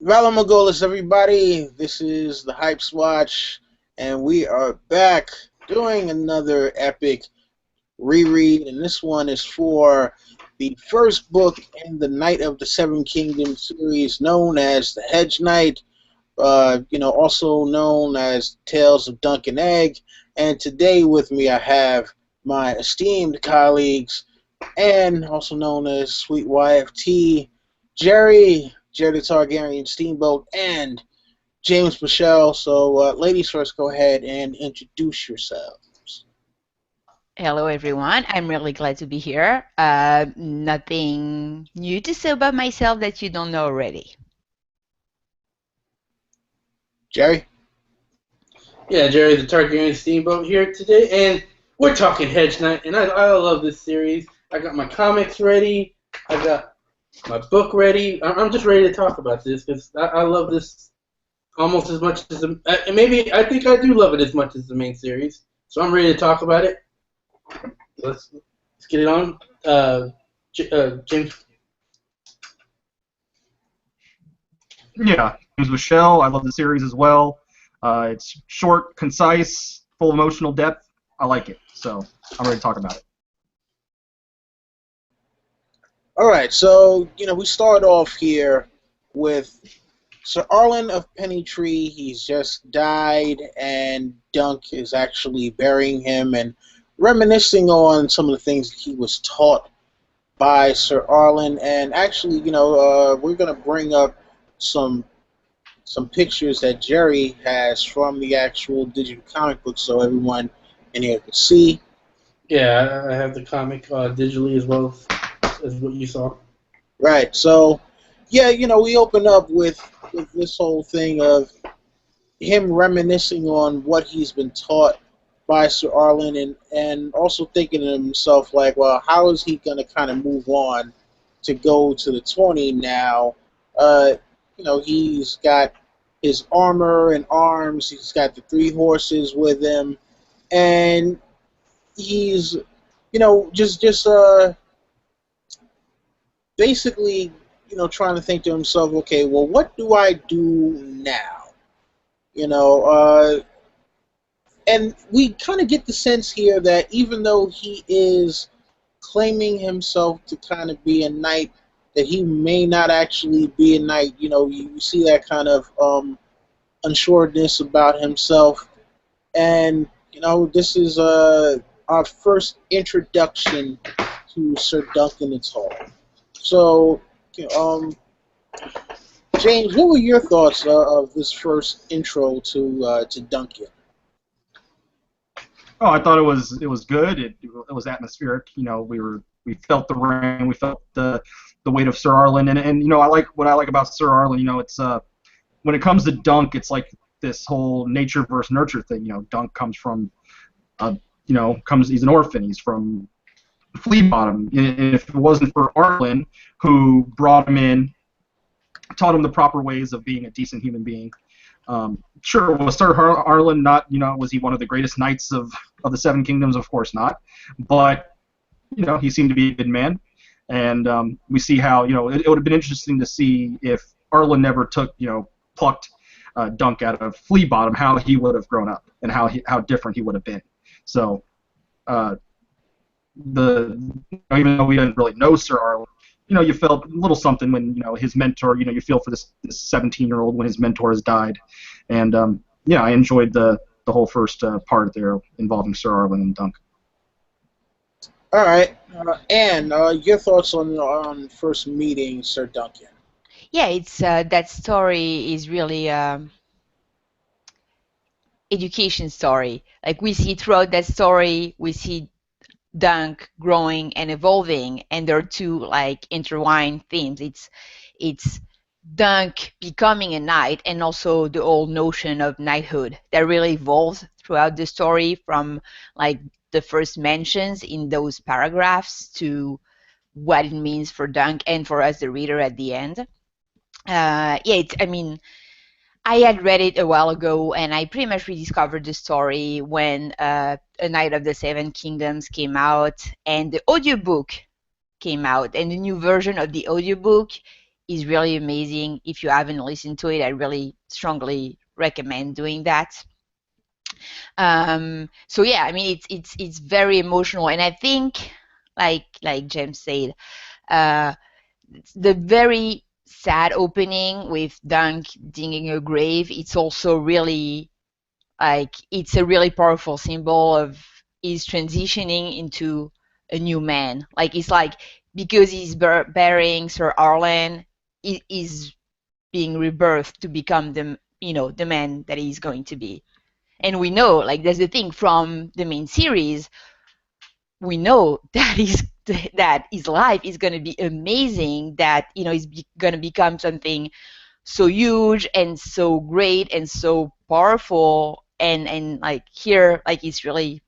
Valamogolis, everybody. This is the Hype Swatch, and we are back doing another epic reread, and this one is for the first book in the Knight of the Seven Kingdoms series, known as the Hedge Knight, also known as Tales of Duncan Egg. And today with me I have my esteemed colleagues, and also known as Sweet YFT, Jerry the Targaryen Steamboat, and James Michelle. So, ladies first, go ahead and introduce yourselves. Hello, everyone. I'm really glad to be here. Nothing new to say about myself that you don't know already. Jerry? Yeah, Jerry the Targaryen Steamboat here today, and we're talking Hedge Knight, and I love this series. I got my comics ready, I got my book ready. I'm just ready to talk about this because I love this almost as much as maybe I think I do love it as much as the main series. So I'm ready to talk about it. Let's get it on. James. Yeah, James Michelle. I love the series as well. It's short, concise, full of emotional depth. I like it, so I'm ready to talk about it. All right, so, we start off here with Sir Arland of Pennytree. He's just died, and Dunk is actually burying him and reminiscing on some of the things that he was taught by Sir Arland. And actually, we're going to bring up some pictures that Jerry has from the actual digital comic book, so everyone in here can see. Yeah, I have the comic digitally as well as what you saw. Right. So, yeah, we open up with this whole thing of him reminiscing on what he's been taught by Sir Arlen, and also thinking to himself, like, well, how is he going to kind of move on to go to the tourney now? He's got his armor and arms. He's got the three horses with him, and he's, just basically, trying to think to himself, okay, well, what do I do now? You know, and we kind of get the sense here that even though he is claiming himself to kind of be a knight, that he may not actually be a knight. You see that kind of unsureness about himself, and this is our first introduction to Sir Duncan the Tall. So, um, James, what were your thoughts of this first intro to Duncan? Oh, I thought it was good. It was atmospheric. We felt the rain, we felt the weight of Sir Arlen, and I like what I like about Sir Arlen. It's when it comes to Dunk, it's like this whole nature versus nurture thing. Dunk comes from he's an orphan. He's from Flea Bottom. If it wasn't for Arlen, who brought him in, taught him the proper ways of being a decent human being. Sure, was Sir Arlen not, was he one of the greatest knights of the Seven Kingdoms? Of course not. But, he seemed to be a good man. And we see how, it would have been interesting to see if Arlen never plucked Dunk out of Flea Bottom, how he would have grown up and how different he would have been. So, even though we didn't really know Sir Arlen, you felt a little something when, his mentor, you feel for this 17-year-old when his mentor has died. And, I enjoyed the whole first part there involving Sir Arlen and Dunk. All right, Anne, your thoughts on first meeting Sir Duncan? Yeah, it's that story is really education story. Like we see throughout that story, we see Dunk growing and evolving, and there are two like intertwined themes. It's Dunk becoming a knight, and also the old notion of knighthood that really evolves throughout the story from like the first mentions in those paragraphs to what it means for Dunk and for us, the reader, at the end. I mean, I had read it a while ago, and I pretty much rediscovered the story when A Knight of the Seven Kingdoms came out, and the audiobook came out, and the new version of the audiobook is really amazing. If you haven't listened to it, I really strongly recommend doing that. So yeah, I mean it's very emotional, and I think like James said, uh, the very sad opening with Dunk digging a grave. It's also really like it's a really powerful symbol of he's transitioning into a new man. Like it's like because he's burying Sir Arland, he is being rebirthed to become the man that he's going to be. And we know, like, that's the thing from the main series. We know that his life is going to be amazing. That he's going to become something so huge and so great and so powerful. And like here, like it's really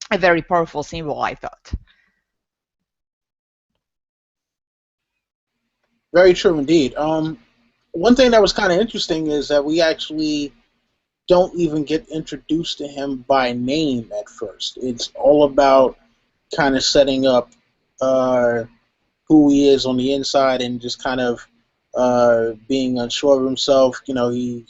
a very powerful symbol, I thought. Very true indeed. One thing that was kind of interesting is that we actually don't even get introduced to him by name at first. It's all about kind of setting up uh, who he is on the inside and just kind of being unsure of himself. He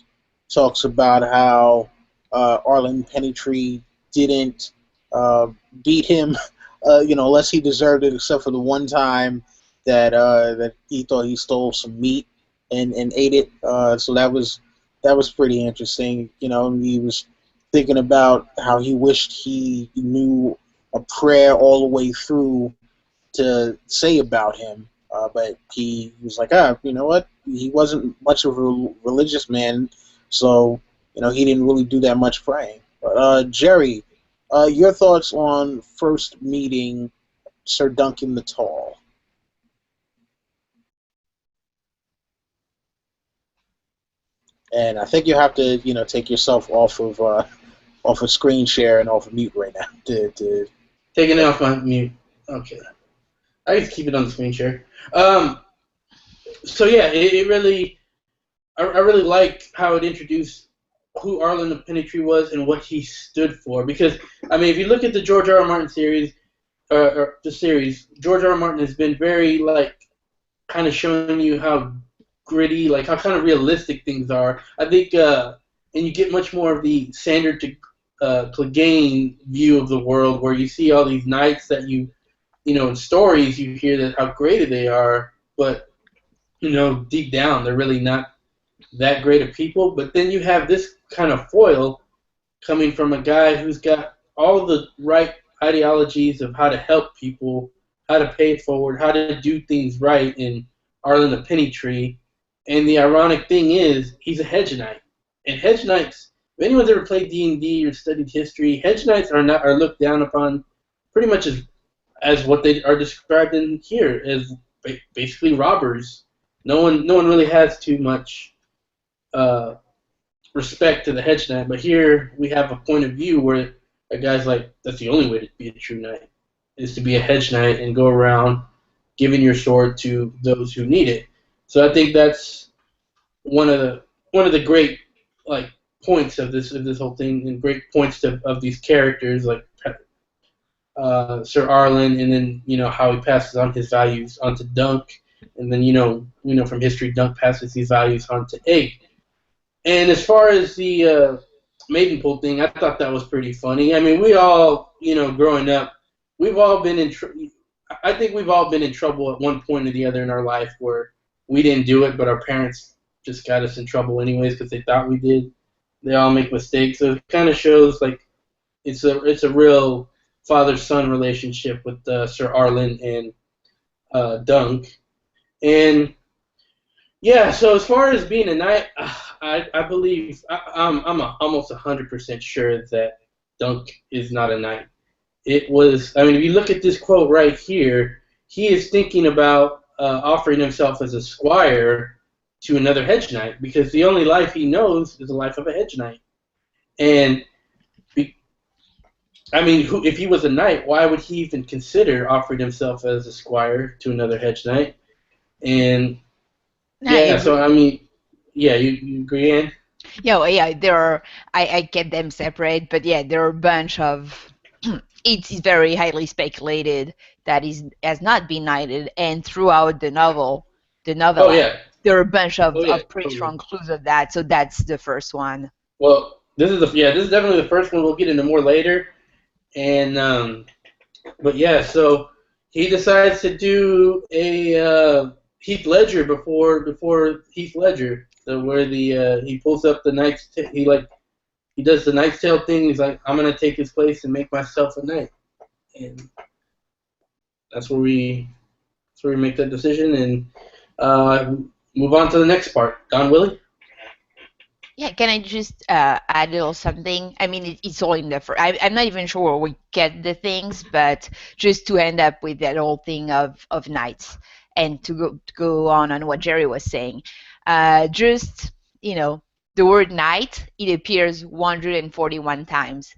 talks about how Arlen Pennytree didn't uh, beat him, unless he deserved it, except for the one time that he thought he stole some meat and ate it. So that was pretty interesting. He was thinking about how he wished he knew a prayer all the way through to say about him, but he was like, you know what? He wasn't much of a religious man, so he didn't really do that much praying. But Jerry, your thoughts on first meeting Sir Duncan the Tall? And I think you have to, take yourself off of screen share and off of mute right now. Taking it off my mute. Okay. I just keep it on the screen share. So yeah, it really, I really like how it introduced who Arlen Pennytree was and what he stood for. Because I mean, if you look at the George R. R. Martin series, or the series, George R. R. Martin has been very like kind of showing you how gritty, like how kind of realistic things are. I think, and you get much more of the Sandor to Clegane view of the world, where you see all these knights that in stories you hear that how great they are, but deep down they're really not that great of people. But then you have this kind of foil coming from a guy who's got all the right ideologies of how to help people, how to pay it forward, how to do things right in Arlen the Pennytree. And the ironic thing is, he's a hedge knight, and hedge knights. If anyone's ever played D&D or studied history, hedge knights are looked down upon pretty much as what they are described in here as basically robbers. No one really has too much respect to the hedge knight, but here we have a point of view where a guy's like, that's the only way to be a true knight, is to be a hedge knight and go around giving your sword to those who need it. So I think that's one of the great like points of this whole thing, and great points of these characters like Sir Arlen, and then how he passes on his values onto Dunk, and then from history Dunk passes these values on to Egg. And as far as the Maidenpool thing, I thought that was pretty funny. I mean, we all growing up, we've all been in. I think we've all been in trouble at one point or the other in our life where we didn't do it, but our parents just got us in trouble anyways because they thought we did. They all make mistakes, so it kind of shows like it's a real father-son relationship with Sir Arlen and Dunk. And yeah, so as far as being a knight, I believe I'm almost 100% sure that Dunk is not a knight. It was, I mean, if you look at this quote right here, he is thinking about offering himself as a squire to another hedge knight because the only life he knows is the life of a hedge knight. And I mean, if he was a knight, why would he even consider offering himself as a squire to another hedge knight? And yeah, so I mean, yeah, you agree, Anne? Yeah, well, yeah, there are. I get them separate, but yeah, there are a bunch of. It's very highly speculated that he has not been knighted, and throughout the novel, the novella. Oh yeah. There are a bunch Oh yeah. of pretty Totally. strong clues of that. So that's the first one. Well, this is definitely the first one. We'll get into more later. And but yeah, so he decides to do a Heath Ledger before Heath Ledger. So where the he pulls up the knight's he does the Knight's Tale thing. He's like, I'm gonna take his place and make myself a knight, and that's where we make that decision and move on to the next part. Don Willie. Yeah, can I just add a little something? I mean, it's all in the first. I'm not even sure where we get the things, but just to end up with that whole thing of knights, and to go on what Jerry was saying, just the word knight, it appears 141 times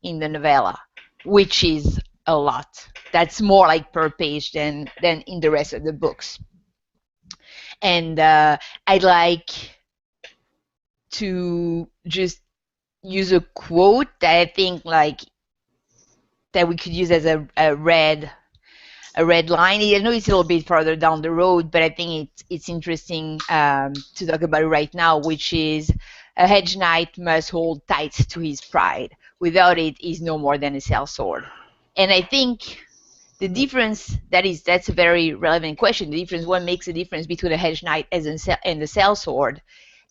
in the novella, which is a lot. That's more like per page than in the rest of the books. And I'd like to just use a quote that I think that we could use as a red line. I know it's a little bit farther down the road, but I think it's interesting to talk about it right now, which is a hedge knight must hold tight to his pride. Without it, he's no more than a sellsword. And I think the difference that's a very relevant question. What makes the difference between a hedge knight and the sellsword?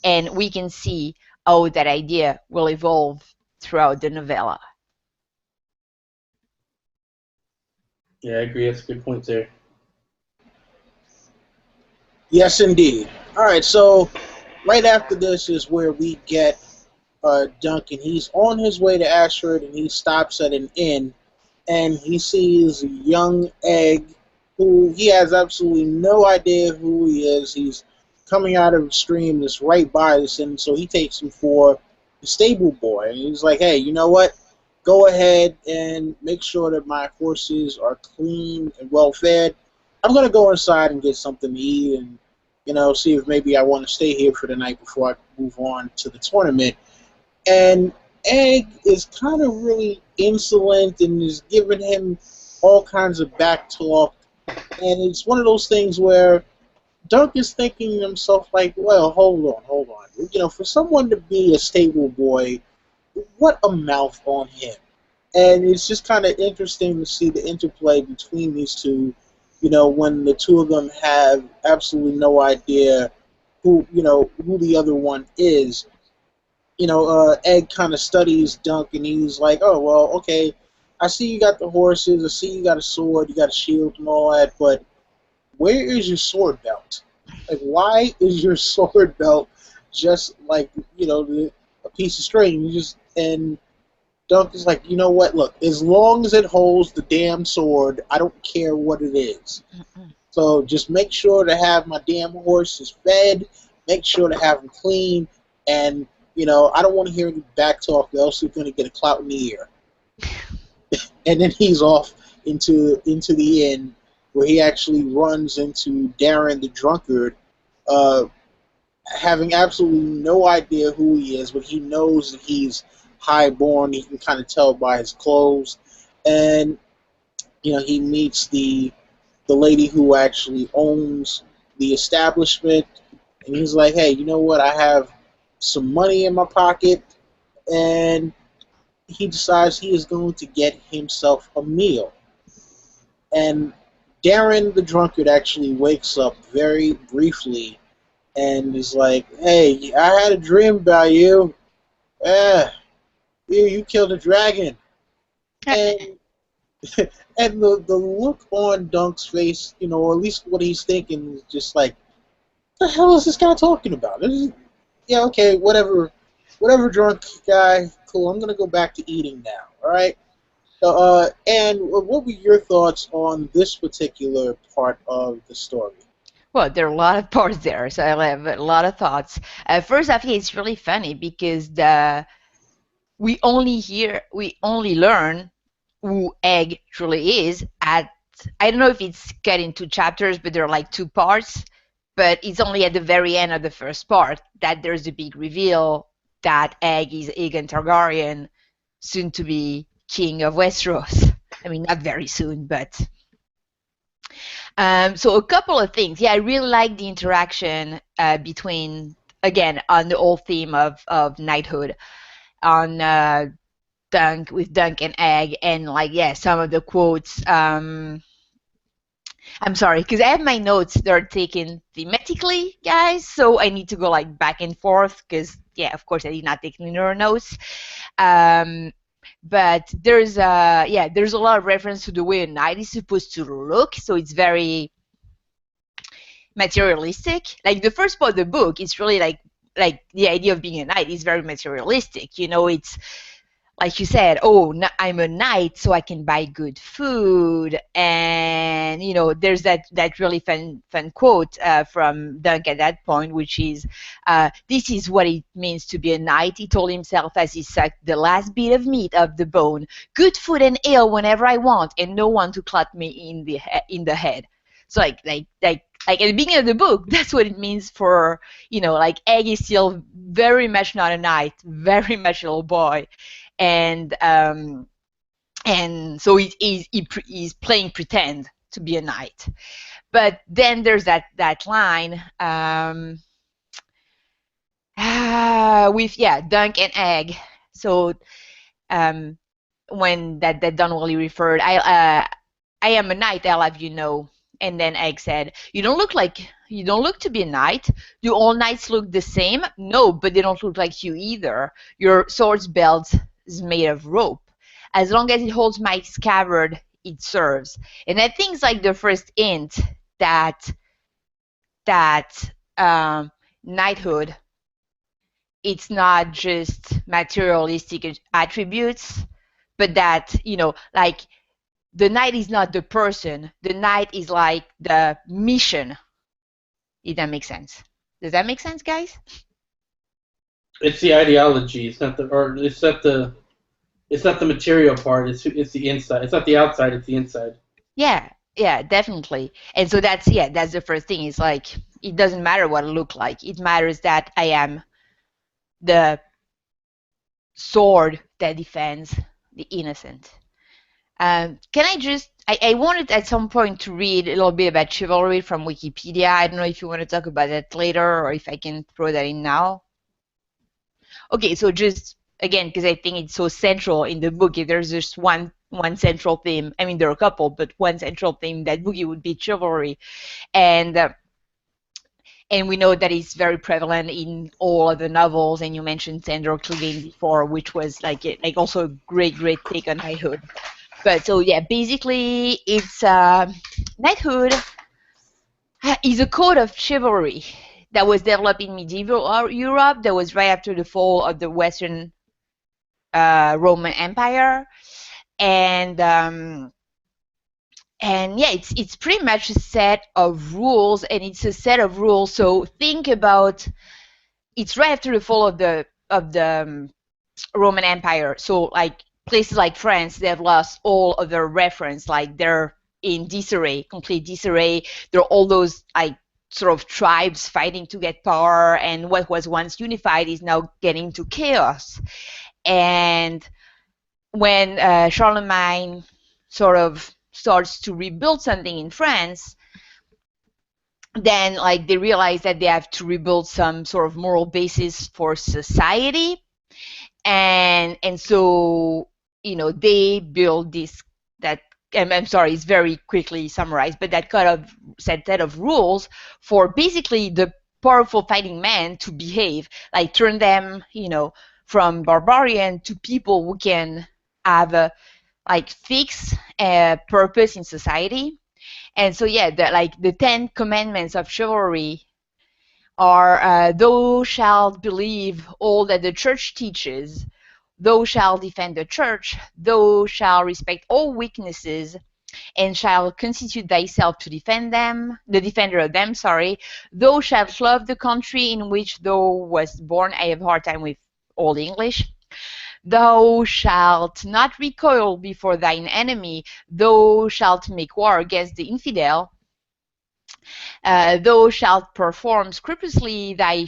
And we can see how that idea will evolve throughout the novella. Yeah, I agree. That's a good point there. Yes, indeed. All right, so right after this is where we get Duncan. He's on his way to Ashford, and he stops at an inn, and he sees a young Egg, who he has absolutely no idea who he is. He's coming out of a stream that's right by this, and so he takes him for the stable boy. And he's like, hey, you know what? Go ahead and make sure that my horses are clean and well fed. I'm going to go inside and get something to eat and, see if maybe I want to stay here for the night before I move on to the tournament. And Egg is kind of really insolent and is giving him all kinds of back talk. And it's one of those things where Dunk is thinking to himself, like, well, hold on. For someone to be a stable boy, what a mouth on him. And it's just kind of interesting to see the interplay between these two, when the two of them have absolutely no idea who the other one is. Egg kind of studies Dunk, and he's like, oh, well, okay, I see you got the horses, I see you got a sword, you got a shield and all that, but where is your sword belt? Like, why is your sword belt just like, a piece of string? And Dunk is like, you know what, look, as long as it holds the damn sword, I don't care what it is. So just make sure to have my damn horses fed, make sure to have them clean, and, I don't want to hear any back talk, else you're going to get a clout in the ear. And then he's off into the inn, where he actually runs into Daeron the drunkard, having absolutely no idea who he is, but he knows that he's highborn. He can kind of tell by his clothes. And, he meets the lady who actually owns the establishment, and he's like, hey, you know what, I have some money in my pocket, and he decides he is going to get himself a meal. And Daeron the drunkard actually wakes up very briefly and is like, hey, I had a dream about you. You killed a dragon. And and the look on Dunk's face, or at least what he's thinking, is just like, what the hell is this guy talking about? Yeah, okay, whatever, drunk guy, cool, I'm going to go back to eating now, all right? And what were your thoughts on this particular part of the story? Well, there are a lot of parts there, so I have a lot of thoughts. First, I think it's really funny because we only learn who Egg truly is I don't know if it's cut into chapters, but there are like 2 parts. But it's only at the very end of the first part that there's a big reveal that Egg is Aegon Targaryen, soon to be king of Westeros. I mean, not very soon, but So a couple of things. Yeah, I really like the interaction between, again, on the whole theme of knighthood, on Dunk and Egg, and like, yeah, some of the quotes. I'm sorry, because I have my notes that are taken thematically, guys, so I need to go like back and forth because, yeah, of course, I did not take linear notes. But there's there's a lot of reference to the way a knight is supposed to look, so it's very materialistic. Like the first part of the book, it's really like the idea of being a knight is very materialistic. You know, it's like you said, oh, I'm a knight, so I can buy good food, and you know, there's that really fun quote from Dunk at that point, which is, "This is what it means to be a knight," he told himself as he sucked the last bit of meat off the bone. "Good food and ale whenever I want, and no one to clot me in the head." So like at the beginning of the book, that's what it means for, you know, like Egg is still very much not a knight, very much a little boy. And so he's playing pretend to be a knight. But then there's that line with Dunk and Egg. So when that Donnelly referred, I am a knight, I'll have you know. And then Egg said, you don't look to be a knight. Do all knights look the same? No, but they don't look like you either. Your sword's belt is made of rope. As long as it holds my scabbard, it serves. And I think it's like the first hint that knighthood, it's not just materialistic attributes, but that, you know, like the knight is not the person. The knight is like the mission. If that makes sense. Does that make sense, guys? It's the ideology. It's not the material part. It's the inside. It's not the outside. It's the inside. Yeah, definitely. And so that's the first thing. It's like it doesn't matter what I look like. It matters that I am the sword that defends the innocent. Can I just? I wanted at some point to read a little bit about chivalry from Wikipedia. I don't know if you want to talk about that later or if I can throw that in now. Okay, so just again, because I think it's so central in the book, if there's just one central theme, I mean, there are a couple, but one central theme, that boogie would be chivalry. And we know that it's very prevalent in all of the novels, and you mentioned Sandor Clegane before, which was like also a great take on knighthood. But so yeah, basically it's knighthood is a code of chivalry that was developed in medieval Europe. That was right after the fall of the Western Roman Empire, and yeah, it's pretty much a set of rules, and it's a set of rules. So think about, it's right after the fall of the Roman Empire. So like places like France, they've lost all of their reference. Like they're in disarray, complete disarray. There are all those like sort of tribes fighting to get power, and what was once unified is now getting into chaos. And when Charlemagne sort of starts to rebuild something in France, then like they realize that they have to rebuild some sort of moral basis for society, and so, you know, they build this, that, I'm sorry, it's very quickly summarized, but that kind of set of rules for basically the powerful fighting men to behave, like turn them, you know, from barbarian to people who can have a like fixed purpose in society. And so yeah, the 10 commandments of chivalry are thou shalt believe all that the church teaches, thou shalt defend the church, thou shalt respect all weaknesses, and shalt constitute thyself to defend them, the defender of them, sorry. Thou shalt love the country in which thou wast born. I have a hard time with Old English. Thou shalt not recoil before thine enemy. Thou shalt make war against the infidel. Thou shalt perform scrupulously thy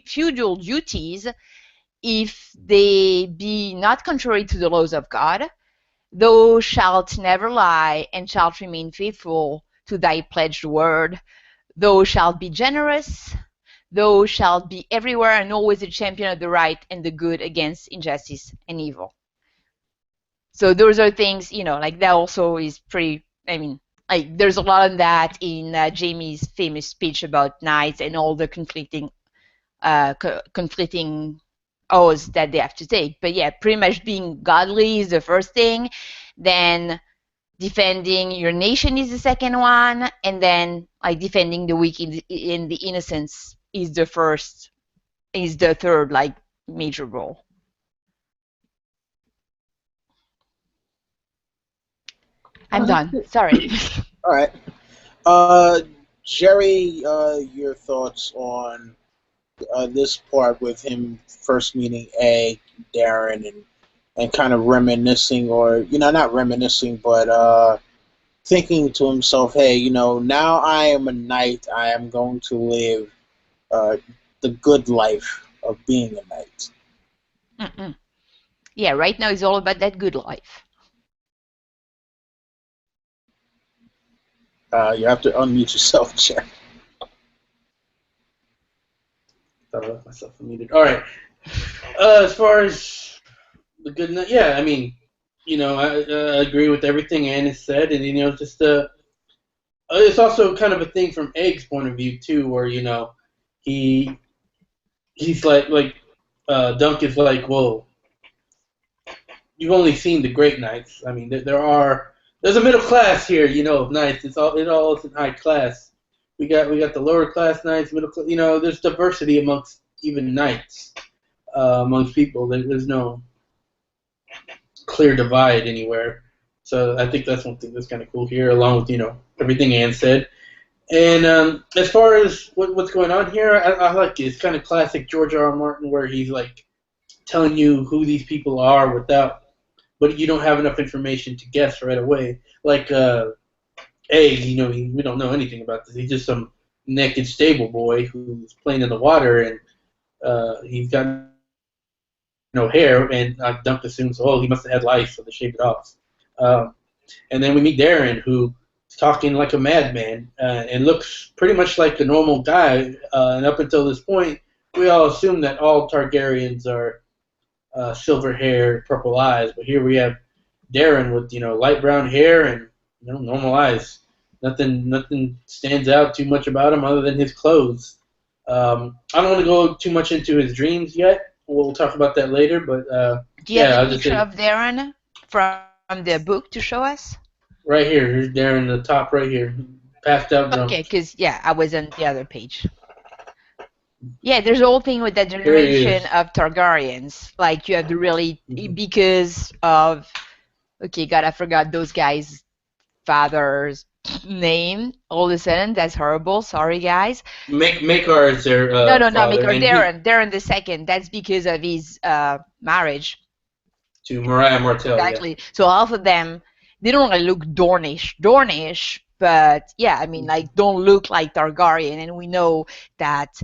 feudal duties, if they be not contrary to the laws of God. Thou shalt never lie, and shalt remain faithful to thy pledged word. Thou shalt be generous. Thou shalt be everywhere and always a champion of the right and the good against injustice and evil. So those are things, like that also is pretty, I mean, like there's a lot of that in Jaime's famous speech about knights and all the conflicting oaths that they have to take. But yeah, pretty much being godly is the first thing. Then defending your nation is the second one, and then like defending the weak in the innocents is the third like major role. I'm done. Sorry. All right. Jerry, your thoughts on this part with him first meeting Egg, Daeron, and kind of reminiscing, or not reminiscing, but thinking to himself, hey, now I am a knight. I am going to live the good life of being a knight. Mm-mm. Yeah, right now it's all about that good life. You have to unmute yourself, Jerry. Thought I left myself unmuted. All right. As far as the good night, yeah, I mean, I agree with everything Ann has said, and just it's also kind of a thing from Egg's point of view too, where he's like Dunk is like, well, you've only seen the great knights. I mean, there's a middle class here, of knights. It all isn't high class. We got the lower class knights, middle class. There's diversity amongst even knights, amongst people. There's no clear divide anywhere. So I think that's one thing that's kind of cool here, along with everything Ann said. And as far as what's going on here, I like it. It's kind of classic George R. R. Martin, where he's like telling you who these people are but you don't have enough information to guess right away. Like Egg, we don't know anything about this. He's just some naked stable boy who's playing in the water, and he's got no hair, and Dunk assumes, he must have had lice, so they shaved it off. And then we meet Daeron, who's talking like a madman, and looks pretty much like a normal guy. And up until this point, we all assume that all Targaryens are silver hair, purple eyes, but here we have Daeron with light brown hair and normal eyes. Nothing stands out too much about him other than his clothes. I don't want to go too much into his dreams yet. We'll talk about that later, but do you have a picture of Daeron from the book to show us? Right here. Here's Daeron, the top right here, passed out drunk. Okay, because I was on the other page. Yeah, there's a whole thing with that generation of Targaryens. Like you have to really because of God, I forgot those guys' father's name. All of a sudden, that's horrible. Sorry, guys. Maekar is their no, not father, Maekar. Daeron the second. That's because of his marriage to Mariah Martell. Exactly. Yeah. So half of them, they don't really look Dornish, but yeah, I mean, like don't look like Targaryen, and we know that.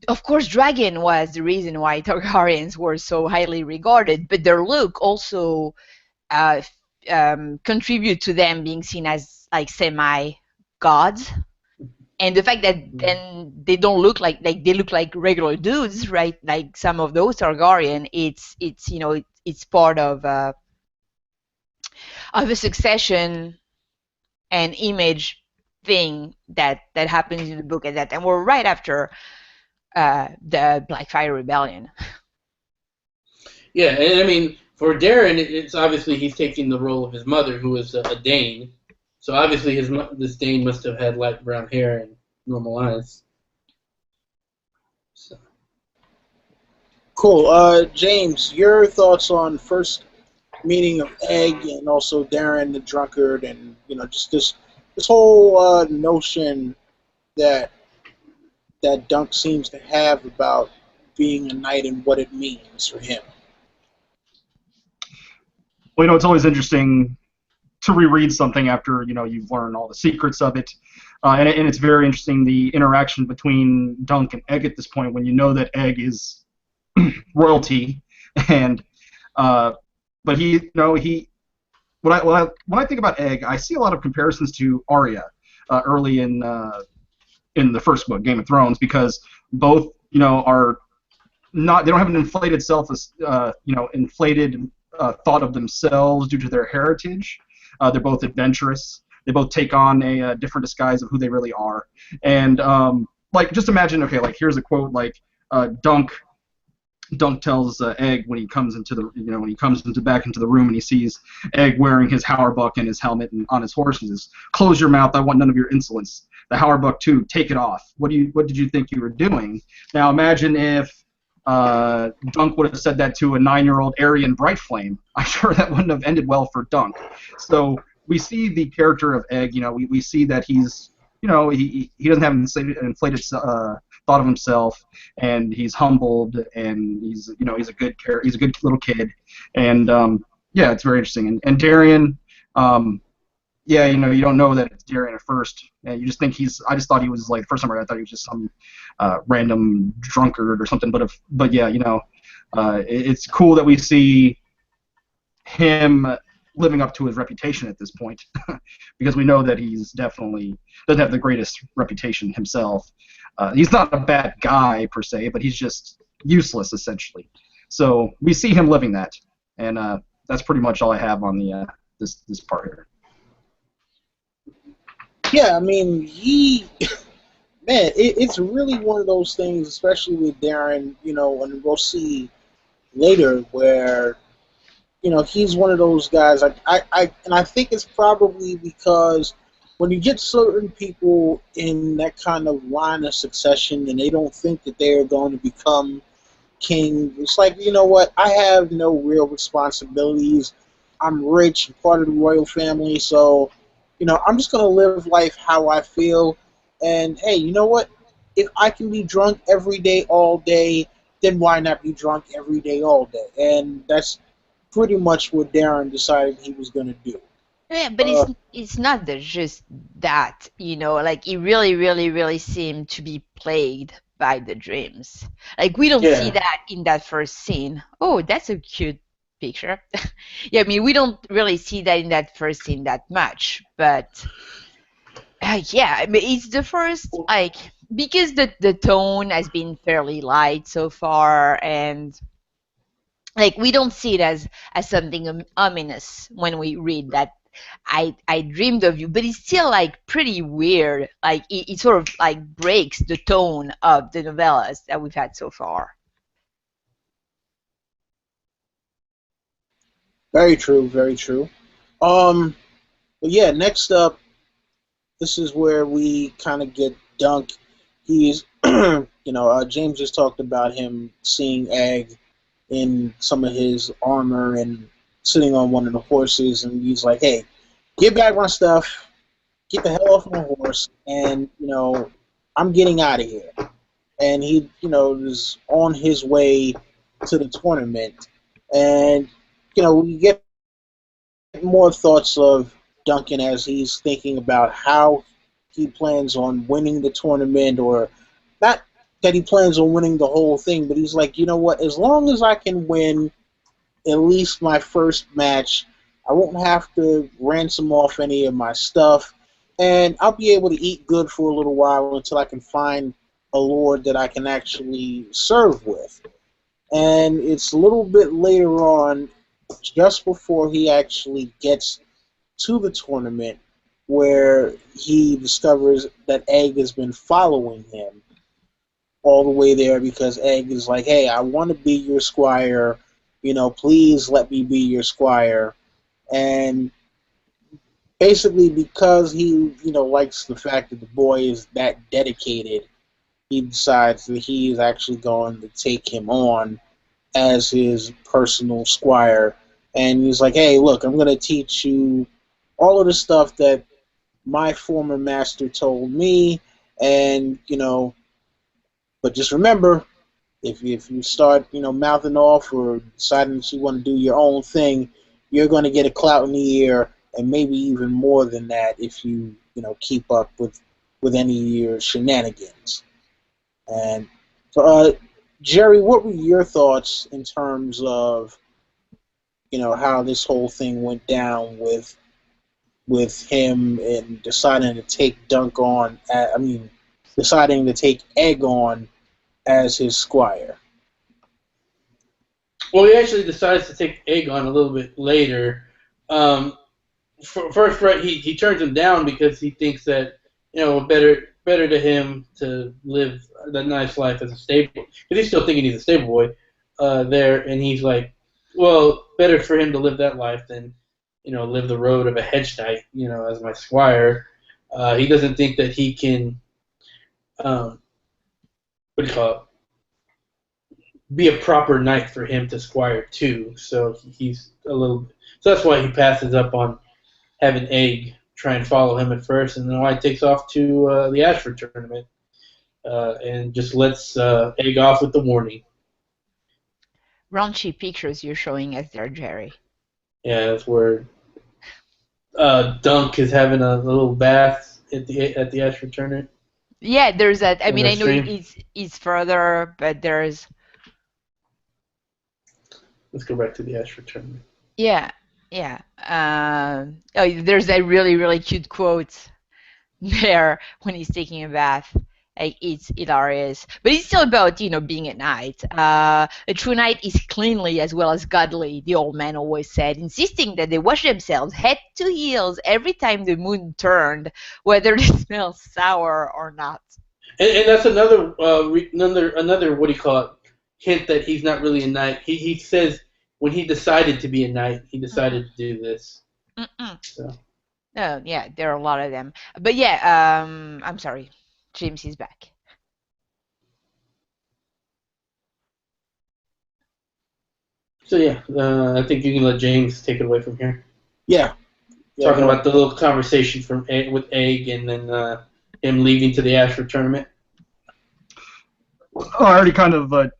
Of course, dragon was the reason why Targaryens were so highly regarded, but their look also contribute to them being seen as like semi-gods. And the fact that then they don't look like they look like regular dudes, right? Like some of those Targaryen, it's part of a succession and image thing that happens in the book, and that, and we're right after the Blackfire Rebellion. Yeah, and I mean, for Daeron, it's obviously he's taking the role of his mother, who is a Dane. So obviously this Dane must have had light brown hair and normal eyes. So. Cool. James, your thoughts on first meeting of Egg and also Daeron the drunkard, and just this whole notion that Dunk seems to have about being a knight and what it means for him. Well, it's always interesting to reread something after you've learned all the secrets of it, and it's very interesting the interaction between Dunk and Egg at this point, when you know that Egg is royalty, and but when I think about Egg, I see a lot of comparisons to Arya. early in the first book, Game of Thrones, because both are not, they don't have an inflated inflated thought of themselves due to their heritage. They're both adventurous. They both take on a different disguise of who they really are. And like, just imagine, okay, like here's a quote, like Dunk tells Egg when he comes into the back into the room and he sees Egg wearing his Hauerbuck and his helmet and on his horse. He says, "Close your mouth! I want none of your insolence. The Hauerbuck too. Take it off. What did you think you were doing?" Now imagine if Dunk would have said that to a 9-year-old Aerion Brightflame. I'm sure that wouldn't have ended well for Dunk. So we see the character of Egg. We see that he's he doesn't have an inflated thought of himself, and he's humbled, and he's a good little kid, and yeah, it's very interesting. And Daeron, yeah, you don't know that it's Daeron at first, and you just think I just thought he was, like, the first time I thought he was just some random drunkard or something, but yeah, it's cool that we see him living up to his reputation at this point, because we know that he's definitely doesn't have the greatest reputation himself. He's not a bad guy per se, but he's just useless essentially. So we see him living that, and that's pretty much all I have on the this part here. Yeah, I mean, man, it's really one of those things, especially with Daeron, and we'll see later where, he's one of those guys. And I think it's probably because when you get certain people in that kind of line of succession and they don't think that they are going to become king, it's like, you know what? I have no real responsibilities. I'm rich, part of the royal family, so I'm just going to live life how I feel. And hey, you know what? If I can be drunk every day, all day, then why not be drunk every day, all day? And that's pretty much what Daeron decided he was going to do. Yeah, but it's not just that, like he really, really, really seemed to be plagued by the dreams. Like we don't see that in that first scene. Oh, that's a cute picture. Yeah, I mean, we don't really see that in that first scene that much, but yeah, I mean, it's the first, like, because the tone has been fairly light so far, and like we don't see it as something ominous when we read that I dreamed of you, but it's still like pretty weird. Like it sort of like breaks the tone of the novellas that we've had so far. Very true, very true. But yeah, next up, this is where we kind of get Dunk. He's, James just talked about him seeing Egg in some of his armor and sitting on one of the horses, and he's like, "Hey, get back my stuff, get the hell off my horse, and I'm getting out of here." And he, is on his way to the tournament, and we get more thoughts of Duncan as he's thinking about how he plans on winning the tournament, or not that he plans on winning the whole thing, but he's like, you know what, as long as I can win at least my first match, I won't have to ransom off any of my stuff, and I'll be able to eat good for a little while until I can find a lord that I can actually serve with. And it's a little bit later on, just before he actually gets to the tournament, where he discovers that Egg has been following him all the way there, because Egg is like, "Hey, I want to be your squire, please let me be your squire." And basically, because he, likes the fact that the boy is that dedicated, he decides that he is actually going to take him on as his personal squire. And he's like, "Hey, look, I'm going to teach you all of the stuff that my former master told me, and, but just remember, if you start, mouthing off or deciding that you want to do your own thing, you're going to get a clout in the ear, and maybe even more than that if you, keep up with any of your shenanigans." And so, Jerry, what were your thoughts in terms of, how this whole thing went down with with him and deciding to take Dunk on. Deciding to take Egg on as his squire. Well, he actually decides to take Aegon a little bit later. First, right, he turns him down because he thinks that better to him to live the nice life as a stable, because he's still thinking he's a stable boy there, and he's like, well, better for him to live that life than live the road of a hedge knight, as my squire. He doesn't think that he can, what do you call it? Be a proper knight for him to squire too. So he's a little. So that's why he passes up on having Egg try and follow him at first, and then why he takes off to the Ashford tournament and just lets Egg off with the warning. Raunchy pictures you're showing us there, Jerry. Yeah, that's where Dunk is having a little bath at the Ashford tournament. Yeah, there's that. I mean, I know stream. it's further, but there's. Let's go back to the Ashford tournament. Yeah. There's that really, really cute quote there when he's taking a bath. Like, it's hilarious. But it's still about, being a knight. A true knight is cleanly as well as godly, the old man always said, insisting that they wash themselves head to heels every time the moon turned, whether they smell sour or not. And that's another what do you call it, hint that he's not really a knight. He says when he decided to be a knight, he decided to do this. So. Oh, yeah, there are a lot of them. But yeah, I'm sorry. James is back. So yeah, I think you can let James take it away from here. Yeah. Talking about the little conversation with Egg, and then him leaving to the Ashford tournament. Oh, I already kind of I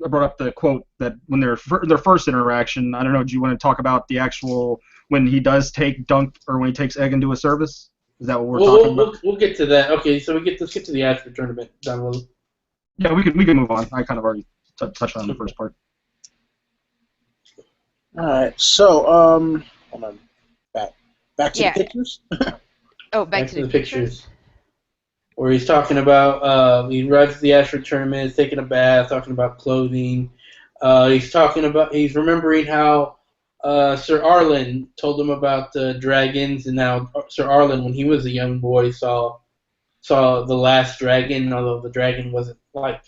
brought up the quote that when their first interaction. I don't know. Do you want to talk about the actual when he does take Dunk or when he takes Egg into a service? Is that what we're talking about? We'll get to that. Okay, so let's get to the Ashford tournament, Don. Yeah, we can move on. I kind of already touched on the first part. All right. So hold on. Back to the pictures. Back to the pictures. Where he's talking about he arrives at the Ashford tournament, taking a bath, talking about clothing. He's remembering how Sir Arland told him about the dragons, and now Sir Arland, when he was a young boy, saw the last dragon. Although the dragon wasn't like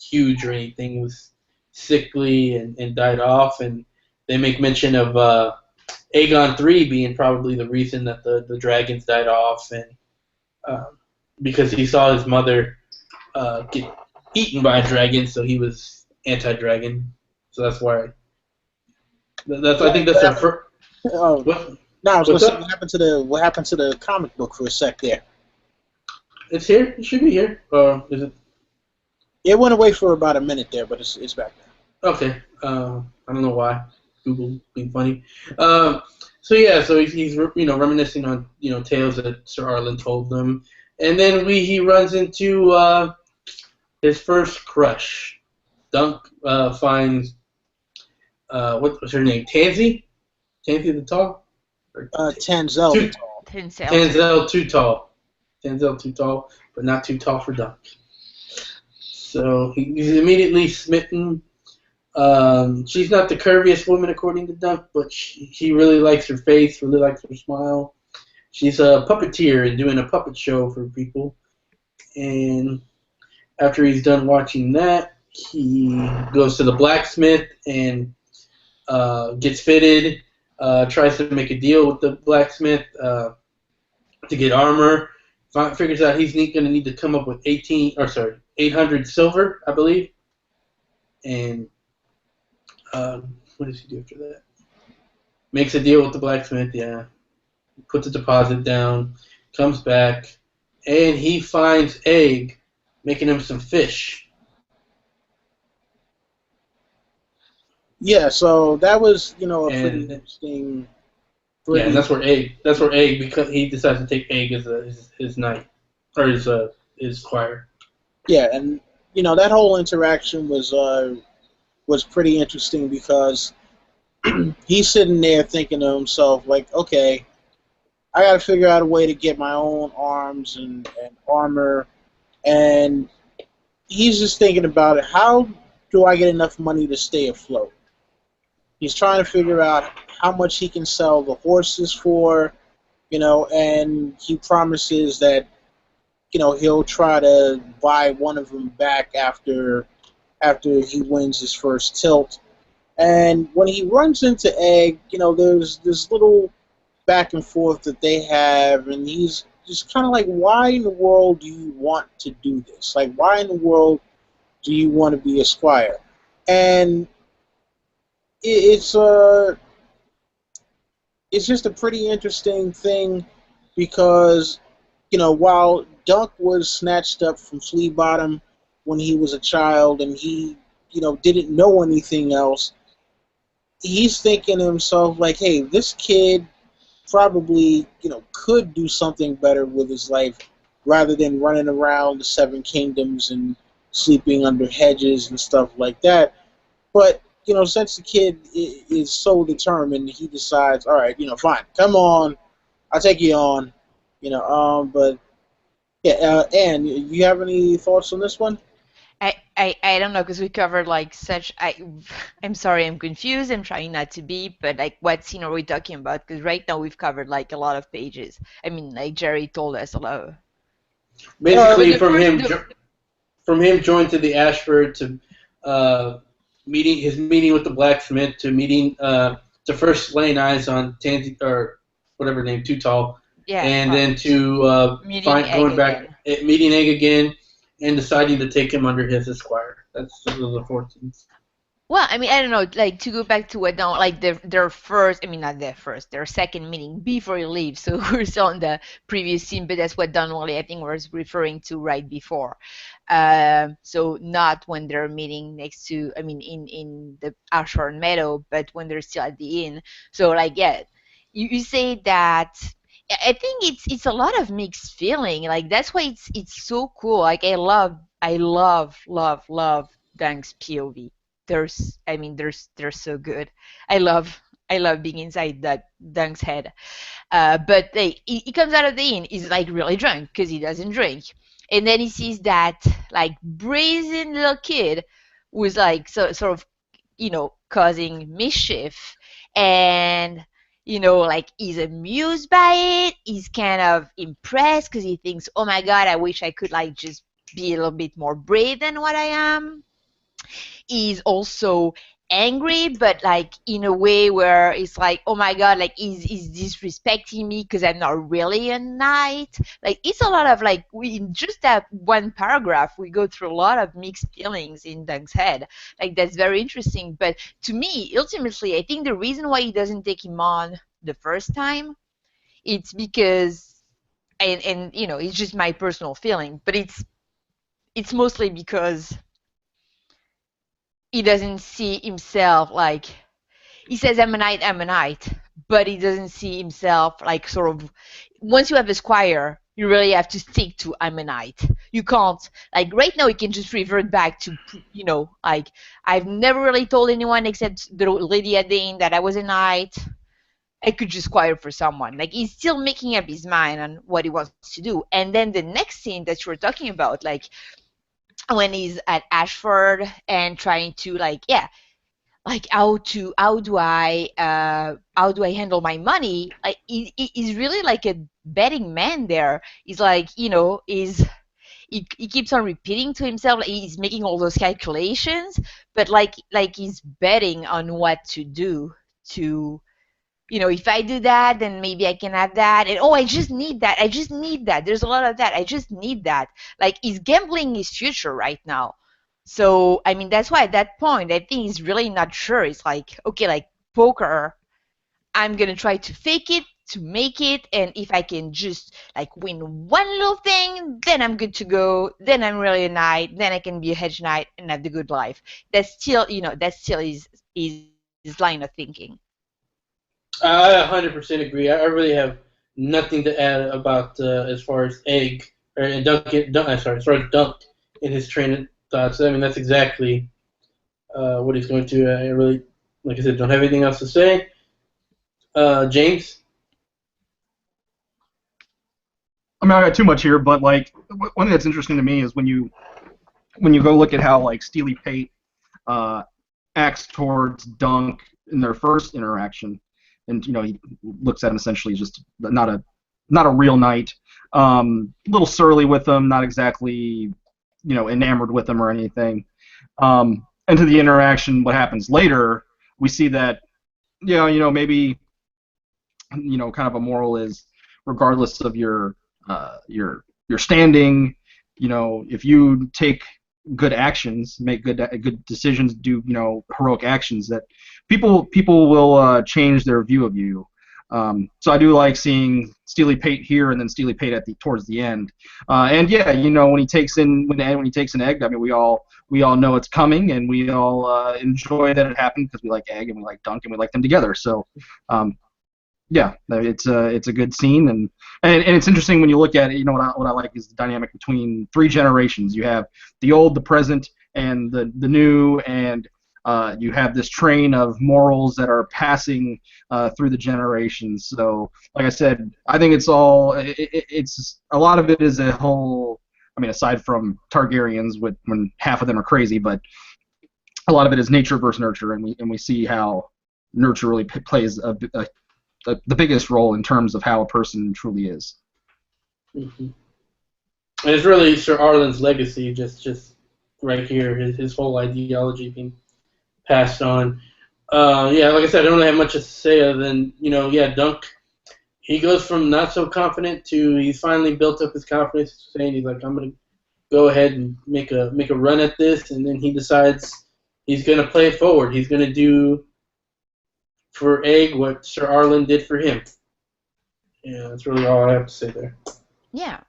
huge or anything, it was sickly and died off. And they make mention of Aegon III being probably the reason that the dragons died off, and because he saw his mother get eaten by a dragon, so he was anti-dragon. So that's why. I think that's our first. No, I was going to say what happened to the comic book for a sec there. It's here. It should be here. Is it? It went away for about a minute there, but it's back now. Okay. I don't know why. Google being funny. So he's reminiscing on tales that Sir Arland told them, and then he runs into his first crush. Dunk finds. What was her name? Tansy the Tall? Tanzel the Tall. Tanzel too tall. Tanzel too tall, but not too tall for Dunk. So he's immediately smitten. She's not the curviest woman according to Dunk, but he really likes her face, really likes her smile. She's a puppeteer and doing a puppet show for people. And after he's done watching that, he goes to the blacksmith and gets fitted, tries to make a deal with the blacksmith to get armor. Figures out he's going to need to come up with 800 silver, I believe. And what does he do after that? Makes a deal with the blacksmith, yeah. Puts a deposit down, comes back, and he finds Egg making him some fish. Yeah, so that was, a pretty interesting. Yeah, and that's where Egg, because he decides to take Egg as his knight, or his squire. Yeah, and that whole interaction was pretty interesting because he's sitting there thinking to himself, like, okay, I got to figure out a way to get my own arms and armor. And he's just thinking about it. How do I get enough money to stay afloat? He's trying to figure out how much he can sell the horses for, and he promises that, he'll try to buy one of them back after he wins his first tilt. And when he runs into Egg, there's this little back and forth that they have, and he's just kind of like, why in the world do you want to do this? Like, why in the world do you want to be a squire? And it's it's just a pretty interesting thing because, while Dunk was snatched up from Flea Bottom when he was a child and he, didn't know anything else, he's thinking to himself, like, hey, this kid probably, could do something better with his life rather than running around the Seven Kingdoms and sleeping under hedges and stuff like that. But, since the kid is so determined, he decides, all right, fine, come on, I'll take you on. But, yeah, Anne, you have any thoughts on this one? I don't know because we covered like such. I'm sorry, I'm confused. I'm trying not to be, but like, what scene are we talking about? Because right now we've covered like a lot of pages. I mean, like Jerry told us a lot. Basically, The first, from him joining to the Ashford to meeting with the blacksmith to meeting to first laying eyes on Tansy or whatever name, Too Tall, yeah, and then to meeting Egg going back again. meeting Egg again and deciding to take him under his esquire. Those are the 4 things. Well, I mean, I don't know, like to go back to what Don, like their first, I mean, not their first, their second meeting before he leaves. So we're still on the previous scene, but that's what Don Wally, I think, was referring to right before. So not when they're meeting next to, I mean, in the Ashford Meadow, but when they're still at the inn. So like, yeah, you say that. I think it's a lot of mixed feeling. Like that's why it's so cool. Like I love Dunk's POV. They're so good. I love I love being inside that Dunk's head. But he comes out of the inn. He's like really drunk because he doesn't drink, and then he sees that like brazen little kid who's like sort of causing mischief, and like he's amused by it. He's kind of impressed because he thinks, oh my god, I wish I could like just be a little bit more brave than what I am. Is also angry, but like in a way where it's like, oh my god, like is disrespecting me because I'm not really a knight. Like it's a lot of like we in just that one paragraph we go through a lot of mixed feelings in Dunk's head. Like that's very interesting. But to me, ultimately, I think the reason why he doesn't take him on the first time, it's because and it's just my personal feeling, but it's mostly because he doesn't see himself like he says I'm a knight, but he doesn't see himself like sort of once you have a squire, you really have to stick to I'm a knight. You can't like right now you can just revert back to like I've never really told anyone except the lady at the inn that I was a knight. I could just squire for someone. Like he's still making up his mind on what he wants to do. And then the next scene that you were talking about, like when he's at Ashford and trying to like like how do I handle my money? Like he's really like a betting man there. He's like he keeps on repeating to himself like he's making all those calculations, but like he's betting on what to do to if I do that, then maybe I can have that. And oh, I just need that. I just need that. There's a lot of that. I just need that. Like he's gambling his future right now. So I mean, that's why at that point, I think he's really not sure. It's like, okay, like poker, I'm gonna try to fake it to make it, and if I can just like win one little thing, then I'm good to go. Then I'm really a knight. Then I can be a hedge knight and have the good life. That's still, that's still his line of thinking. I 100% agree. I really have nothing to add about as far as Egg or sorry, as far as Dunk in his train of thoughts. I mean, that's exactly what he's going to. I really, like I said, don't have anything else to say. James. I mean, I got too much here, but like one thing that's interesting to me is when you go look at how like Steely Pate acts towards Dunk in their first interaction, and he looks at him essentially as just not a real knight, a little surly with him, not exactly enamored with him or anything. Into the interaction, what happens later, we see that maybe kind of a moral is regardless of your standing, if you take good actions, make good decisions, do heroic actions, that people will change their view of you. So I do like seeing Steely Pate here and then Steely Pate towards the end. And yeah, when he takes in Egg, I mean we all know it's coming, and we all enjoy that it happened because we like Egg and we like Dunk and we like them together. So yeah, it's a good scene, and it's interesting when you look at it. What I like is the dynamic between three generations. You have the old, the present, and the new, and you have this train of morals that are passing through the generations. So, like I said, I think it's a lot of it is a whole. I mean, aside from Targaryens, when half of them are crazy, but a lot of it is nature versus nurture, and we see how nurture really plays the biggest role in terms of how a person truly is. Mm-hmm. And it's really Sir Arland's legacy, just right here, his whole ideology being passed on. Yeah, like I said, I don't have much to say other than, Dunk, he goes from not so confident to he's finally built up his confidence, saying he's like, I'm going to go ahead and make a run at this, and then he decides he's going to play it forward. He's going to do for Egg what Sir Arland did for him. Yeah, that's really all I have to say there. Yeah.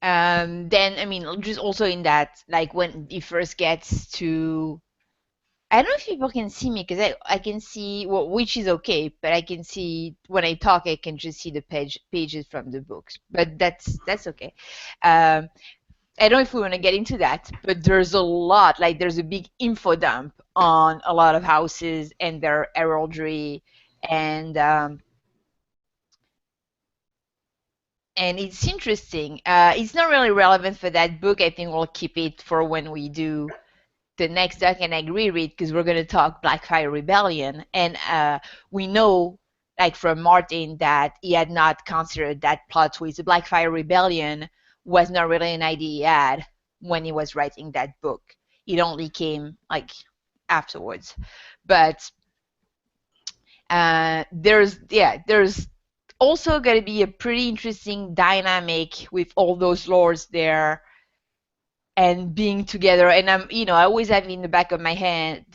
Then, I mean, just also in that, like, when he first gets to... I don't know if people can see me, because I can see, well, which is okay, but I can see, when I talk, I can just see the pages from the books. But that's okay. I don't know if we want to get into that, but there's a lot, like there's a big info dump on a lot of houses and their heraldry, and it's interesting. It's not really relevant for that book. I think we'll keep it for when we do the next Duncan and Reread, because we're going to talk Blackfire Rebellion, and we know, like from Martin, that he had not considered that plot twist. The Blackfire Rebellion was not really an idea he had when he was writing that book. It only came like afterwards. But there's also going to be a pretty interesting dynamic with all those lords there and being together. And I always have in the back of my head,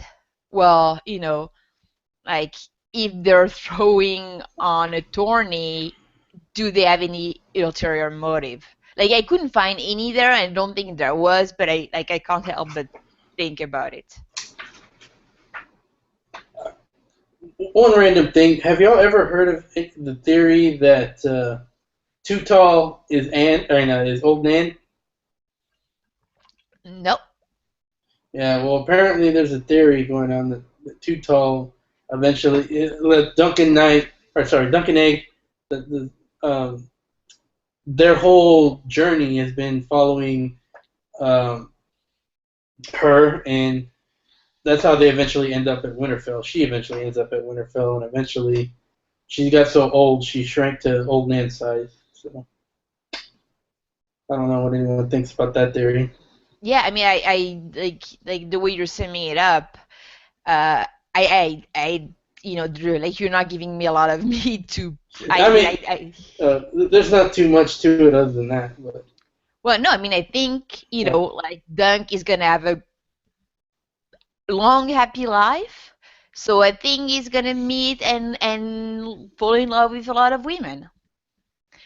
well, like if they're throwing on a tourney, do they have any ulterior motive? Like I couldn't find any there, and I don't think there was, but I can't help but think about it. One random thing: have y'all ever heard of the theory that Too Tall is Old Nan? Nope. Yeah, well, apparently there's a theory going on that Too Tall eventually let Duncan Egg, their whole journey has been following her, and that's how they eventually end up at Winterfell. She eventually ends up at Winterfell, and eventually she got so old she shrank to Old Nan's size. So I don't know what anyone thinks about that theory. Yeah, I mean, I like the way you're summing it up. Drew, like you're not giving me a lot of meat to. There's not too much to it other than that. But. Well, no, I mean, I think like Dunk is gonna have a long, happy life. So I think he's gonna meet and fall in love with a lot of women.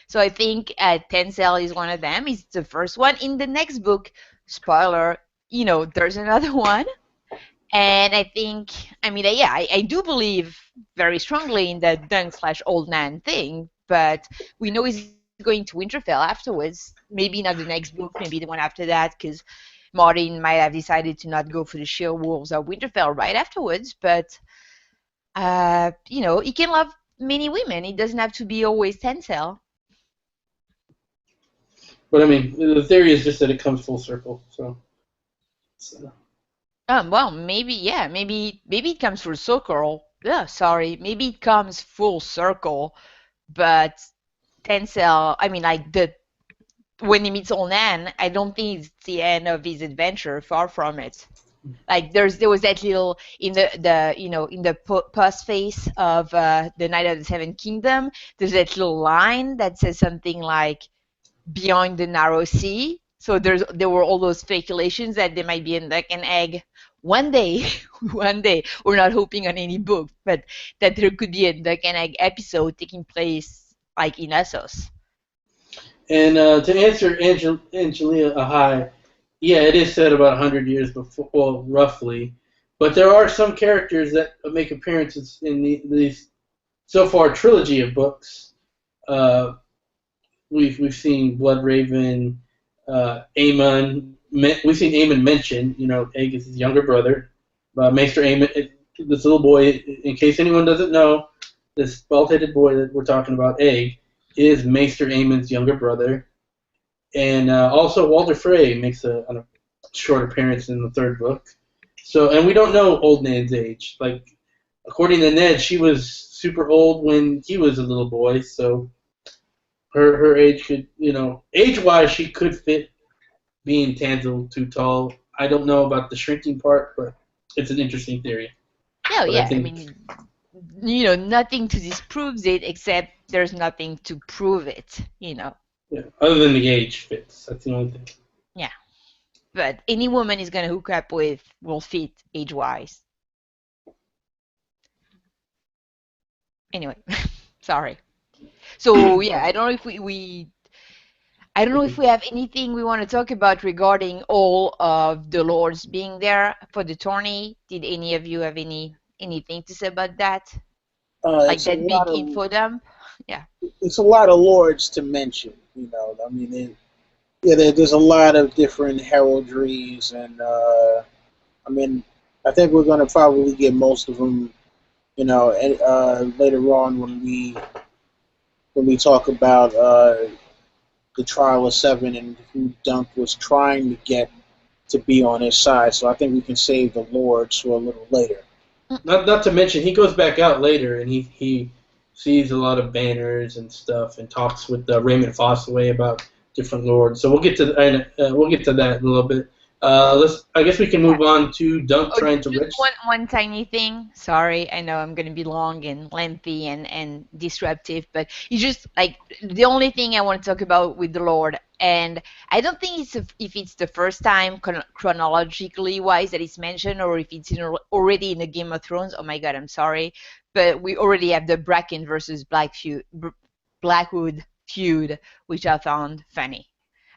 So I think Tencel is one of them. He's the first one. In the next book, spoiler, there's another one. And I think, I do believe very strongly in the Dunk/Old Nan thing, but we know he's going to Winterfell afterwards. Maybe not the next book, maybe the one after that, because Martin might have decided to not go for the Sheer Wolves of Winterfell right afterwards. But, he can love many women. It doesn't have to be always Tencel. But I mean, the theory is just that it comes full circle. So. Well, maybe yeah, maybe it comes full circle. Yeah, sorry, maybe it comes full circle, but Tencel, I mean, like when he meets Olnan, I don't think it's the end of his adventure. Far from it. Like there was that little in the in the post face of the Knight of the Seven Kingdom. There's that little line that says something like beyond the narrow sea. So there were all those speculations that there might be like an egg one day, one day. We're not hoping on any book, but that there could be like an egg episode taking place like in Essos. And to answer Angelina Ahai, yeah, it is set about 100 years before, well, roughly. But there are some characters that make appearances in these so far trilogy of books. We've seen Bloodraven, Aemon. We've seen Aemon mentioned. Aegg is his younger brother. Maester Aemon, this little boy. In case anyone doesn't know, this bald-headed boy that we're talking about, Aegg, is Maester Aemon's younger brother. And also Walder Frey makes a short appearance in the third book. So, and we don't know Old Nan's age. Like, according to Ned, she was super old when he was a little boy. So, her age could, age-wise, she could fit being Tansel too tall. I don't know about the shrinking part, but it's an interesting theory. Oh, yeah. I mean, nothing to disprove it, except there's nothing to prove it. Yeah. Other than the age fits. That's the only thing. Yeah. But any woman is gonna hook up with will fit age-wise. Anyway, sorry. So yeah, I don't know if I don't know if we have anything we want to talk about regarding all of the lords being there for the tourney. Did any of you have anything to say about that? Like that big info dump? Yeah. It's a lot of lords to mention. I mean, there's a lot of different heraldries, and I mean, I think we're going to probably get most of them, later on when we talk about the Trial of Seven and who Dunk was trying to get to be on his side. So I think we can save the lords for a little later. Not to mention, he goes back out later and he sees a lot of banners and stuff and talks with Raymond Fossaway about different lords. So we'll get to that in a little bit. I guess we can move on to Dunk trying to register. One tiny thing. Sorry, I know I'm going to be long and lengthy and disruptive, but it's just like the only thing I want to talk about with the Lord. And I don't think if it's the first time chronologically wise that it's mentioned, or if it's already in the Game of Thrones. Oh my God, I'm sorry, but we already have the Bracken versus Blackwood feud, which I found funny.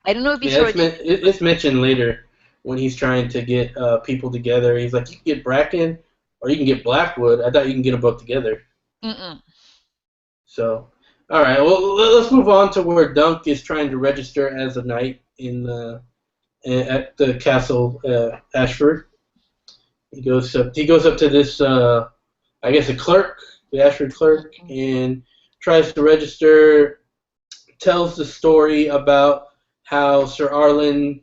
I don't know if it's mentioned later. When he's trying to get people together, he's like, you can get Bracken or you can get Blackwood. I thought you can get them both together. So, all right. Well, let's move on to where Dunk is trying to register as a knight at the castle Ashford. He goes up to this, I guess, a clerk, the Ashford clerk, and tries to register. Tells the story about how Sir Arland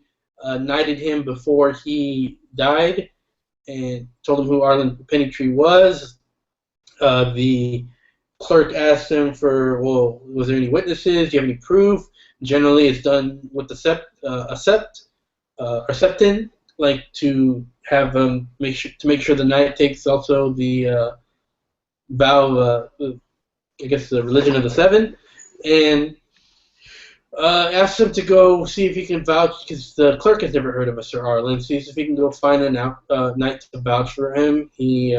knighted him before he died, and told him who Arland Pennytree was. The clerk asked him for, well, was there any witnesses? Do you have any proof? Generally, it's done with the septon, like to have make sure the knight takes also the vow, I guess the religion of the seven, and asked him to go see if he can vouch, because the clerk has never heard of a Sir Arland. Sees if he can go find a knight to vouch for him. He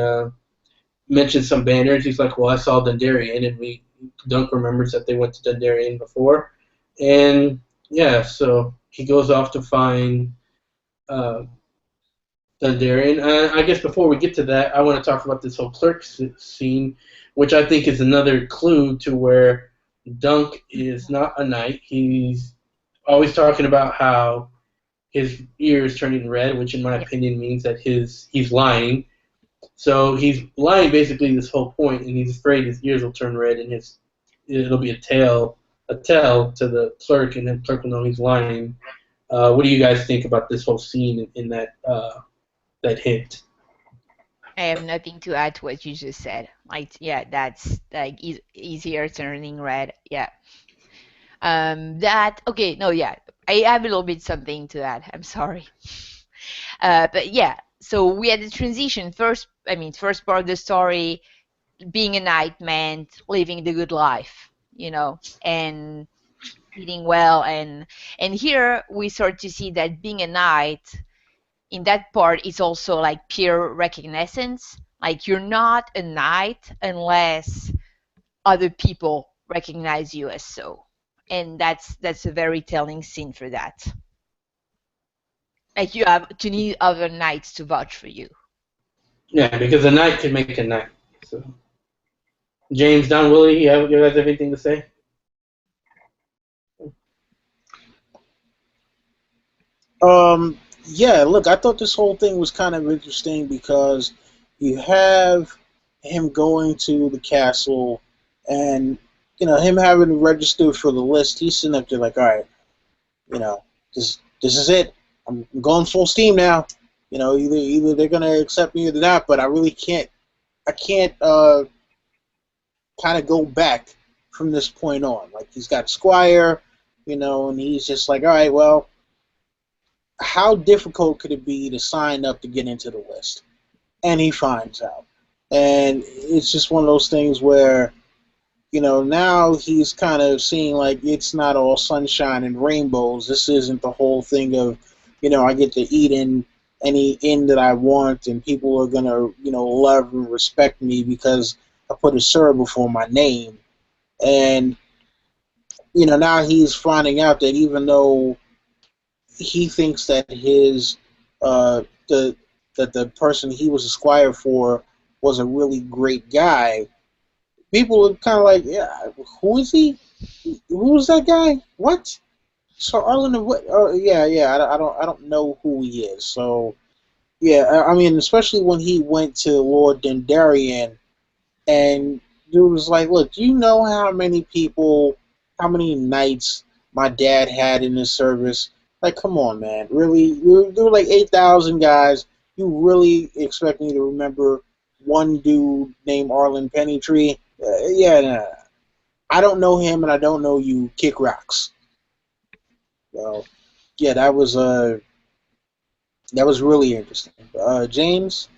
mentioned some banners. He's like, well, I saw Dondarrion, and Dunk remembers that they went to Dondarrion before. And yeah, so he goes off to find Dondarrion. I guess before we get to that, I want to talk about this whole clerk scene, which I think is another clue to where Dunk is not a knight. He's always talking about how his ear is turning red, which in my opinion means that he's lying. So he's lying basically this whole point, and he's afraid his ears will turn red and it'll be a tale tell to the clerk, and then clerk will know he's lying. What do you guys think about this whole scene in that that hint? I have nothing to add to what you just said. Like, yeah, that's like easier turning red. Yeah. That okay? No, yeah, I have a little bit something to add. I'm sorry. But yeah, so we had the transition first. I mean, first part of the story, being a knight meant living the good life, and eating well, and here we start to see that being a knight in that part is also like peer reconnaissance. Like you're not a knight unless other people recognize you as so, and that's a very telling scene for that. Like you have to need other knights to vouch for you. Yeah, because a knight can make a knight. So, James, Don, Willie, you guys have anything to say? Yeah, look, I thought this whole thing was kind of interesting because you have him going to the castle and, him having to register for the list. He's sitting up there like, all right, this is it. I'm going full steam now. Either they're going to accept me or not, but I really can't, kind of go back from this point on. Like, he's got Squire, and he's just like, all right, well, how difficult could it be to sign up to get into the list? And he finds out. And it's just one of those things where, now he's kind of seeing like it's not all sunshine and rainbows. This isn't the whole thing of, I get to eat in any inn that I want and people are going to, love and respect me because I put a sir before my name. And, now he's finding out that even though he thinks that his the person he was a squire for was a really great guy. People are kind of like, yeah, who is he? Who is that guy? What? So Arland, what? Oh, yeah. I don't know who he is. So yeah, I mean, especially when he went to Lord Daeron, and dude was like, look, do you know how many people, how many knights my dad had in his service? Like, come on, man. Really? There were like 8,000 guys. You really expect me to remember one dude named Arland Pennytree? Yeah, nah. I don't know him, and I don't know you. Kick rocks. So, yeah, that was really interesting. James?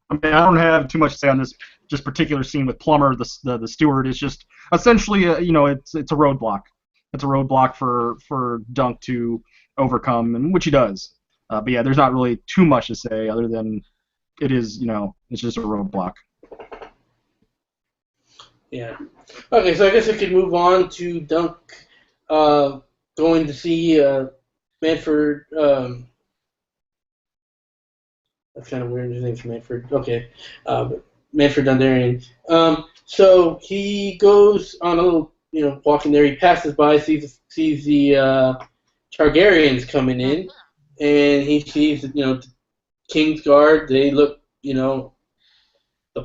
I mean, I don't have too much to say on this just particular scene with Plumber, the steward. It's just essentially, it's a roadblock. It's a roadblock for Dunk to overcome, and which he does. But yeah, there's not really too much to say other than it is, it's just a roadblock. Yeah. Okay, so I guess I could move on to Dunk going to see Manfred. That's kind of weird. His name's Manfred. Okay. Manfred Dondarrion. So he goes on a little, walking there. He passes by, sees the Targaryens coming in, and he sees, the King's Guard. They look, the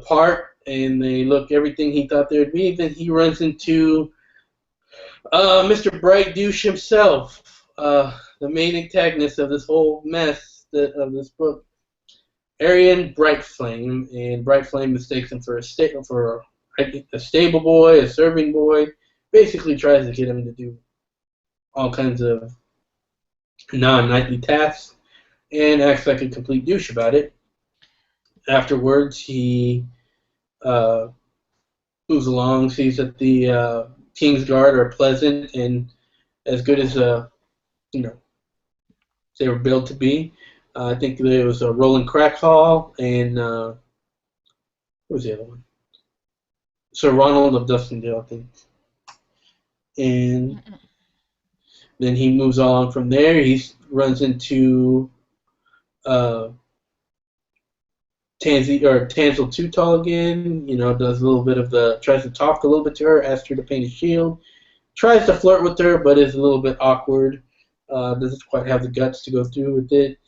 part, and they look everything he thought they would be. Then he runs into Mr. Bright Douche himself, the main antagonist of this whole mess of this book, Aerion Brightflame, and Brightflame mistakes him for a stable boy, a serving boy. Basically, tries to get him to do all kinds of non-knightly tasks, and acts like a complete douche about it. Afterwards, he moves along, sees that the King's Guard are pleasant and as good as they were built to be. I think there was a Roland Crackall and what was the other one? Sir Ronald of Duskendale, I think. And then he moves on from there. He runs into Tansel Too Tall again. Does a little bit of tries to talk a little bit to her, asks her to paint a shield, tries to flirt with her, but is a little bit awkward. Doesn't quite have the guts to go through with it.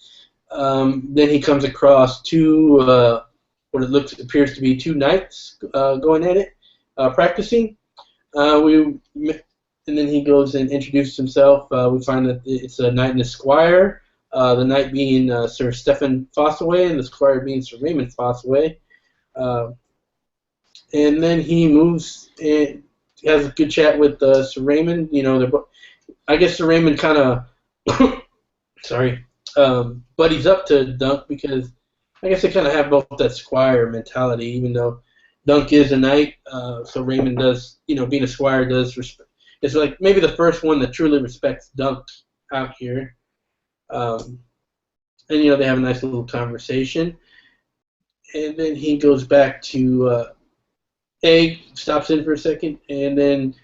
Then he comes across two, what appears to be two knights going at it. practicing. We and then he goes and introduces himself. We find that it's a knight and a squire. The knight being Sir Stephen Fossaway, and the squire being Sir Raymond Fossaway. And then he moves and has a good chat with Sir Raymond. You know, I guess Sir Raymond kind of sorry, buddies up to Dunk because I guess they kind of have both that squire mentality, even though Dunk is a knight. So Raymond does, you know, being a squire does respect. It's like maybe the first one that truly respects Dunk out here. And you know they have a nice little conversation, and then he goes back to Egg, stops in for a second, and then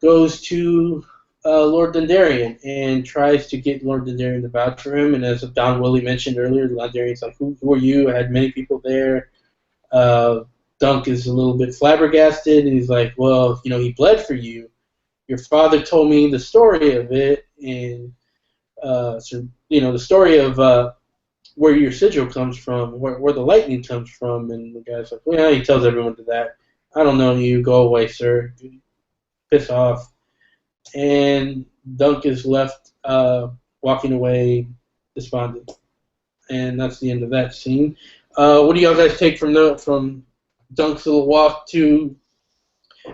goes to Lord Dondarrion and tries to get Lord Dondarrion to vouch for him. And as Don Willie mentioned earlier, Dondarrion's like, "Who are you?" I had many people there. Dunk is a little bit flabbergasted, and he's like, "Well, you know, he bled for you. Your father told me the story of it, and so you know the story of where your sigil comes from, where the lightning comes from." And the guy's like, "Well, yeah," he tells everyone to that. "I don't know you. Go away, sir. Piss off." And Dunk is left walking away, despondent. And that's the end of that scene. What do y'all guys take from Dunk's little walk to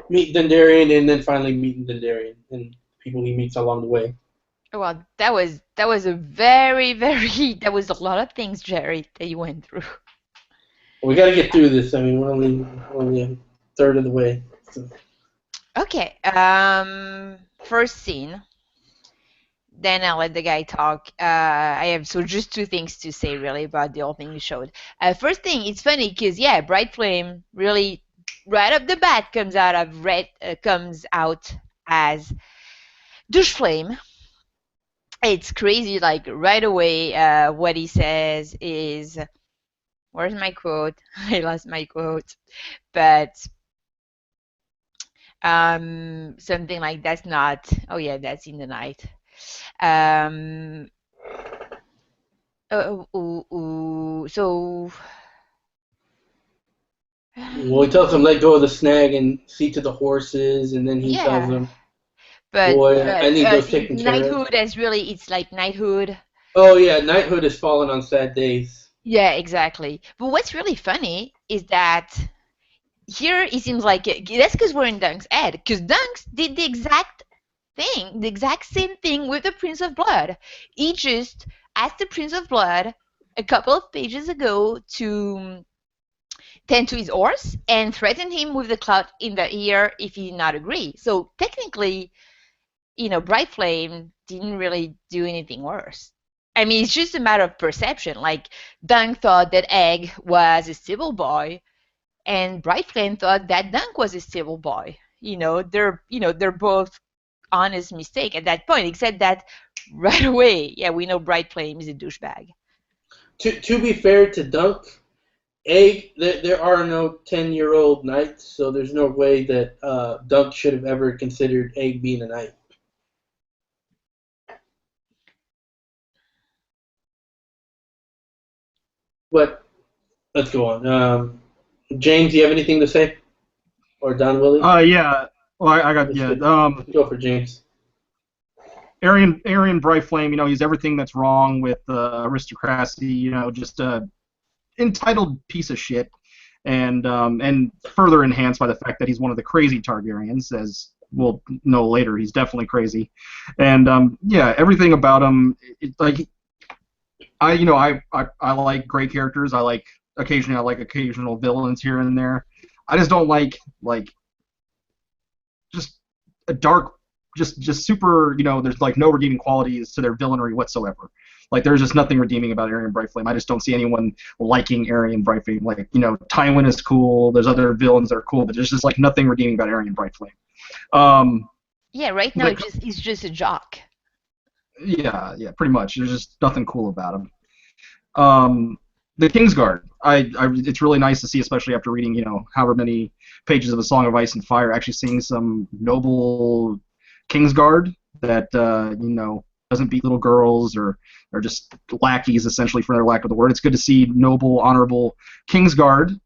meet Dondarrion and then finally meeting Dondarrion and people he meets along the way? Well, that was a very, very that was a lot of things, Jerry, that you went through. Well, we got to get through this. I mean, we're only a third of the way. So. Okay. First scene. Then I'll let the guy talk. I have just two things to say really about the whole thing you showed. First thing, it's funny because yeah, Bright Flame really right off the bat comes out as Douche Flame. It's crazy, like right away. What he says is, "Where's my quote?" I lost my quote, but something like that's not. Oh yeah, that's in the night. So. Well, he tells him let go of the snag and see to the horses, and then he tells him, but "Boy, I need those taken care of." Knighthood is really, it's like Knighthood. Oh yeah, Knighthood has fallen on sad days. Yeah, exactly. But what's really funny is that here it seems like that's because we're in Dunk's head. Because Dunk's did the exact thing, the exact same thing with the Prince of Blood. He just asked the Prince of Blood a couple of pages ago to tend to his horse and threaten him with the clout in the ear if he did not agree. So technically, you know, Bright Flame didn't really do anything worse. I mean, it's just a matter of perception. Like, Dunk thought that Egg was a stable boy, and Bright Flame thought that Dunk was a stable boy. They're both honest mistake at that point, except that right away, yeah, we know Bright Flame is a douchebag. To be fair to Dunk, Egg, there are no 10-year-old knights, so there's no way that Dunk should have ever considered Egg being a knight. But let's go on. James, do you have anything to say? Or Don Willie? Yeah. Well, I got Go for James. Aerion Bright Flame, you know, he's everything that's wrong with aristocracy, you know, just entitled piece of shit, and further enhanced by the fact that he's one of the crazy Targaryens, as we'll know later. He's definitely crazy, and yeah, everything about him, I like great characters. I like occasional villains here and there. I just don't like just a dark, just super, you know, there's like no redeeming qualities to their villainy whatsoever. Like, there's just nothing redeeming about Aerion Brightflame. I just don't see anyone liking Aerion Brightflame. Like, you know, Tywin is cool. There's other villains that are cool, but there's just like nothing redeeming about Aerion Brightflame. Yeah, right now he's just a jock. Yeah, pretty much. There's just nothing cool about him. The Kingsguard. It's really nice to see, especially after reading, you know, however many pages of A Song of Ice and Fire, actually seeing some noble Kingsguard that you know, doesn't beat little girls or just lackeys, essentially, for their lack of the word. It's good to see noble, honorable Kingsguard.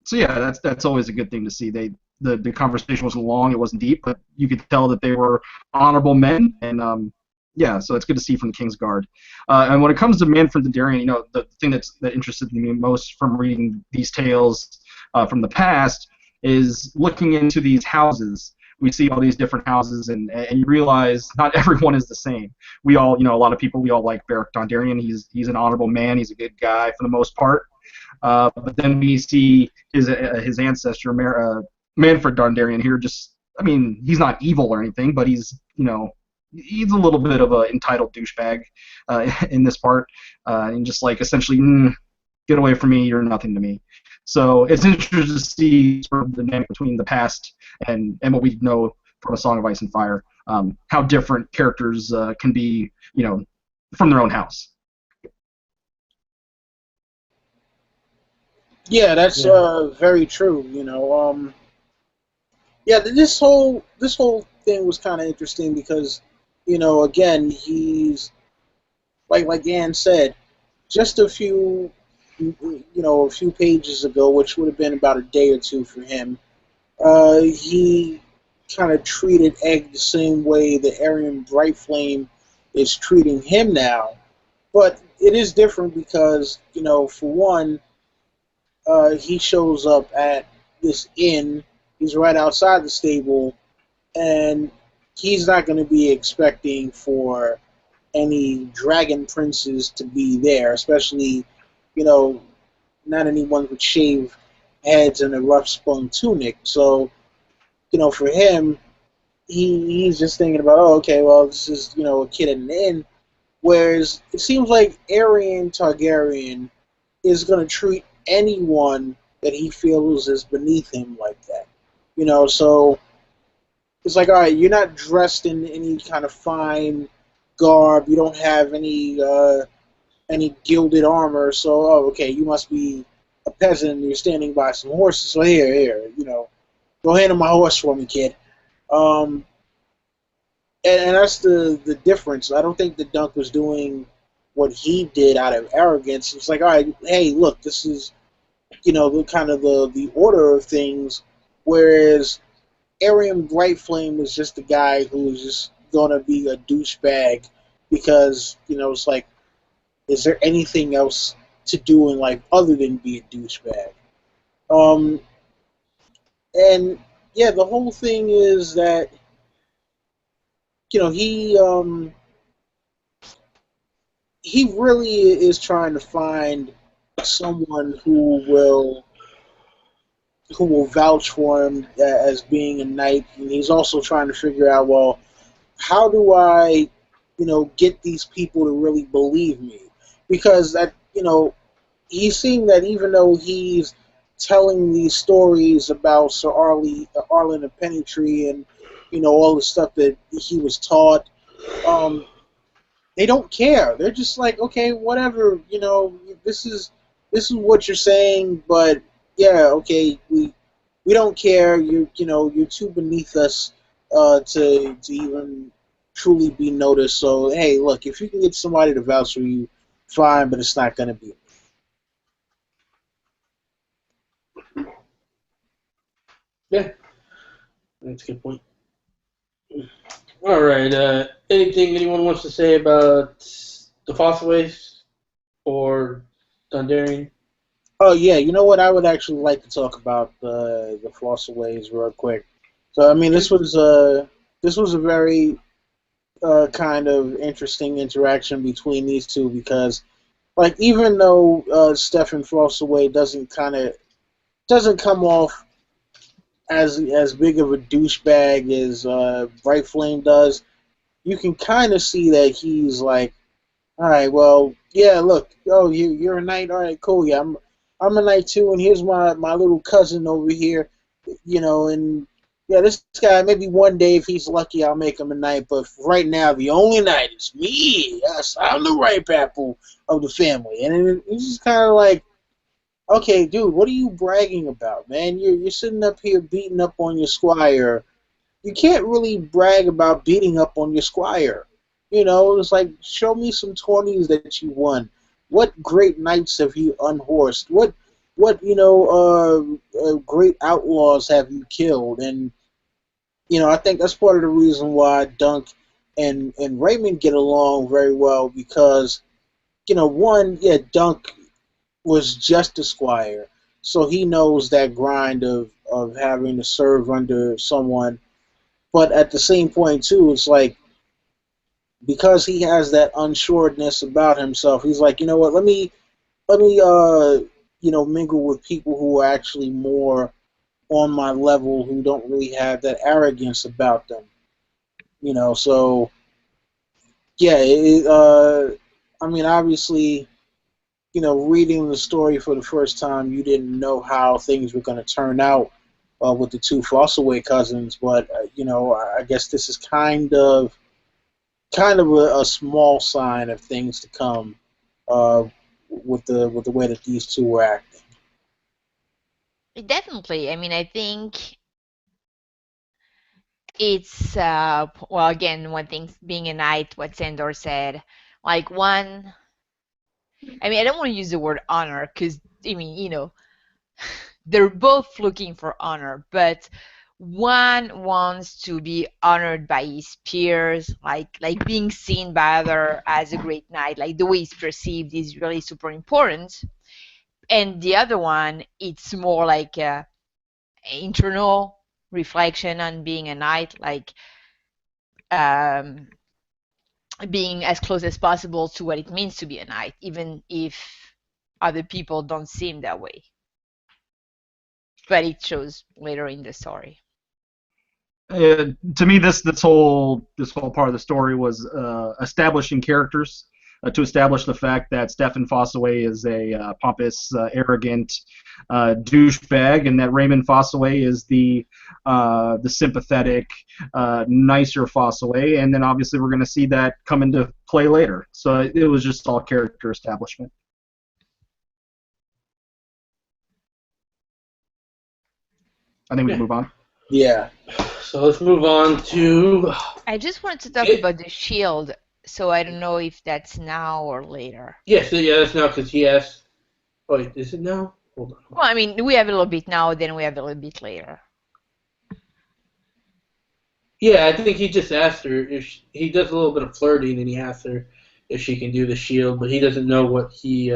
So yeah, that's always a good thing to see. The conversation wasn't long, it wasn't deep, but you could tell that they were honorable men, and yeah, so it's good to see from the Kingsguard. And when it comes to Manfred the Daeron, the thing that interested me most from reading these tales from the past is looking into these houses. We see all these different houses, and you realize not everyone is the same. We all, a lot of people, we all like Beric Dondarrion. He's an honorable man. He's a good guy for the most part. But then we see his ancestor, Manfred Dondarrion here. I mean, he's not evil or anything, but he's a little bit of an entitled douchebag in this part, and just like essentially, get away from me, you're nothing to me. So it's interesting to see sort of the dynamic between the past and what we know from A Song of Ice and Fire, how different characters can be, from their own house. Yeah, that's very true. Yeah, this whole thing was kind of interesting because, again, he's like Ann said, just a few pages ago, which would have been about a day or two for him, he kind of treated Egg the same way the Aerion Brightflame is treating him now. But it is different because, for one, he shows up at this inn. He's right outside the stable, and he's not going to be expecting for any dragon princes to be there, especially, not anyone with shaved heads and a rough spun tunic. So, for him, he's just thinking about, oh, okay, well, this is, a kid at an inn. Whereas it seems like Aerion Targaryen is going to treat anyone that he feels is beneath him like that. So it's like, all right, you're not dressed in any kind of fine garb. You don't have any gilded armor. So, oh, okay, you must be a peasant and you're standing by some horses. So here, go hand him my horse for me, kid. And that's the difference. I don't think that Dunk was doing what he did out of arrogance. It's like, all right, hey, look, this is, the kind of the order of things, whereas Aerion Brightflame is just the guy who is just going to be a douchebag because, it's like, is there anything else to do in life other than be a douchebag? And yeah, the whole thing is that, he really is trying to find someone who will vouch for him as being a knight, and he's also trying to figure out, well, how do I, get these people to really believe me? Because that, he's seeing that even though he's telling these stories about Sir Arland and Pennytree and, all the stuff that he was taught, they don't care. They're just like, okay, whatever, this is what you're saying, but yeah, okay, we don't care. You're too beneath us to even truly be noticed. So hey, look, if you can get somebody to vouch for you, fine, but it's not going to be. Yeah, that's a good point. All right. Anything anyone wants to say about the Fossways or Dondarrion? Oh yeah, you know what? I would actually like to talk about the Flossaways real quick. So I mean, this was a very kind of interesting interaction between these two because, like, even though Stefan Flossaway doesn't come off as big of a douchebag as Bright Flame does, you can kind of see that he's like, all right, well, yeah, look, oh, you're a knight, all right, cool, yeah, I'm a knight too, and here's my little cousin over here, and yeah, this guy, maybe one day if he's lucky, I'll make him a knight, but right now, the only knight is me. Yes, I'm the ripe apple of the family, and it's just kind of like, okay, dude, what are you bragging about, man? You're sitting up here beating up on your squire. You can't really brag about beating up on your squire. It's like, show me some tourneys that you won. What great knights have you unhorsed? What what great outlaws have you killed? And I think that's part of the reason why Dunk and Raymond get along very well because one, yeah, Dunk was just a squire, so he knows that grind of having to serve under someone. But at the same point too, it's like because he has that unsureness about himself, he's like, you know what, let me mingle with people who are actually more on my level, who don't really have that arrogance about them. So yeah, I mean, obviously, reading the story for the first time, you didn't know how things were going to turn out with the two Fossaway cousins, but I guess this is kind of a small sign of things to come uh, with the way that these two were acting. Definitely. I mean, I think it's well, again, one thing being a knight, what Sandor said, like one. I mean, I don't want to use the word honor because I mean, they're both looking for honor, but one wants to be honored by his peers, like being seen by other as a great knight, like the way he's perceived is really super important. And the other one, it's more like a internal reflection on being a knight, like um, being as close as possible to what it means to be a knight, even if other people don't seem that way. But it shows later in the story. To me, this whole part of the story was establishing characters, to establish the fact that Stefan Fossaway is a pompous, arrogant douchebag, and that Raymond Fossaway is the sympathetic, nicer Fossaway, and then obviously we're going to see that come into play later. So it was just all character establishment. I think we can move on. Yeah. So let's move on to. I just wanted to talk about the shield, so I don't know if that's now or later. Yes, yeah, that's now because he asked. Oh, wait, is it now? Hold on. Well, I mean, we have a little bit now, then we have a little bit later. Yeah, I think he just asked her if he does a little bit of flirting, and he asks her if she can do the shield, but he doesn't know what he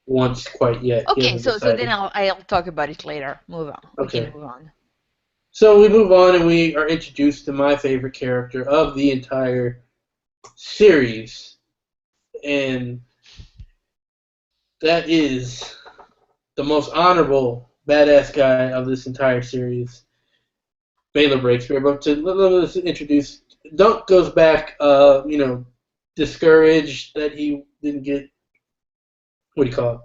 wants quite yet. Okay, so then I'll talk about it later. Move on. Okay. We can move on. So we move on, and we are introduced to my favorite character of the entire series, and that is the most honorable, badass guy of this entire series, Baelor Breakspear. But let's introduce. Dunk goes back, discouraged that he didn't get, what do you call it,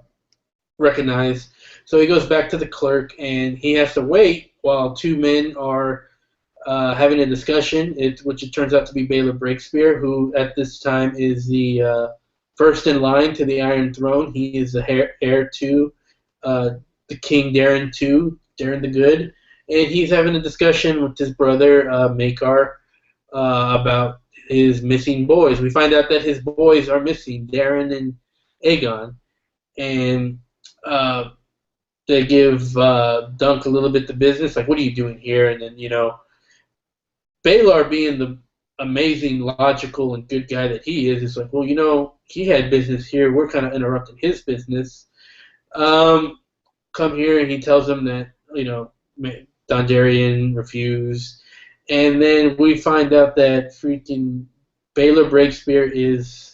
recognized. So he goes back to the clerk, and he has to wait while two men are having a discussion, which it turns out to be Baelor Breakspear, who at this time is the first in line to the Iron Throne. He is the heir to the King Daeron II, Daeron the Good, and he's having a discussion with his brother Maekar about his missing boys. We find out that his boys are missing, Daeron and Aegon, and they give Dunk a little bit the business, like, what are you doing here? And then, Baelor, being the amazing, logical, and good guy that he is like, well, he had business here. We're kind of interrupting his business. Come here, and he tells them that, Dondarrion refused. And then we find out that freaking Baelor Breakspear he's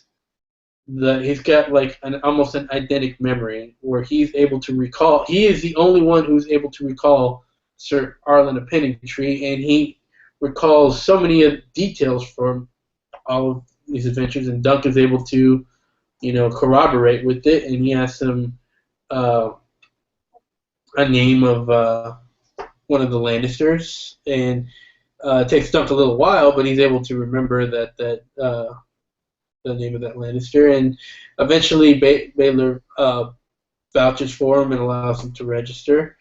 got like almost an eidetic memory where he's able to recall. He is the only one who's able to recall Sir Arland of Penningtree, and he recalls so many details from all of these adventures, and Dunk is able to, corroborate with it, and he asks him a name of one of the Lannisters, and it takes Dunk a little while, but he's able to remember that the name of that Lannister, and eventually Baelor vouches for him and allows him to register,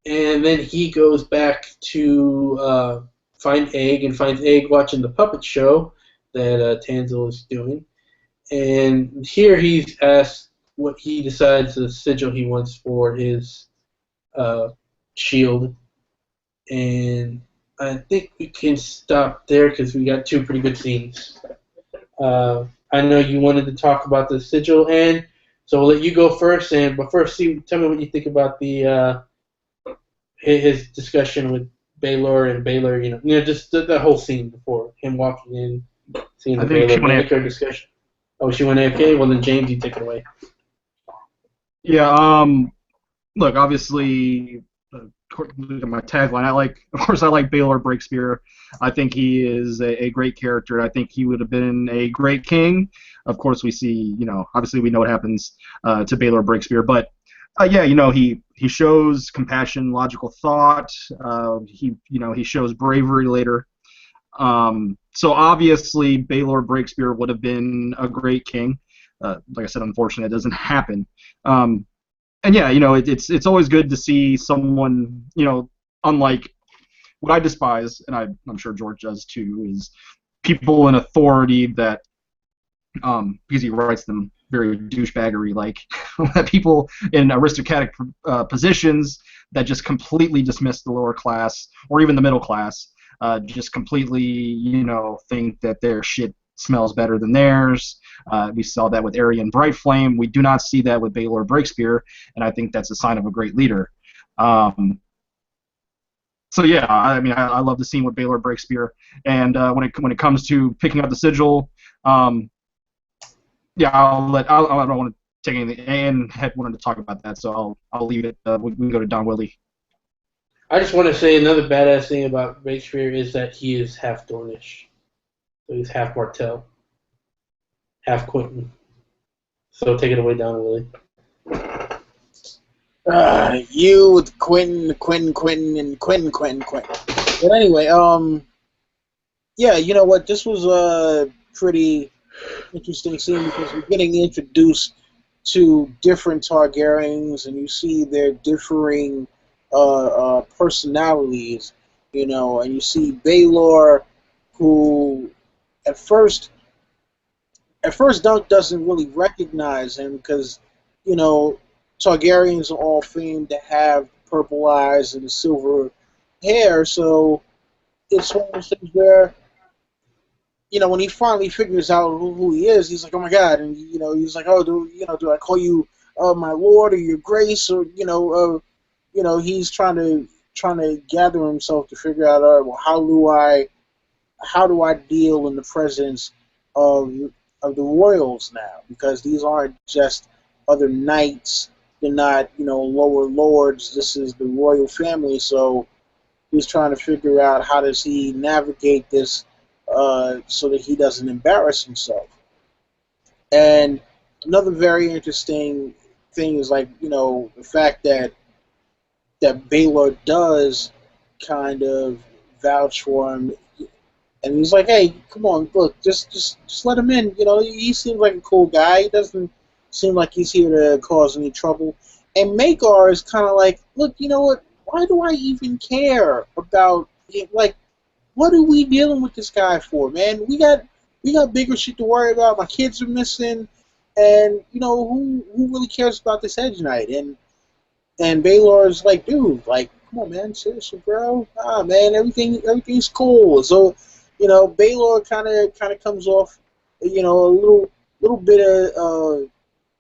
and then he goes back to find Egg, and finds Egg watching the puppet show that Tanzil is doing, and here he's asked what he decides the sigil he wants for his shield. And I think we can stop there because we got two pretty good scenes. I know you wanted to talk about the sigil, and so we'll let you go first. But first, tell me what you think about the his discussion with Baelor and Baelor. Just the whole scene before him walking in, seeing the I think she Baelor went mimicker discussion. Oh, she went AFK. Well, then James, you take it away. Yeah. Look, obviously, look at my tagline. Of course, I like Baelor Breakspear. I think he is a great character. I think he would have been a great king. Of course, we see, obviously we know what happens to Baelor Breakspear, but yeah, he shows compassion, logical thought. He shows bravery later. So obviously, Baelor Breakspear would have been a great king. Like I said, unfortunately, it doesn't happen. And yeah, it's always good to see someone, unlike what I despise, and I'm sure George does too, is people in authority that, because he writes them very douchebaggery, like people in aristocratic positions that just completely dismiss the lower class or even the middle class, just completely, think that their shit smells better than theirs. We saw that with Aerion Brightflame. We do not see that with Baelor Breakspear, and I think that's a sign of a great leader. So yeah, I mean, I love the scene with Baelor Breakspear, and when it comes to picking up the sigil, yeah, I don't want to take anything. And Head wanted to talk about that, so I'll leave it. We can go to Don Willie. I just want to say another badass thing about Breakspear is that he is half Dornish. So he's half Martell, half Quentin. So take it away, Don Willie. You with Quentin, and Quentin. But anyway, yeah, you know what? This was a pretty interesting scene because we're getting introduced to different Targaryens, and you see their differing personalities, and you see Baelor, who at first Dunk doesn't really recognize him because, Targaryens are all famed to have purple eyes and silver hair, so it's one of those things where, when he finally figures out who he is, he's like, oh my god, and, he's like, oh, do I call you my lord or your grace, or, he's trying to gather himself to figure out, all right, well, how do I deal in the presence of the royals now? Because these aren't just other knights. They're not, lower lords. This is the royal family. So he's trying to figure out how does he navigate this so that he doesn't embarrass himself. And another very interesting thing is the fact that Baelor does kind of vouch for him. And he's like, hey, come on, look, just let him in. He seems like a cool guy. He doesn't seem like he's here to cause any trouble. And Maekar is kind of like, look, you know what? Why do I even care about it? Like, what are we dealing with this guy for, man? We got bigger shit to worry about. My kids are missing, and who really cares about this Hedge Knight? And Baelor is like, dude, like, come on, man, seriously, bro. Ah, man, everything's cool. So. Baelor kind of comes off, a little bit of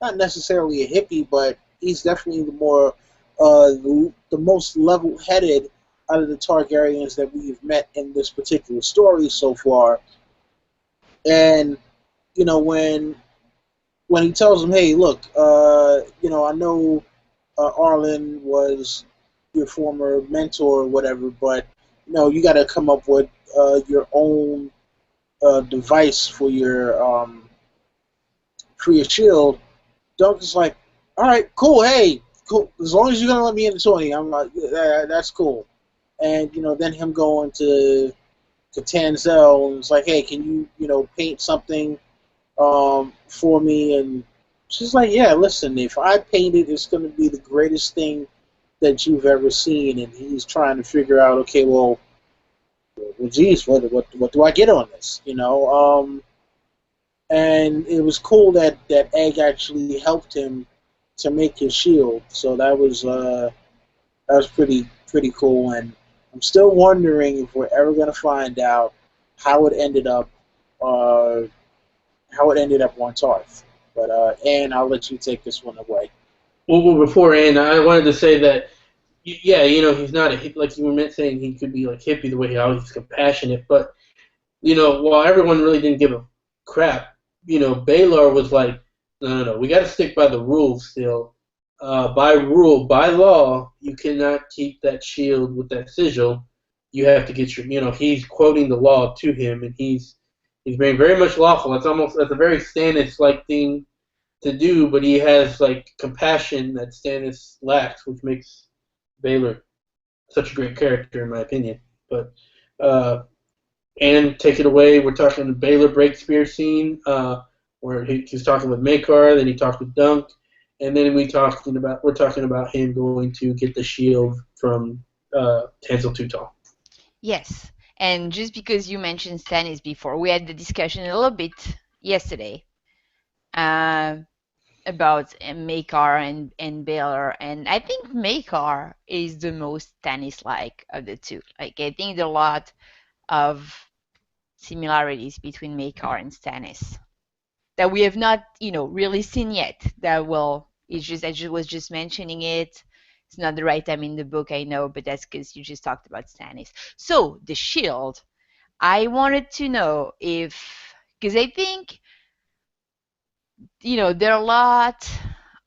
not necessarily a hippie, but he's definitely the most level-headed out of the Targaryens that we've met in this particular story so far. And when he tells him, hey, look, I know Arland was your former mentor or whatever, but you got to come up with your own device for your shield. Duncan's like, all right, cool, hey, cool. As long as you're gonna let me in the 20, I'm like, that's cool. And then him going to Tanzel and it's like, hey, can you paint something for me? And she's like, yeah, listen, if I paint it, it's gonna be the greatest thing that you've ever seen. And he's trying to figure out, okay, well, geez, what do I get on this? and it was cool that Egg actually helped him to make his shield. So that was pretty cool, and I'm still wondering if we're ever gonna find out how it ended up uh, how it ended up on Tarth. But Anne, I'll let you take this one away. Well, before and I wanted to say that, yeah, he's not like you were saying he could be like hippie the way he always compassionate, but while everyone really didn't give a crap, Baelor was like, no, we got to stick by the rules still. By law, you cannot keep that shield with that sigil. You have to get he's quoting the law to him, and he's being very much lawful. That's a very Stannis like thing to do, but he has like compassion that Stannis lacks, which makes Baelor such a great character in my opinion. But and take it away. We're talking the Baelor break spear scene, where he's talking with Maekar, then he talked with Dunk, and then we're talking about him going to get the shield from Hansel Too Tall. Yes, and just because you mentioned Stannis before, we had the discussion a little bit yesterday uh, about Maekar and Baelor, and I think Maekar is the most Stannis-like of the two. Like I think there are a lot of similarities between Maekar and Stannis that we have not, really seen yet. That will, I just was just mentioning it. It's not the right time in the book, I know, but that's because you just talked about Stannis. So the shield, I wanted to know because I think, there are a lot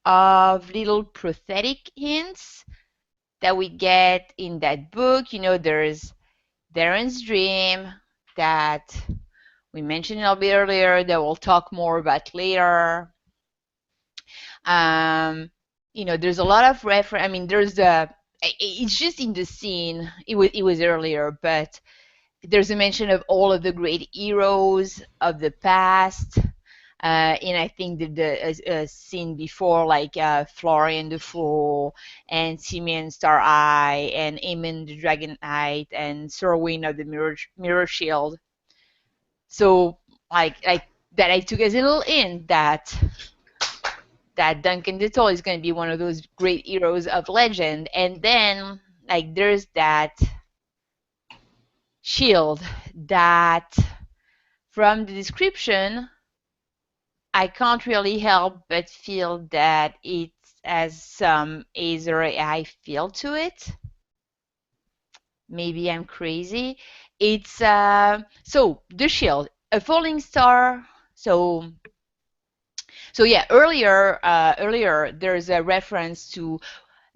of little prophetic hints that we get in that book. There's Daeron's dream that we mentioned a little bit earlier that we'll talk more about later. There's a lot of reference. I mean, it's just in the scene. It was earlier, but there's a mention of all of the great heroes of the past. And I think the scene before, like Florian the Fool, and Simeon Star Eye, and Aemon the Dragon Knight, and Serwyn of the Mirror Shield. So, like that, I took as a little hint that Duncan the Tall is going to be one of those great heroes of legend. And then, like, there's that shield that, from the description, I can't really help but feel that it has some Aether AI feel to it. Maybe I'm crazy. It's so the shield, a falling star. So yeah, earlier there's a reference to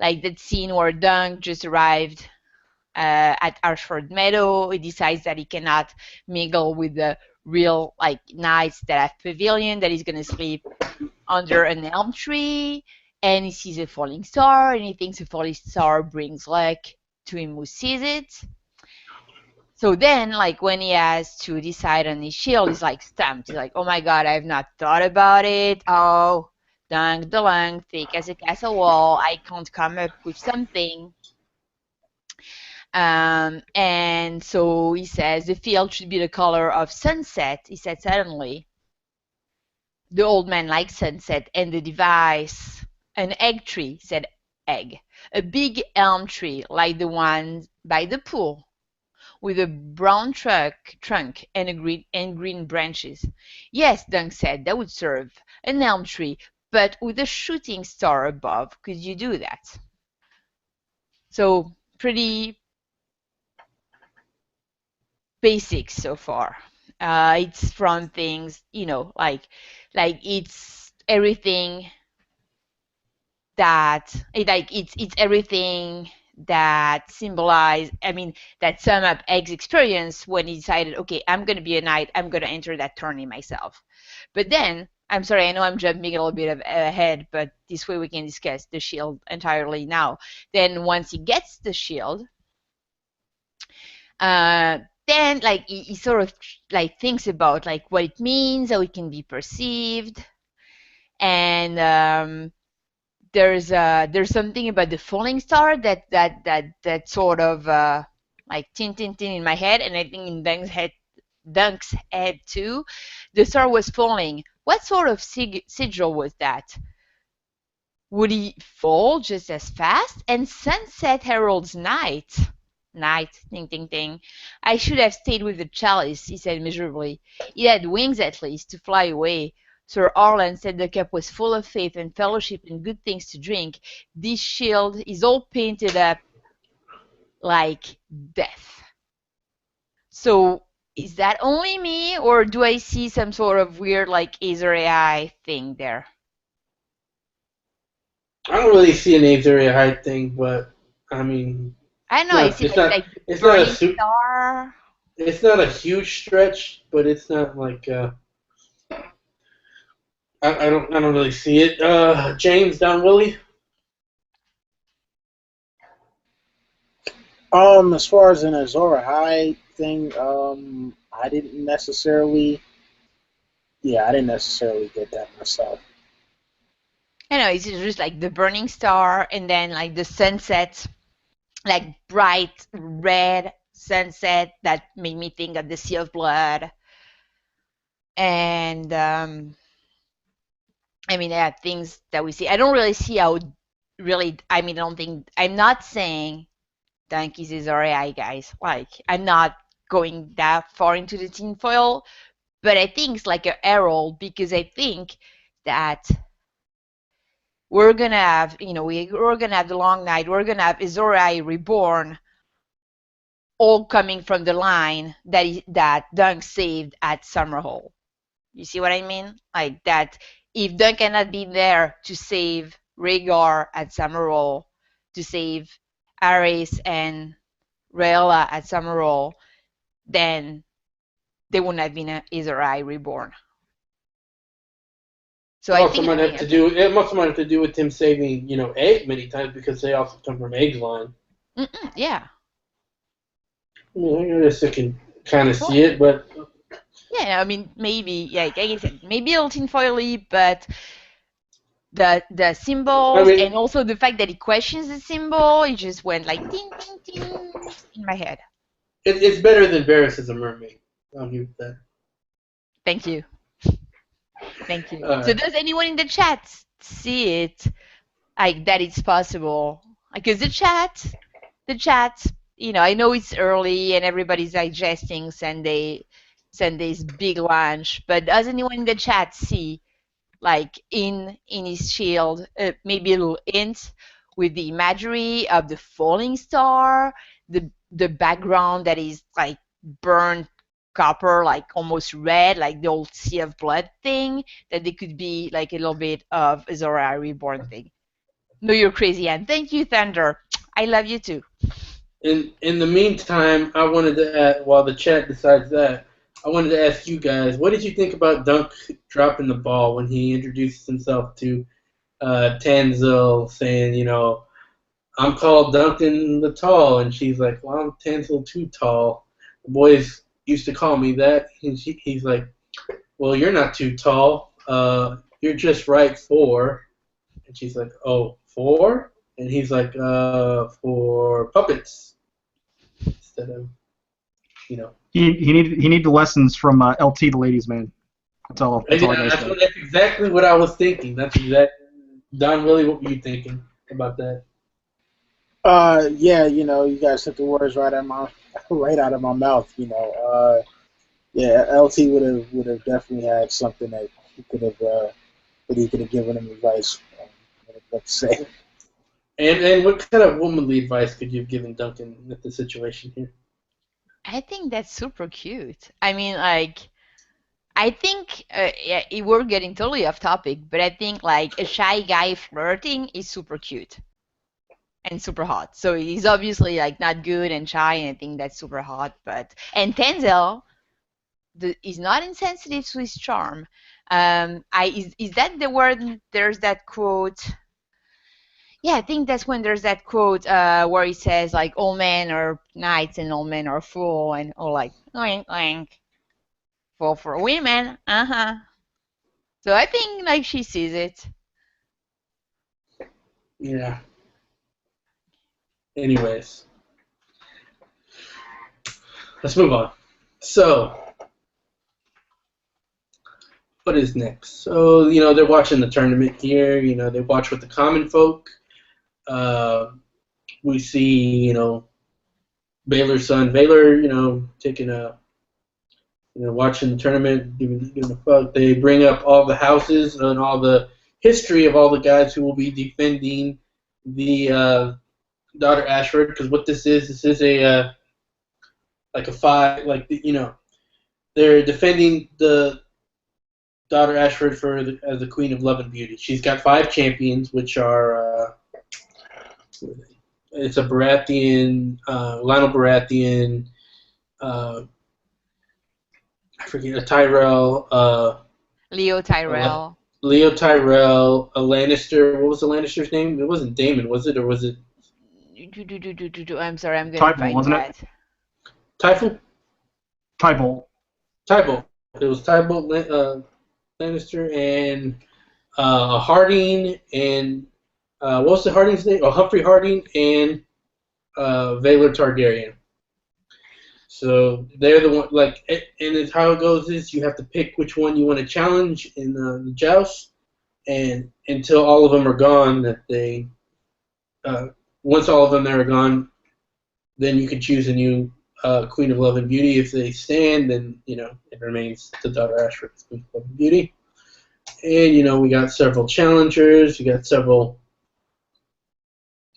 like that scene where Dunk just arrived at Ashford Meadow. He decides that he cannot mingle with the real like knights that have pavilion, that he's gonna sleep under an elm tree, and he sees a falling star, and he thinks a falling star brings luck to him who sees it. So then, like when he has to decide on his shield, he's like stumped. He's like, "Oh my God, I have not thought about it. Oh, dunk the lung, thick as a castle wall. I can't come up with something." And so he says the field should be the color of sunset. He said suddenly. The old man liked sunset, and the device, an egg tree, said egg. A big elm tree like the one by the pool, with a brown trunk and green branches. Yes, Dunk said, that would serve. An elm tree, but with a shooting star above. Could you do that? So pretty basic so far. It's from things, like it's everything it's everything that symbolize, I mean, that sum up Egg's experience when he decided, okay, I'm going to be a knight, I'm going to enter that tourney myself. But then, I'm sorry, I know I'm jumping a little bit ahead, but this way we can discuss the shield entirely now. Then once he gets the shield, then like he sort of like thinks about like what it means, how it can be perceived, and there's something about the falling star that sort of like tin tin tin in my head, and I think in Ben's head Dunk's head too. The star was falling. What sort of sigil was that? Would he fall just as fast? And sunset heralds night. Night, ding, ding, ding. I should have stayed with the chalice, he said miserably. It had wings at least to fly away. Sir Arland said the cup was full of faith and fellowship and good things to drink. This shield is all painted up like death. So is that only me, or do I see some sort of weird like Aether AI thing there? I don't really see an Azaria height thing, but I mean, I don't know. I see it's not like it's not a burning star. it's not a huge stretch, but it's not like I don't really see it. James, Don Willie. As far as an Azor High thing, I didn't necessarily. Yeah, I didn't necessarily get that myself. I know it's just like the burning star, and then like the sunset, like bright red sunset that made me think of the Sea of Blood. And I mean, yeah, things that we see. I don't really see how really. I mean, I don't think. I'm not saying Donkeys is RAI, guys. Like, I'm not going that far into the tinfoil, but I think it's like a herald because I think that we're gonna have, we're gonna have the Long Night. We're gonna have Azorai reborn, all coming from the line that Dunk saved at Summerhall. You see what I mean? Like that, if Dunk cannot be there to save Rhaegar at Summerhall, to save Aerys and Rhaella at Summerhall, then they wouldn't have been Azorai reborn. So I think It also might have to do with him saving, Egg many times because they also come from Egg's line. Yeah. I guess I can kind of see it, but yeah, I mean maybe, like I said, maybe a little tinfoily, but the symbols and also the fact that he questions the symbol, it just went like ding ding ding in my head. It's better than Varys as a mermaid. I'll give you that. Thank you. Thank you. Right. So does anyone in the chat see it like that it's possible? Because the chat, I know it's early and everybody's digesting Sunday's big lunch, but does anyone in the chat see, like in his shield, maybe a little hint with the imagery of the falling star, the background that is like burned copper, like almost red, like the old Sea of Blood thing, that they could be like a little bit of a Zora Reborn thing? No, you're crazy, and thank you, Thunder. I love you too. In the meantime, I wanted to add, while the chat decides that, I wanted to ask you guys, what did you think about Dunk dropping the ball when he introduces himself to Tanzil, saying, I'm called Duncan the Tall, and she's like, well, I'm Tanzil too tall. The boys used to call me that, and he's like, well, you're not too tall. You're just right for. And she's like, oh, for? And he's like, for puppets. Instead of, He needed lessons from LT, the ladies' man. That's all I gotta say. That's exactly what I was thinking. That's exactly. Don, really, what were you thinking about that? Yeah, you guys took the words right out of my mouth. Yeah, LT would have definitely had something that he could have given him advice. What to say. And what kind of womanly advice could you have given Duncan with the situation here? I think that's super cute. I mean, like, I think we're getting totally off topic, but I think like a shy guy flirting is super cute and super hot. So he's obviously like not good and shy, and I think that's super hot. And Tanzil is not insensitive to his charm. Is that the word? There's that quote. Yeah, I think that's when there's that quote where he says like all men are knights and all men are fools, and all like oink oink. For women, So I think like she sees it. Yeah. Anyways, let's move on. So, what is next? So, they're watching the tournament here. They watch with the common folk. We see, Baelor's son, Baelor, taking a, watching the tournament, giving a fuck. They bring up all the houses and all the history of all the guys who will be defending the daughter Ashford. Because what this is a like a five, like they're defending the daughter Ashford as the Queen of Love and Beauty. She's got 5 champions, which are it's a Baratheon, Lionel Baratheon, I forget, a Tyrell, Leo Tyrell. Leo Tyrell, a Lannister. What was the Lannister's name? It wasn't Daemon, was it, or was it? I'm sorry, I'm gonna find wasn't that. Typhel? Tybolt. Tybolt. It was Tybolt, Lannister, and Harding, and what was the Harding's name? Oh, Humphrey Harding and Baelor Targaryen. So they're the one, like, and it's how it goes is you have to pick which one you want to challenge in the joust, and until all of them are gone, that they, once all of them are gone, then you can choose a new Queen of Love and Beauty. If they stand, then it remains the daughter Ashford's Queen of Love and Beauty. And we got several challengers. We got several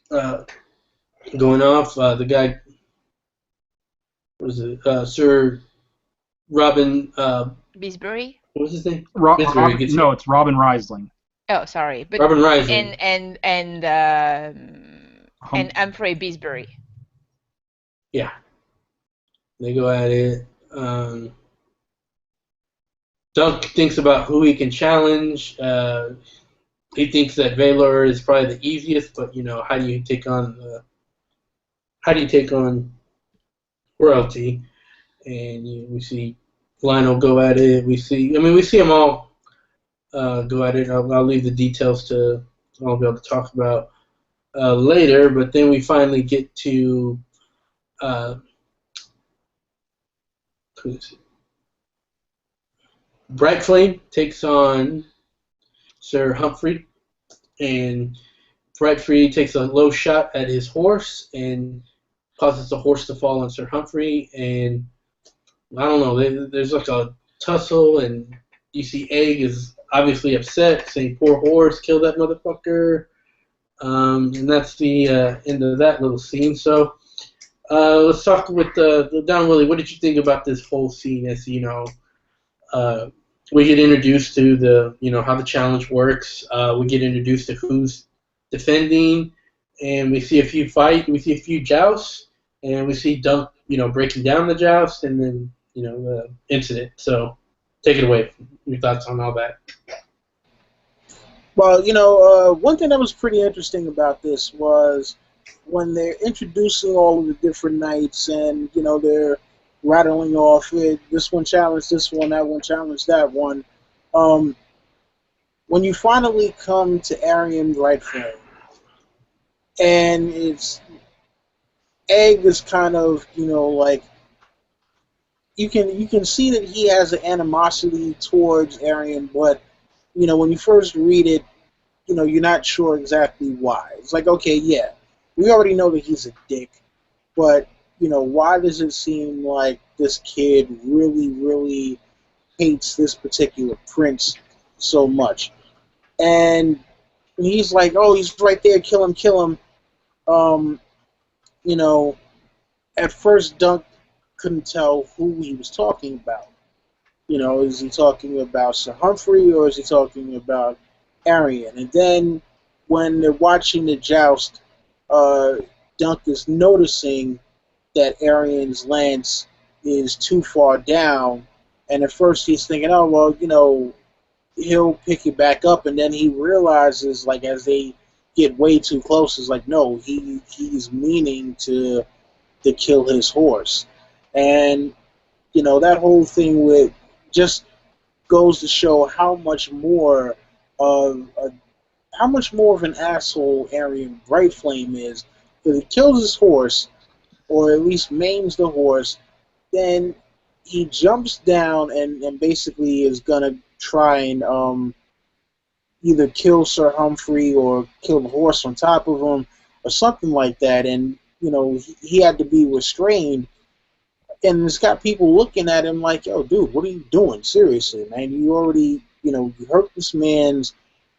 going off. The guy was it Sir Robin Beesbury? what was his name? No, it's Robin Riesling. Oh, sorry, but Robin Rising. and Humphrey Beesbury. Yeah, they go at it. Dunk thinks about who he can challenge. He thinks that Baelor is probably the easiest, but how do you take on royalty? And we see Lionel go at it. We see them all go at it. I'll leave the details to I'll be able to talk about later. But then we finally get to who is it? Bright Flame takes on Sir Humphrey, and Bright Flame takes a low shot at his horse and causes the horse to fall on Sir Humphrey, and I don't know, there's like a tussle, and you see Egg is obviously upset, saying, "Poor horse, kill that motherfucker," and that's the end of that little scene. So let's talk with Don Willie. What did you think about this whole scene? As we get introduced to the how the challenge works. We get introduced to who's defending, and we see a few jousts, and we see Dunk breaking down the joust, and then the incident. So take it away. Your thoughts on all that? Well, one thing that was pretty interesting about this was when they're introducing all of the different knights, and they're rattling off it. This one challenged this one, that one challenged that one. When you finally come to Aerion Bright Flame, and it's Egg is kind of like you can see that he has an animosity towards Aerion, but when you first read it, you're not sure exactly why. It's like, okay, yeah, we already know that he's a dick, but why does it seem like this kid really, really hates this particular prince so much? And he's like, oh, he's right there, kill him. At first Dunk couldn't tell who he was talking about. Is he talking about Sir Humphrey, or is he talking about Aerion? And then when they're watching the joust, Dunk is noticing that Aerion's lance is too far down, and at first he's thinking, oh, well, he'll pick it back up, and then he realizes, like, as they get way too close, it's like, no, he's meaning to kill his horse. And, that whole thing with just goes to show how much more of an asshole Aerion Bright Flame is. If he kills his horse, or at least maims the horse, then he jumps down and basically is going to try and either kill Sir Humphrey or kill the horse on top of him or something like that. And, he had to be restrained. And it's got people looking at him like, yo, dude, what are you doing? Seriously, man. You already, you hurt this man's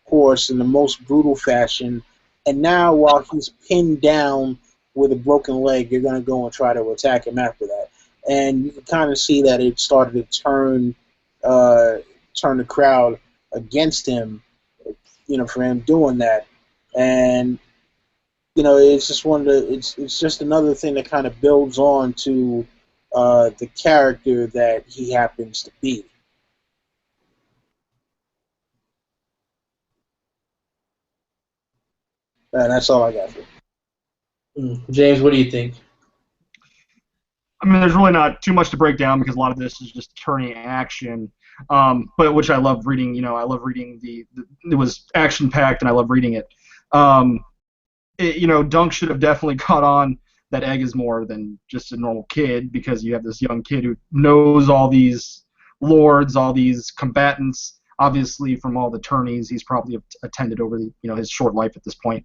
horse in the most brutal fashion. And now while he's pinned down with a broken leg, you're going to go and try to attack him after that. And you can kind of see that it started to turn the crowd against him, for him doing that. And, it's just it's just another thing that kind of builds on to the character that he happens to be. And that's all I got for you. James, what do you think? I mean, there's really not too much to break down because a lot of this is just turning action. But which I love reading. I love reading it was action packed, and I love reading it. Dunk should have definitely caught on that Egg is more than just a normal kid, because you have this young kid who knows all these lords, all these combatants. Obviously, from all the tourneys he's probably attended over his short life at this point.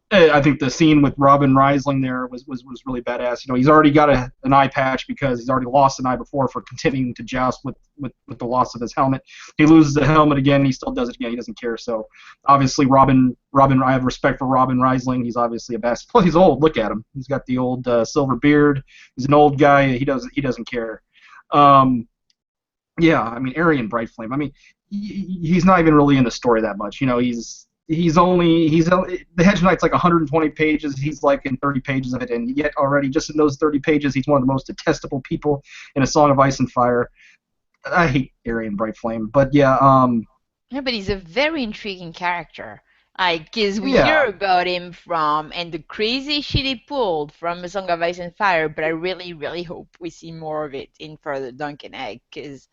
I think the scene with Robin Riesling there was really badass. He's already got an eye patch because he's already lost an eye before for continuing to joust with the loss of his helmet. He loses the helmet again, he still does it again. He doesn't care. So obviously, Robin, I have respect for Robin Riesling. He's obviously a best. Plus, he's old. Look at him. He's got the old silver beard. He's an old guy. He doesn't care. Yeah, I mean, Aerion Brightflame. I mean, he's not even really in the story that much. The Hedge Knight's like 120 pages. He's like in 30 pages of it, and yet already just in those 30 pages, he's one of the most detestable people in A Song of Ice and Fire. I hate Aerion Brightflame, but yeah. Yeah, but he's a very intriguing character. Because we hear about him and the crazy shit he pulled from A Song of Ice and Fire, but I really, really hope we see more of it in further Duncan Egg, because...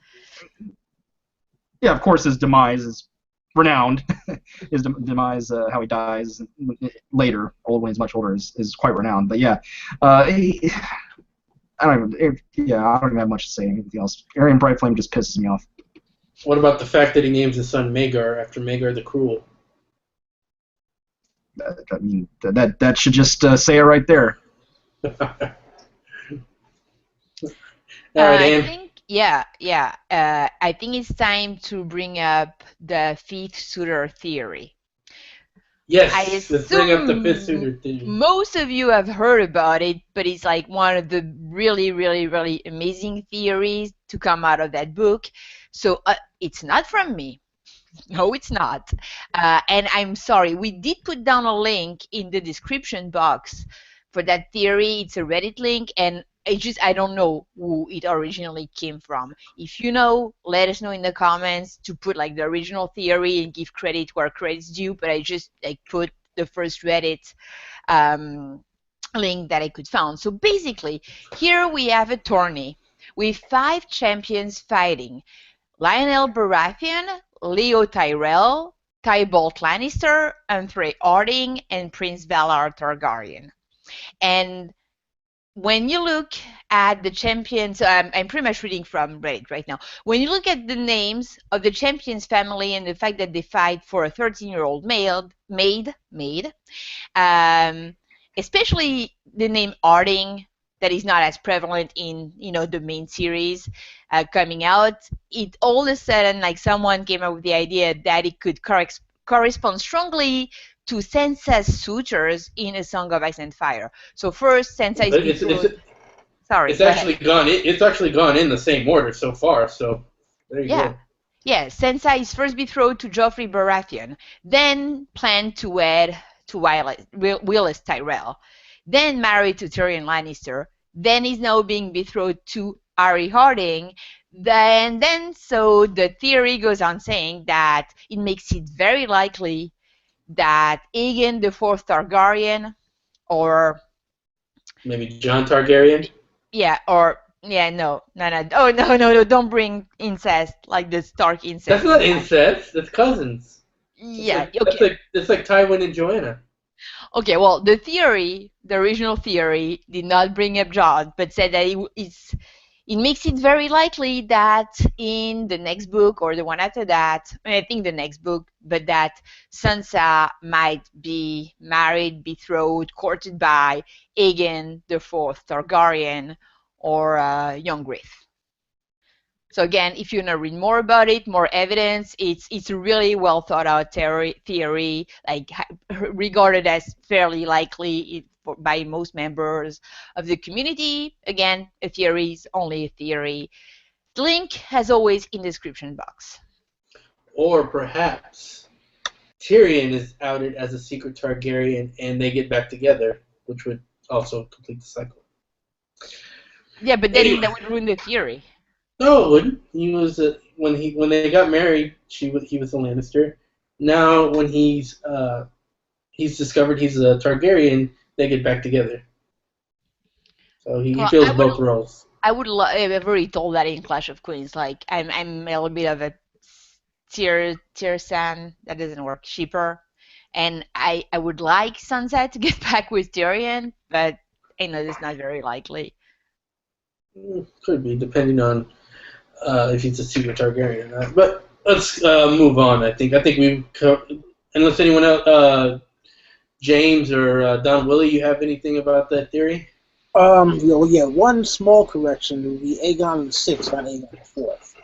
Yeah, of course his demise is renowned. His demise, how he dies later, when he's much older, is quite renowned. But yeah, I don't even have much to say. Anything else? Aerion Brightflame just pisses me off. What about the fact that he names his son Maegor after Maegor the Cruel? I mean, that should just say it right there. All right, Anne. I think it's time to bring up the fifth suitor theory. Yes, let's bring up the fifth suitor theory. Most of you have heard about it, but it's like one of the really, really, really amazing theories to come out of that book. So it's not from me. No, it's not. And I'm sorry, we did put down a link in the description box for that theory. It's a Reddit link, and I don't know who it originally came from. If you know, let us know in the comments to put like the original theory and give credit where credit's due. But I just put the first Reddit link that I could find. So basically, here we have a tourney with 5 champions fighting: Lionel Baratheon, Leo Tyrell, Tybalt Lannister, Humphrey Harding, and Prince Baelor Targaryen. And when you look at the champions, I'm pretty much reading from Reddit right now. When you look at the names of the champions family and the fact that they fight for a 13-year-old maid, especially the name Harding, that is not as prevalent in the main series coming out, it all of a sudden like someone came up with the idea that it could correspond strongly to Sansa's suitors in A Song of Ice and Fire. So first, Sansa is betrothed. Sorry. It's actually gone. It's actually gone in the same order so far. So there you go. Yeah, Sansa is first betrothed to Joffrey Baratheon, then planned to wed to Willis Tyrell, then married to Tyrion Lannister, then is now being betrothed to Ari Harding. Then so the theory goes on saying that it makes it very likely that Aegon the Fourth Targaryen, or maybe Jon Targaryen. No. Oh no! Don't bring incest like the Stark incest. That's not incest. That's cousins. Yeah. Okay. That's like Tywin and Joanna. Okay. Well, the original theory, did not bring up Jon, but said that it makes it very likely that in the next book or the one after that, I think the next book, but that Sansa might be married, betrothed, courted by Aegon the Fourth Targaryen or young Griff. So again, if you want to read more about it, more evidence, it's a really well thought out theory, like regarded as fairly likely by most members of the community. Again, a theory is only a theory. The link, as always, in the description box. Or perhaps Tyrion is outed as a secret Targaryen and they get back together, which would also complete the cycle. Yeah, but then that would ruin the theory. No, it wouldn't. He was when they got married. He was a Lannister. Now, when he's discovered he's a Targaryen, they get back together. So he fills both roles. I would. I've already told that in Clash of Queens. Like I'm a little bit of a Tirsan. That doesn't work. Sheeper, and I would like Sansa to get back with Tyrion, but I know it's not very likely. Could be, depending on if he's a secret Targaryen or not. But let's move on. I think we've unless anyone else, James or Don Willie, you have anything about that theory? One small correction would be Aegon the Sixth, not Aegon the Fourth.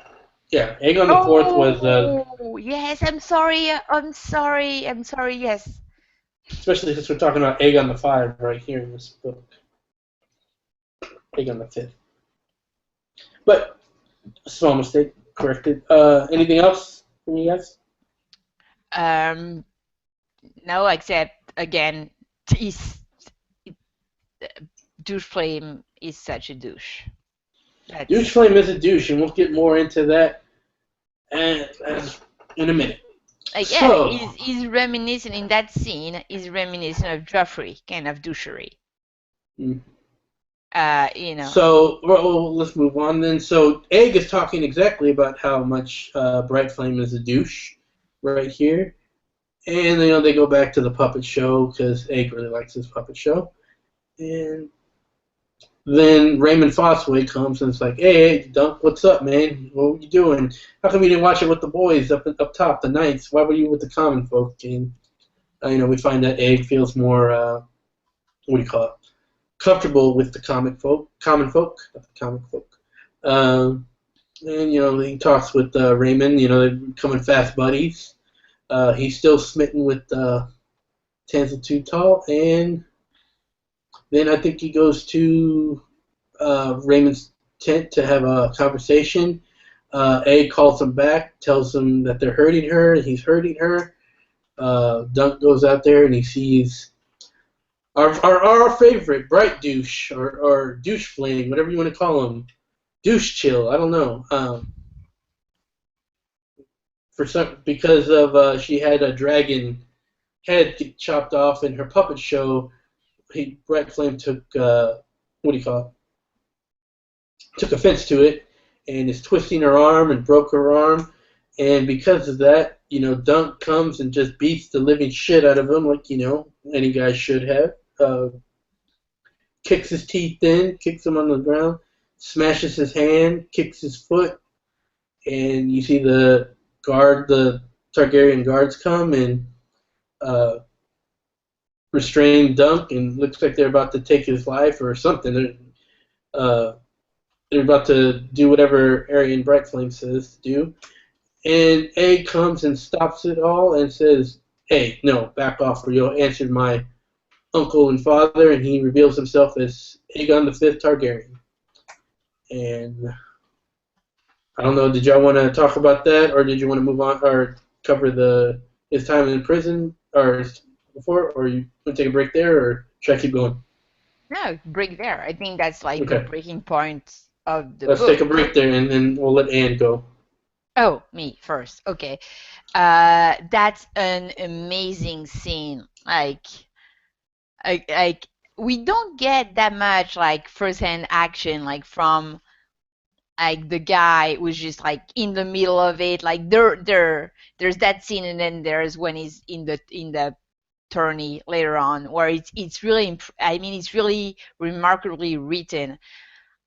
Yeah, Aegon the Fourth was. Oh yes, I'm sorry. Yes. Especially since we're talking about Aegon the Five right here in this book. Aegon the Fifth. But a small mistake, corrected. Anything else from you guys? No, except again, douche flame is such a douche. Douche flame is a douche, and we'll get more into that in a minute. He's reminiscent in that scene. He's reminiscent of Joffrey, kind of douchery. Mm. So let's move on then. So Egg is talking exactly about how much Bright Flame is a douche right here. And they go back to the puppet show because Egg really likes his puppet show. And then Raymond Fosway comes and it's like, hey, Dunk, what's up, man? What were you doing? How come you didn't watch it with the boys up top, the Knights? Why were you with the common folk? And we find that Egg feels more comfortable with the common folk, not the comic folk. And he talks with Raymond. They're becoming fast buddies. He's still smitten with Tansel Too Tall, and then I think he goes to Raymond's tent to have a conversation. Egg calls him back, tells him that they're hurting her, and he's hurting her. Dunk goes out there and he sees our favorite Bright Douche or Douche Flame, whatever you want to call him, Douche Chill. I don't know. Because of she had a dragon head get chopped off in her puppet show. Bright Flame took took offense to it and is twisting her arm and broke her arm. And because of that, Dunk comes and just beats the living shit out of him, like any guy should have. Kicks his teeth in, kicks him on the ground, smashes his hand, kicks his foot, and you see the Targaryen guards come and restrain Dunk, and looks like they're about to take his life or something. They're about to do whatever Aerion Brightflame says to do. And Egg comes and stops it all and says, hey, no, back off or you'll answer my uncle and father, and he reveals himself as Aegon the Fifth Targaryen. And I don't know, did y'all want to talk about that, or did you want to move on or cover his time in prison or before, or you want to take a break there, or should I keep going? No, break there. I think that's like the breaking point of the Let's book. take a break there, and then we'll let Anne go. Oh, me first. Okay. That's an amazing scene. Like we don't get that much like first-hand action like from like the guy who's just like in the middle of it. Like there's that scene, and then there's when he's in the tourney later on, where it's really it's really remarkably written.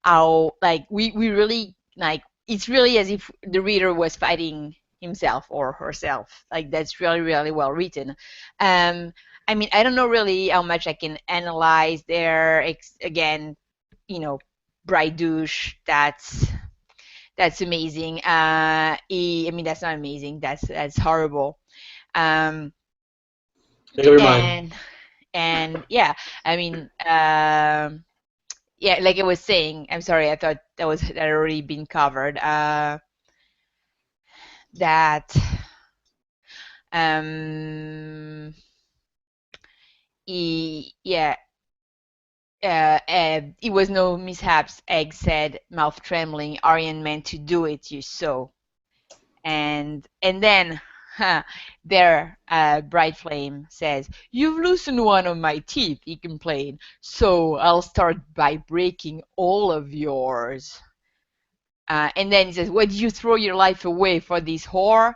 how like we really like it's really as if the reader was fighting himself or herself. Like that's really really well written. I mean, I don't know really how much I can analyze there. Again, you know, bright douche. That's amazing. I mean, that's not amazing. That's horrible. Um, Make up your mind. and yeah, I mean, yeah, like I was saying, I'm sorry, I thought that had already been covered. That um, yeah, it was no mishaps. Egg said, mouth trembling. Aryan meant to do it. You saw. And then there, Bright Flame says, "You've loosened one of my teeth," he complained, "so I'll start by breaking all of yours." And then he says, "Why did you throw your life away for this whore?"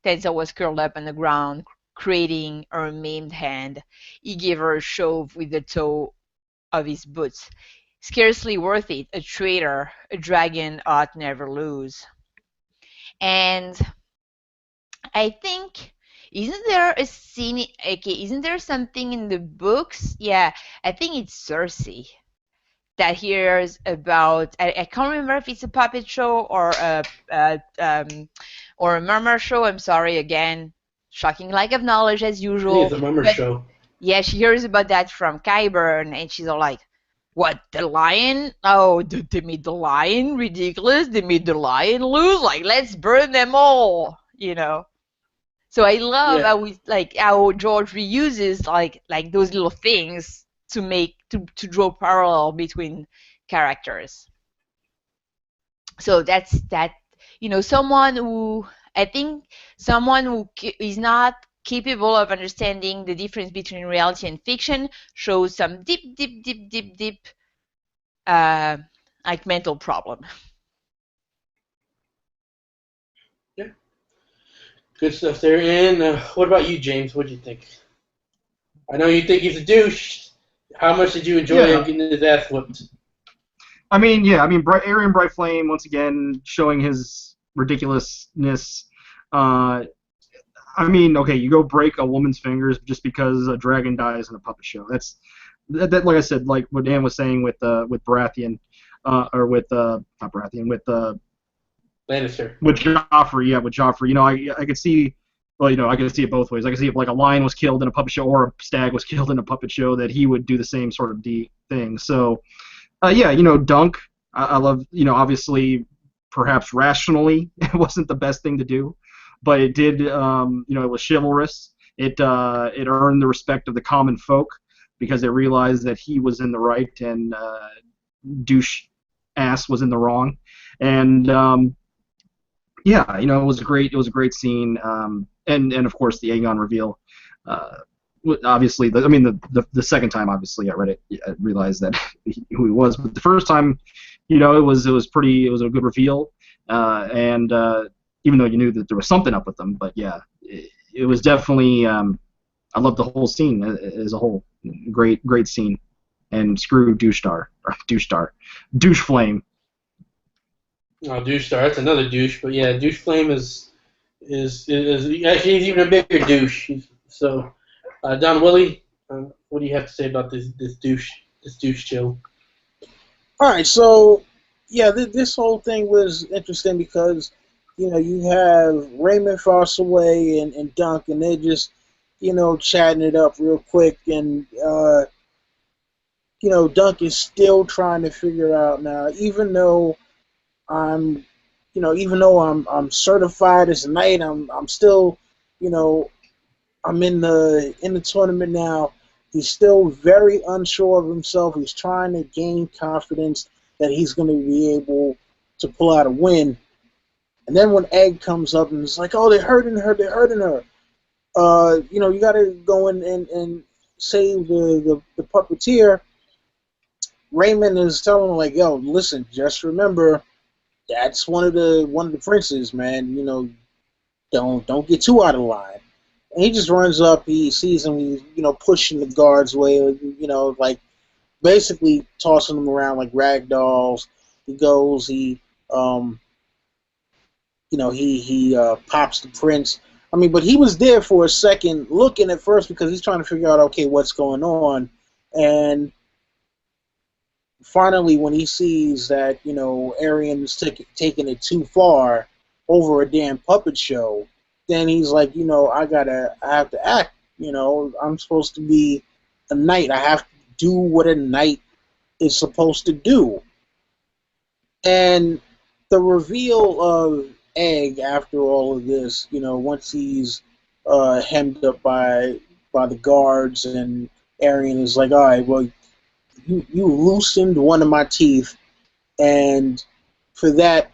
Tensa was curled up on the ground, cradling her maimed hand. He gave her a shove with the toe of his boots. "Scarcely worth it, a traitor. A dragon ought never lose." And I think, isn't there a scene? Okay, isn't there something in the books? Yeah, I think it's Cersei that hears about. I can't remember if it's a puppet show or a murmur show. I'm sorry again, shocking lack of knowledge as I think usual. it's a mummer But show. yeah, she hears about that from Qyburn, and she's all like, "What, the lion? Oh, they made the lion ridiculous. They made the lion lose. Like, let's burn them all." You know. So I love Yeah. how George reuses like those little things to make to draw parallel between characters. So that's that. Someone who I think someone who is not capable of understanding the difference between reality and fiction shows some deep, deep, deep, deep, deep uh, like mental problem. Yeah. Good stuff there. And what about you, James? What do you think? I know you think he's a douche. How much did you enjoy Yeah. him getting his ass whooped? I mean, yeah, I mean, Aerion Bright Flame once again showing his ridiculousness. I mean, okay, you go break a woman's fingers just because a dragon dies in a puppet show. That like I said, like what Dan was saying with Baratheon, or with not Baratheon, Lannister. with Joffrey, yeah, with Joffrey. I could see, well, I could see it both ways. I could see if like a lion was killed in a puppet show or a stag was killed in a puppet show, that he would do the same sort of thing. So, yeah, Dunk, I love, obviously, perhaps rationally, it wasn't the best thing to do, but it did, it was chivalrous. It earned the respect of the common folk because it realized that he was in the right and douche ass was in the wrong, and yeah, it was a great scene, and of course the Aegon reveal. Obviously, the second time, obviously, I read it, I realized that who he was. But the first time, it was a good reveal, and even though you knew that there was something up with them, but yeah, it was definitely. I loved the whole scene as a whole. Great scene, and screw douche flame. Oh, douche star. That's another douche. But yeah, douche flame is actually he's even a bigger douche. So, Don Willie, what do you have to say about this douche chill? All right, so yeah, this whole thing was interesting because you have Raymond Fossaway and Dunk, and they're just chatting it up real quick, and Dunk is still trying to figure out now, even though I'm certified as a knight, I'm still, I'm in the tournament now. He's still very unsure of himself. He's trying to gain confidence that he's going to be able to pull out a win. And then when Egg comes up and it's like, oh, they're hurting her. You got to go in and save the puppeteer. Raymond is telling him like, yo, listen, just remember, that's one of the princes, man. Don't get too out of line. And he just runs up. He sees him. He's pushing the guards away. Like basically tossing them around like rag dolls. He goes, um, he pops the prince. I mean, but he was there for a second, looking at first because he's trying to figure out, okay, what's going on, and finally, when he sees that Aerion's taking it too far over a damn puppet show, then he's like, I have to act. I'm supposed to be a knight. I have to do what a knight is supposed to do. And the reveal of Egg after all of this, once he's hemmed up by the guards, and Aerion is like, all right, well, you loosened one of my teeth, and for that,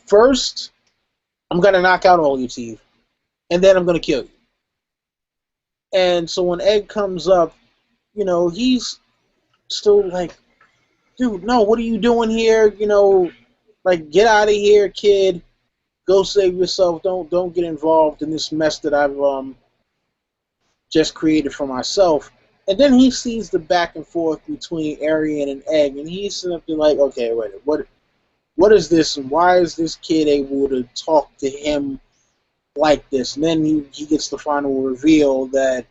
first, I'm going to knock out all your teeth, and then I'm going to kill you. And so when Egg comes up, he's still like, dude, no, what are you doing here? Like, get out of here, kid. Go save yourself. Don't get involved in this mess that I've just created for myself. And then he sees the back and forth between Aerion and Egg, and he's simply like, okay, wait, what is this, and why is this kid able to talk to him like this? And then he gets the final reveal that,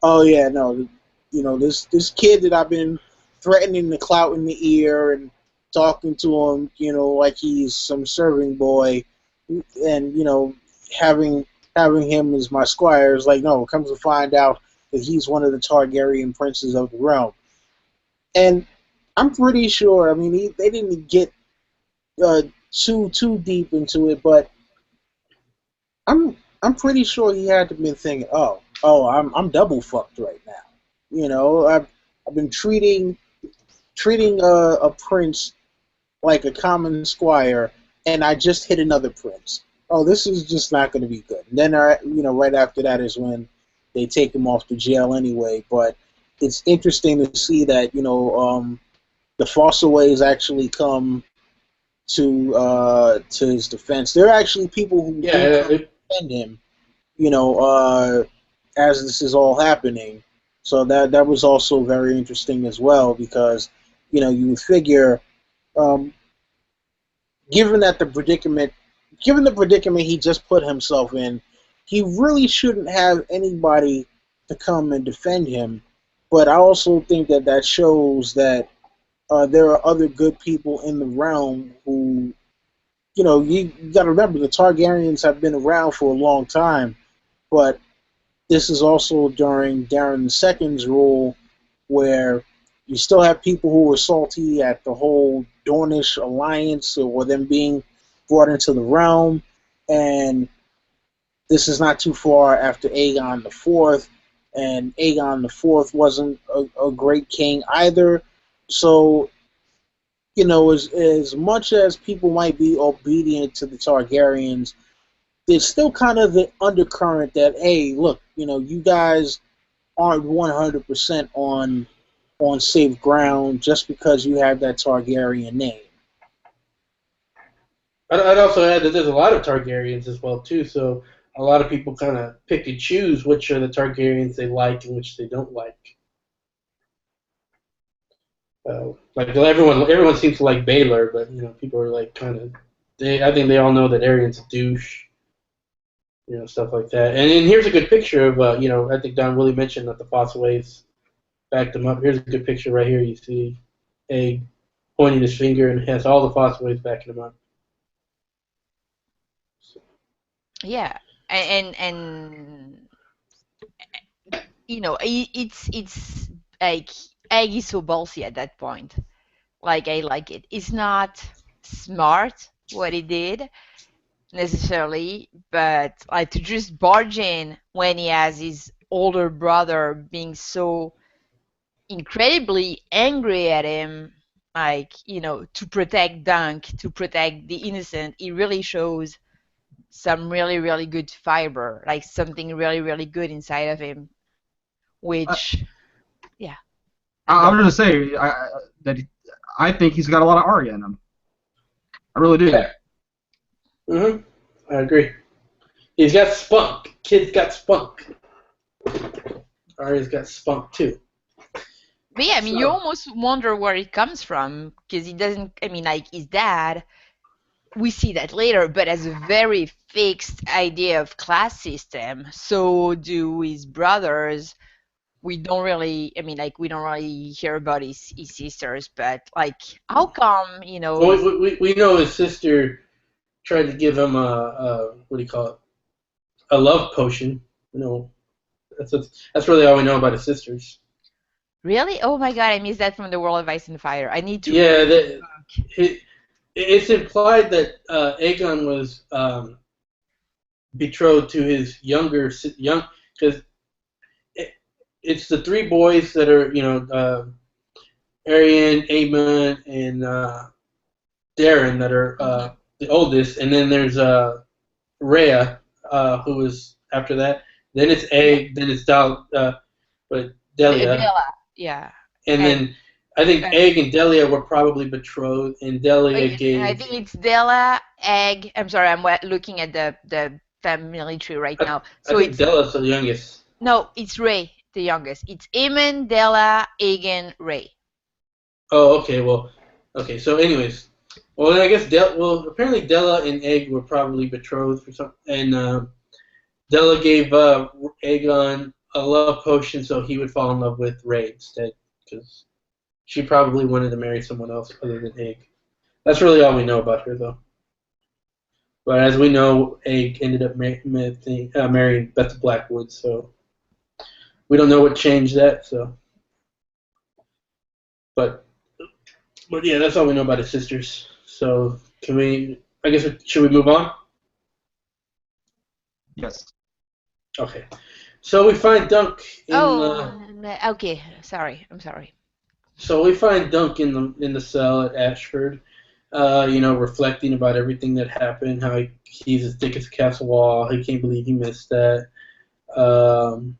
oh yeah, no, this kid that I've been threatening to clout in the ear and talking to him, like he's some serving boy, and having him as my squire is like, no, comes to find out that he's one of the Targaryen princes of the realm. And I'm pretty sure, I mean, they didn't get too deep into it, but I'm pretty sure he had to have been thinking, oh, I'm double fucked right now. I've been treating a prince like a common squire, and I just hit another prince. Oh, this is just not going to be good. And then, right after that is when they take him off to jail anyway. But it's interesting to see that, the Fossaways actually come to his defense. There are actually people who defend him, as this is all happening. So that was also very interesting as well, because, you would figure, given the predicament he just put himself in, he really shouldn't have anybody to come and defend him. But I also think that shows that there are other good people in the realm who, you got to remember, the Targaryens have been around for a long time, but this is also during Daeron II's rule, where you still have people who were salty at the whole Dornish alliance or them being brought into the realm, and this is not too far after Aegon IV, and Aegon IV wasn't a great king either. So, as much as people might be obedient to the Targaryens, there's still kind of the undercurrent that, hey, look, you guys aren't 100% on safe ground just because you have that Targaryen name. I'd also add that there's a lot of Targaryens as well, too, so a lot of people kind of pick and choose which are the Targaryens they like and which they don't like. Like everyone seems to like Baelor, but people are like kind of. I think they all know that Arion's a douche, stuff like that. And here's a good picture of I think Don really mentioned that the Fossaways backed him up. Here's a good picture right here. You see Egg pointing his finger, and it has all the Fossaways backing him up. So. Yeah, and it's like Egg is so ballsy at that point. Like, I like it. It's not smart what he did necessarily, but like to just barge in when he has his older brother being so incredibly angry at him, like, to protect Dunk, to protect the innocent, it really shows some really, really good fiber, like something really, really good inside of him, which, yeah. I was going to say I think he's got a lot of Arya in him. I really do. Yeah. I agree. He's got spunk. Kid's got spunk. Arya's got spunk too. But yeah, I mean, you So, almost wonder where it comes from because he doesn't. I mean, like his dad. We see that later, but as a very fixed idea of class system. So do his brothers. We don't really. I mean, like we don't really hear about his sisters. But like, how come well, his we know his sister tried to give him a what do you call it? A love potion. You know, that's really all we know about his sisters. really? Oh my God, I missed that from the World of Ice and Fire. I need to Yeah, read the that, book. it's implied that Aegon was betrothed to his young because it's the three boys that are Aerion, Aemon, and Daeron that are the oldest, and then there's Rhea, who is after that. Then it's Yeah, Egg, then it's Delia, Bella. Yeah, and and then I think and Egg and Delia were probably betrothed, and Delia I gave. think it's Della, Egg. I'm sorry, I'm looking at the family tree right I, now. I So think it's Delia's the youngest. no, it's Ray, the youngest. It's Eamon, Della, Egan, Ray. Oh, okay. Well, okay. So, anyways, well, then I guess apparently Della and Egg were probably betrothed for some, and Della gave Aegon a love potion so he would fall in love with Rey instead, because she probably wanted to marry someone else other than Egg. That's really all we know about her, though. But as we know, Egg ended up marrying Beth Blackwood, so we don't know what changed that. So, but yeah, that's all we know about his sisters. So, can we? I guess should we move on? Yes. Okay. So we find Dunk in Oh, the. okay. Sorry, I'm sorry. So we find Dunk in the cell at Ashford. Reflecting about everything that happened, how he's as thick as a castle wall. He can't believe he missed that. Um,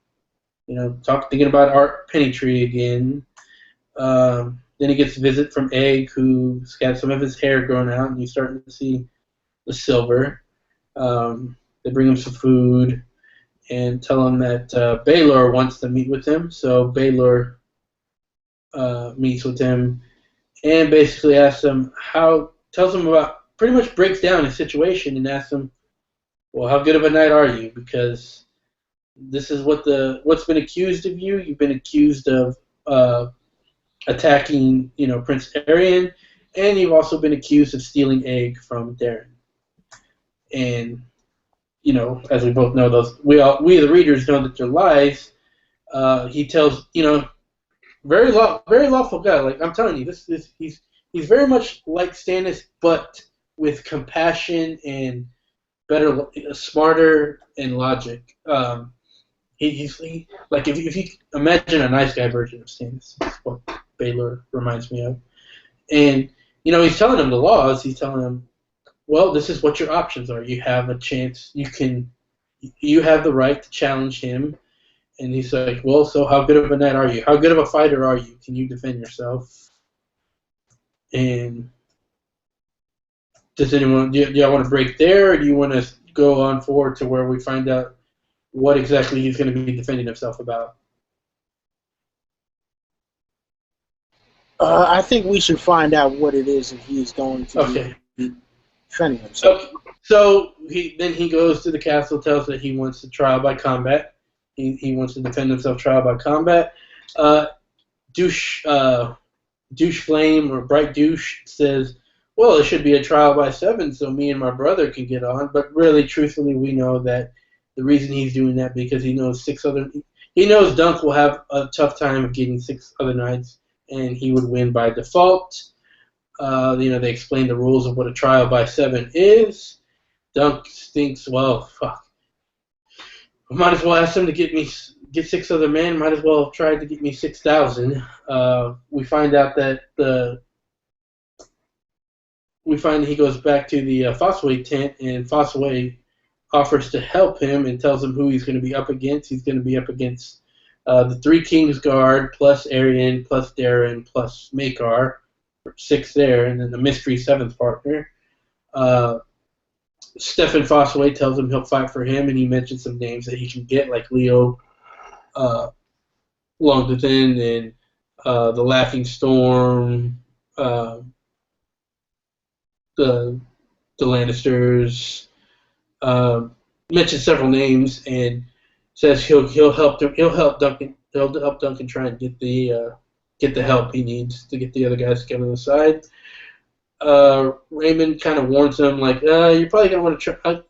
thinking about Art Pennytree again. Then he gets a visit from Egg, who's got some of his hair grown out, and he's starting to see the silver. They bring him some food and tell him that Baelor wants to meet with him. So Baelor meets with him and basically tells him about, pretty much breaks down his situation and asks him, well, how good of a knight are you? Because this is what's been accused of you. You've been accused of attacking, Prince Aerion, and you've also been accused of stealing egg from Daeron. And as we both know, we the readers know that they're lies. He tells, very lawful guy. Like I'm telling you, he's very much like Stannis, but with compassion and better, smarter and logic. Like if you imagine a nice guy version of Stannis, that's what Baelor reminds me of. And he's telling him the laws. He's telling him, well, this is what your options are. You have a chance. You have the right to challenge him. And he's like, well, so how good of a knight are you? How good of a fighter are you? Can you defend yourself? And do y'all want to break there, or do you want to go on forward to where we find out what exactly he's going to be defending himself about? I think we should find out what it is if he's going to be defending himself. Okay. So he goes to the castle, tells that he wants to trial by combat. He wants to defend himself trial by combat. Douche Flame or Bright Douche says, well, it should be a trial by 7 so me and my brother can get on. But really, truthfully, we know that the reason he's doing that because he knows he knows Dunk will have a tough time of getting 6 other knights, and he would win by default. They explain the rules of what a trial by 7 is. Dunk thinks, well, fuck. I might as well ask him to get 6 other men. Might as well have tried to get me 6,000. We find out that he goes back to the Fossway tent, and Fossway offers to help him and tells him who he's going to be up against. He's going to be up against the 3 Kings Guard plus Aerion plus Daeron plus Maekar, 6 there, and then the mystery 7th partner. Stefan Fossway tells him he'll fight for him, and he mentions some names that he can get, like Leo Longdithin and the Laughing Storm, the Lannisters. Mentions several names and says he'll help Duncan try and get the help he needs to get the other guys to come on the side. Raymond kind of warns him like, you're probably gonna want to try.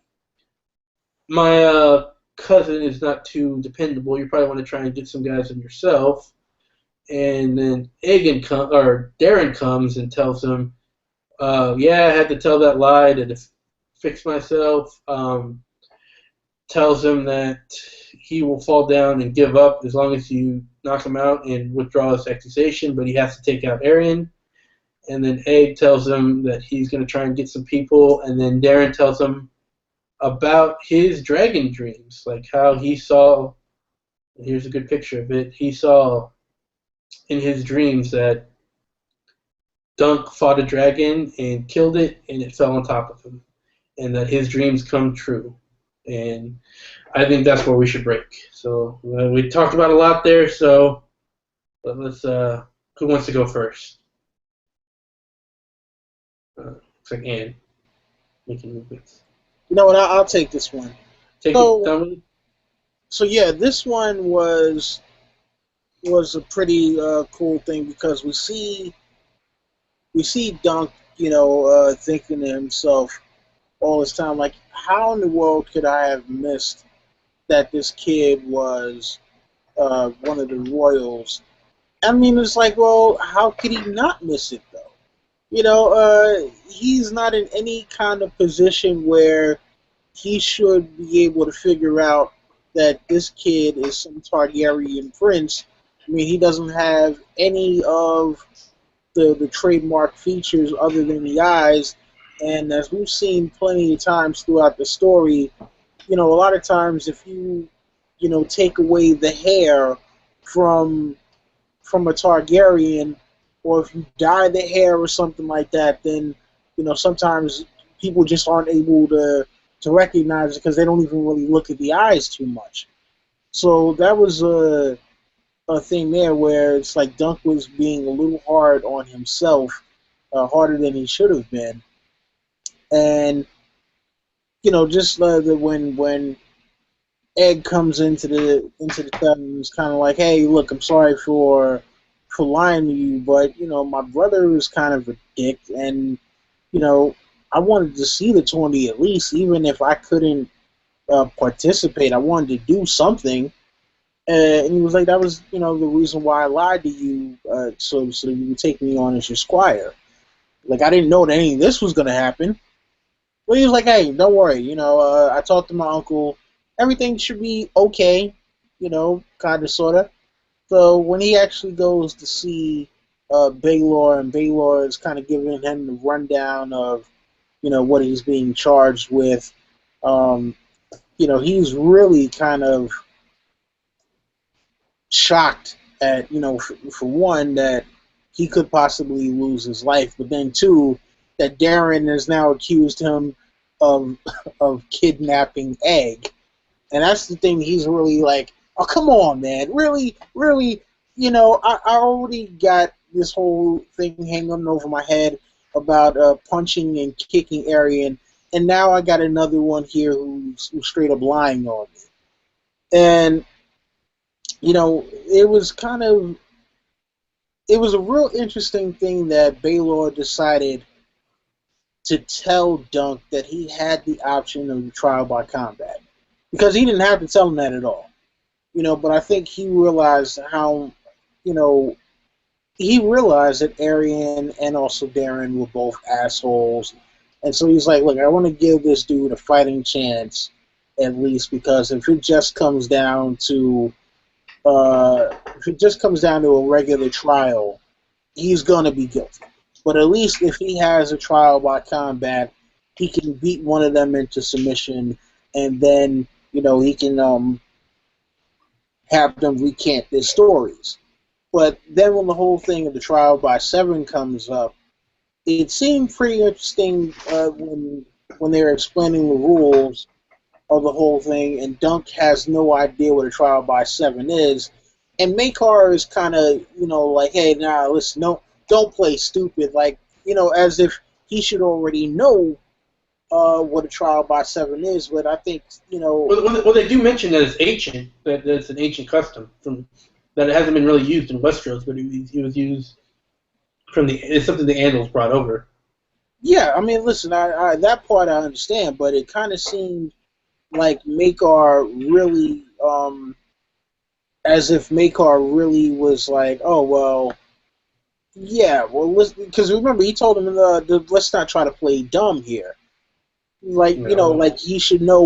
My cousin is not too dependable. You probably want to try and get some guys in yourself. And then Daeron comes and tells him, yeah, I had to tell that lie to fix myself. Tells him that he will fall down and give up as long as you knock him out and withdraw his accusation, but he has to take out Aerion. And then Egg tells him that he's going to try and get some people, and then Daeron tells him about his dragon dreams, like how he saw, here's a good picture of it, he saw in his dreams that Dunk fought a dragon and killed it, and it fell on top of him, and that his dreams come true. And I think that's where we should break. So we talked about a lot there, so let's, who wants to go first? Looks like Ann making movements. You know what? I'll take this one. Take it, Dominic. So yeah, this one was a pretty cool thing because we see Dunk, thinking to himself all this time, like, how in the world could I have missed that this kid was one of the royals? I mean, it's like, well, how could he not miss it, though? He's not in any kind of position where he should be able to figure out that this kid is some Targaryen prince. I mean, he doesn't have any of the trademark features other than the eyes. And as we've seen plenty of times throughout the story, a lot of times if you, take away the hair from a Targaryen, or if you dye the hair or something like that, then, sometimes people just aren't able to recognize it because they don't even really look at the eyes too much. So that was a thing there where it's like Dunk was being a little hard on himself, harder than he should have been. And just when Egg comes into the town, it's kind of like, hey, look, I'm sorry for lying to you, but my brother is kind of a dick, and I wanted to see the tourney at least, even if I couldn't participate. I wanted to do something, and he was like, that was the reason why I lied to you, so you would take me on as your squire. Like, I didn't know that any of this was gonna happen. Well, he was like, hey, don't worry, I talked to my uncle. Everything should be okay, kind of, sort of. So when he actually goes to see Baelor, and Baelor is kind of giving him the rundown of, what he's being charged with, he's really kind of shocked at, for one, that he could possibly lose his life, but then two, that Daeron has now accused him of kidnapping Egg. And that's the thing, he's really like, oh, come on, man. Really, I already got this whole thing hanging over my head about punching and kicking Aerion, and now I got another one here who's straight up lying on me. And, it was a real interesting thing that Baelor decided to tell Dunk that he had the option of trial by combat. Because he didn't have to tell him that at all. But I think he realized how, he realized that Aerion and also Daeron were both assholes. And so he's like, look, I want to give this dude a fighting chance, at least, because if it just comes down to a regular trial, he's going to be guilty. But at least if he has a trial by combat, he can beat one of them into submission, and then, he can have them recant their stories. But then when the whole thing of the trial by 7 comes up, it seemed pretty interesting when they were explaining the rules of the whole thing, and Dunk has no idea what a trial by 7 is, and Makar is kind of, like, hey, nah, listen, no, don't play stupid, like, as if he should already know what a trial by seven is. But I think, Well, they do mention that it's ancient, that it's an ancient custom from that it hasn't been really used in Westeros, but it was used from it's something the Andals brought over. yeah, I mean, listen, I that part I understand, but it kind of seemed like Makar really, as if Makar really was like, oh well, yeah, well, because remember he told him let's not try to play dumb here. Like, No. like he should know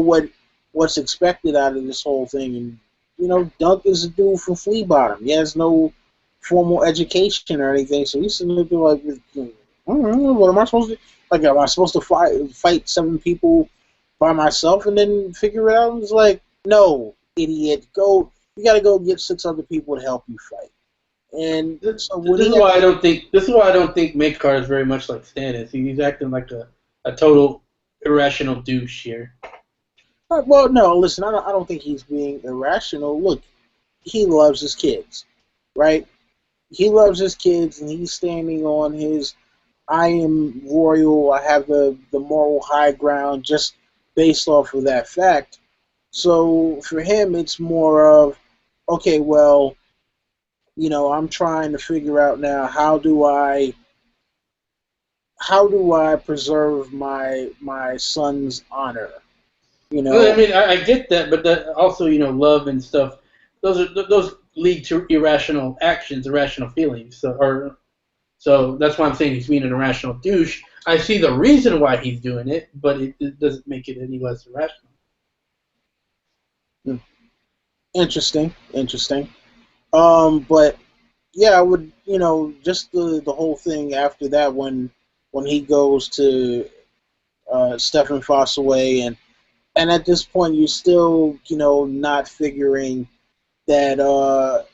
what's expected out of this whole thing. And Dunk is a dude from Flea Bottom. He has no formal education or anything, so he's sitting there like, what am I supposed to? Like, am I supposed to fight seven people by myself and then figure it out? It's like, no, idiot, go. You got to go get six other people to help you fight. And so this is why I don't think Makar is very much like Stannis. He's acting like a total irrational douche here. Well, no, listen, I don't think he's being irrational. Look, he loves his kids, right? He loves his kids, and he's standing on his I am royal, I have the moral high ground just based off of that fact. So for him, it's more of, okay, well, I'm trying to figure out now how do I preserve my son's honor. Well, I mean, I get that, but that also, love and stuff. Those lead to irrational actions, irrational feelings. So that's why I'm saying he's being an irrational douche. I see the reason why he's doing it, but it doesn't make it any less irrational. Interesting. But yeah, I would, just the whole thing after that when he goes to Stefan Fossaway, and at this point you're still, not figuring that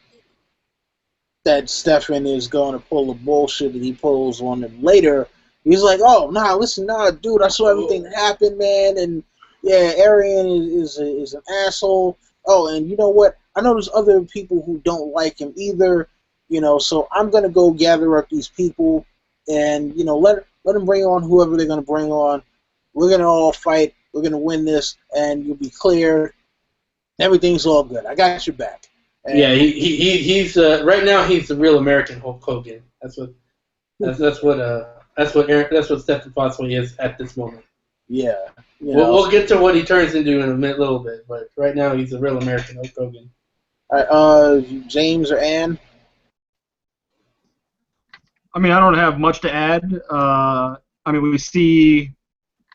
that Stefan is going to pull the bullshit that he pulls on him later. He's like, oh, listen, dude, I saw everything that happened, man, and yeah, Aerion is an asshole. Oh, and you know what? I know there's other people who don't like him either, so I'm going to go gather up these people and, let them bring on whoever they're going to bring on. We're going to all fight. We're going to win this, and you'll be clear. Everything's all good. I got your back. And yeah, he's right now he's the real American Hulk Hogan. That's what Stephen Fossaway is at this moment. Yeah, we'll get to what he turns into in a little bit, but right now he's the real American Hulk Hogan. All right, James or Ann? I mean, I don't have much to add. I mean, we see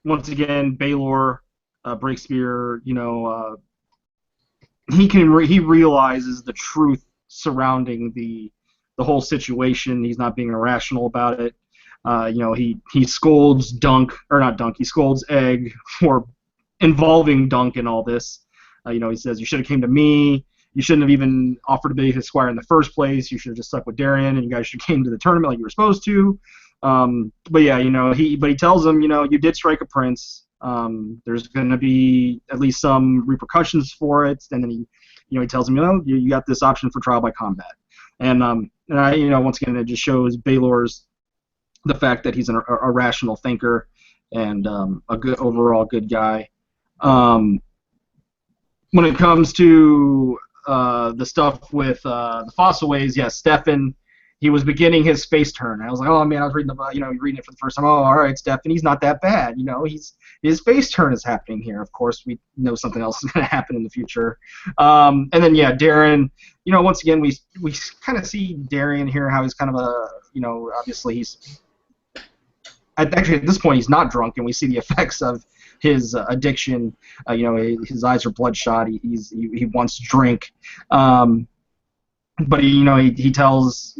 once again Baelor, Breakspear. He realizes the truth surrounding the whole situation. He's not being irrational about it. He scolds he scolds Egg for involving Dunk in all this. He says, you should have came to me. You shouldn't have even offered to be his squire in the first place. You should have just stuck with Daeron, and you guys should have came to the tournament like you were supposed to. But yeah, he tells him, you did strike a prince. There's going to be at least some repercussions for it, and then he tells him, you got this option for trial by combat, and once again, it just shows Baelor's the fact that he's a rational thinker and a good overall good guy. When it comes to the stuff with the Fossaways, yes, Stefan. He was beginning his face turn. I was like, oh man, I was reading reading it for the first time. Oh, all right, Stefan, he's not that bad. His face turn is happening here. Of course, we know something else is going to happen in the future. And then yeah, Daeron. Once again, we kind of see Daeron here how he's kind of obviously he's actually at this point he's not drunk, and we see the effects of his addiction. His eyes are bloodshot. He wants to drink. But he tells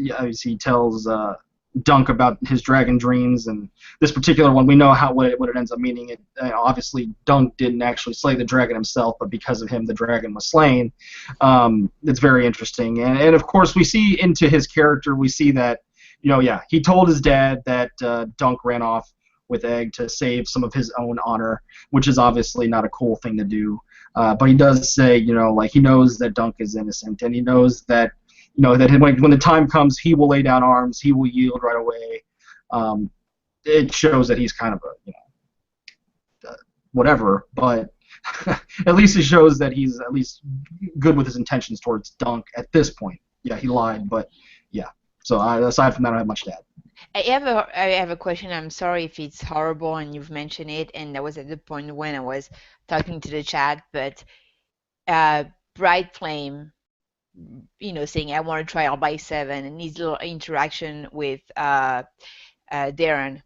Dunk about his dragon dreams, and this particular one we know what it ends up meaning. Obviously Dunk didn't actually slay the dragon himself, but because of him the dragon was slain. It's very interesting, and of course we see into his character. We see that he told his dad that Dunk ran off with Egg to save some of his own honor, which is obviously not a cool thing to do. But he does say he knows that Dunk is innocent, and he knows that that when the time comes, he will lay down arms, he will yield right away. It shows that he's kind of whatever, but at least it shows that he's at least good with his intentions towards Dunk at this point. Yeah, he lied, but yeah. So aside from that, I don't have much to add. I have a question. I'm sorry if it's horrible and you've mentioned it, and that was at the point when I was talking to the chat, but Bright Flame, saying I want to trial by 7, and his little interaction with Daeron.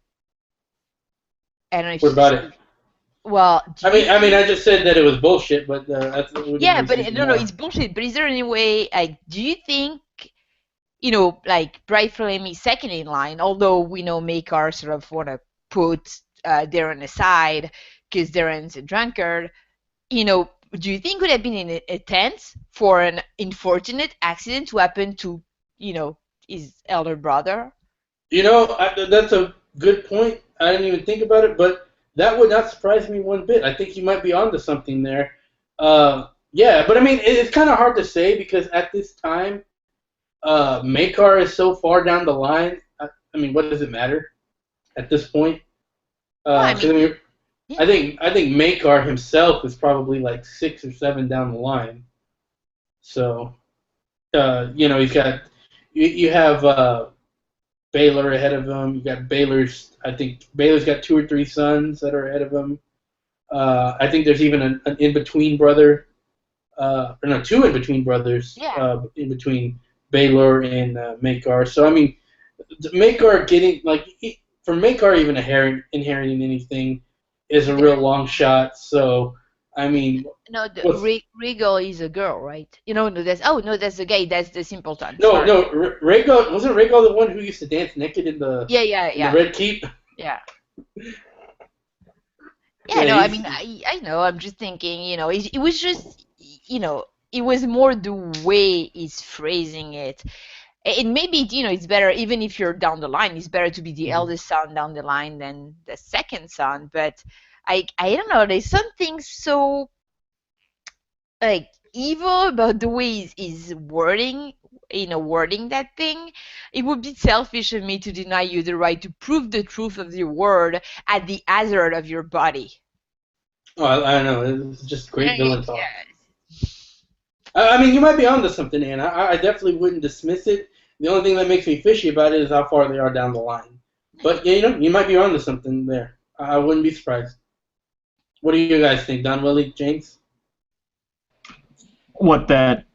I don't know if What about it? Well, I just said that it was bullshit, but that's yeah, but no, it's bullshit. But is there any way, do you think, Bright Flame is second in line, although we know Makar sort of want to put Daeron aside because Daeron's a drunkard, do you think it would have been a tense for an unfortunate accident to happen to, his elder brother? That's a good point. I didn't even think about it, but that would not surprise me one bit. I think you might be onto something there. Yeah, but I mean, it's kind of hard to say because at this time, Makar is so far down the line. I mean, what does it matter at this point? I think Makar himself is probably like 6 or 7 down the line. So, he's got you have Baelor ahead of him. You got I think Baelor's got 2 or 3 sons that are ahead of him. I think there's even an in-between brother, or no, 2 in-between brothers. Yeah. In between Baelor and Makar. So I mean, Makar getting for Makar even inheriting anything is a real long shot. So I mean, no, Regal is a girl, right? That's the guy. That's the simpleton. No, Regal wasn't Regal the one who used to dance naked in the the Red Keep. Yeah. Yeah, no, I mean, I know. I'm just thinking, it was just, it was more the way he's phrasing it. And maybe, it's better, even if you're down the line, it's better to be the eldest son down the line than the second son. But I don't know, there's something so, evil about the way he's wording that thing. It would be selfish of me to deny you the right to prove the truth of your word at the hazard of your body. Oh, I know. It's just great villain talk. I mean, you might be onto something, Ann. I definitely wouldn't dismiss it. The only thing that makes me fishy about it is how far they are down the line. But, you might be onto something there. I wouldn't be surprised. What do you guys think? Don, Willie, James? What, that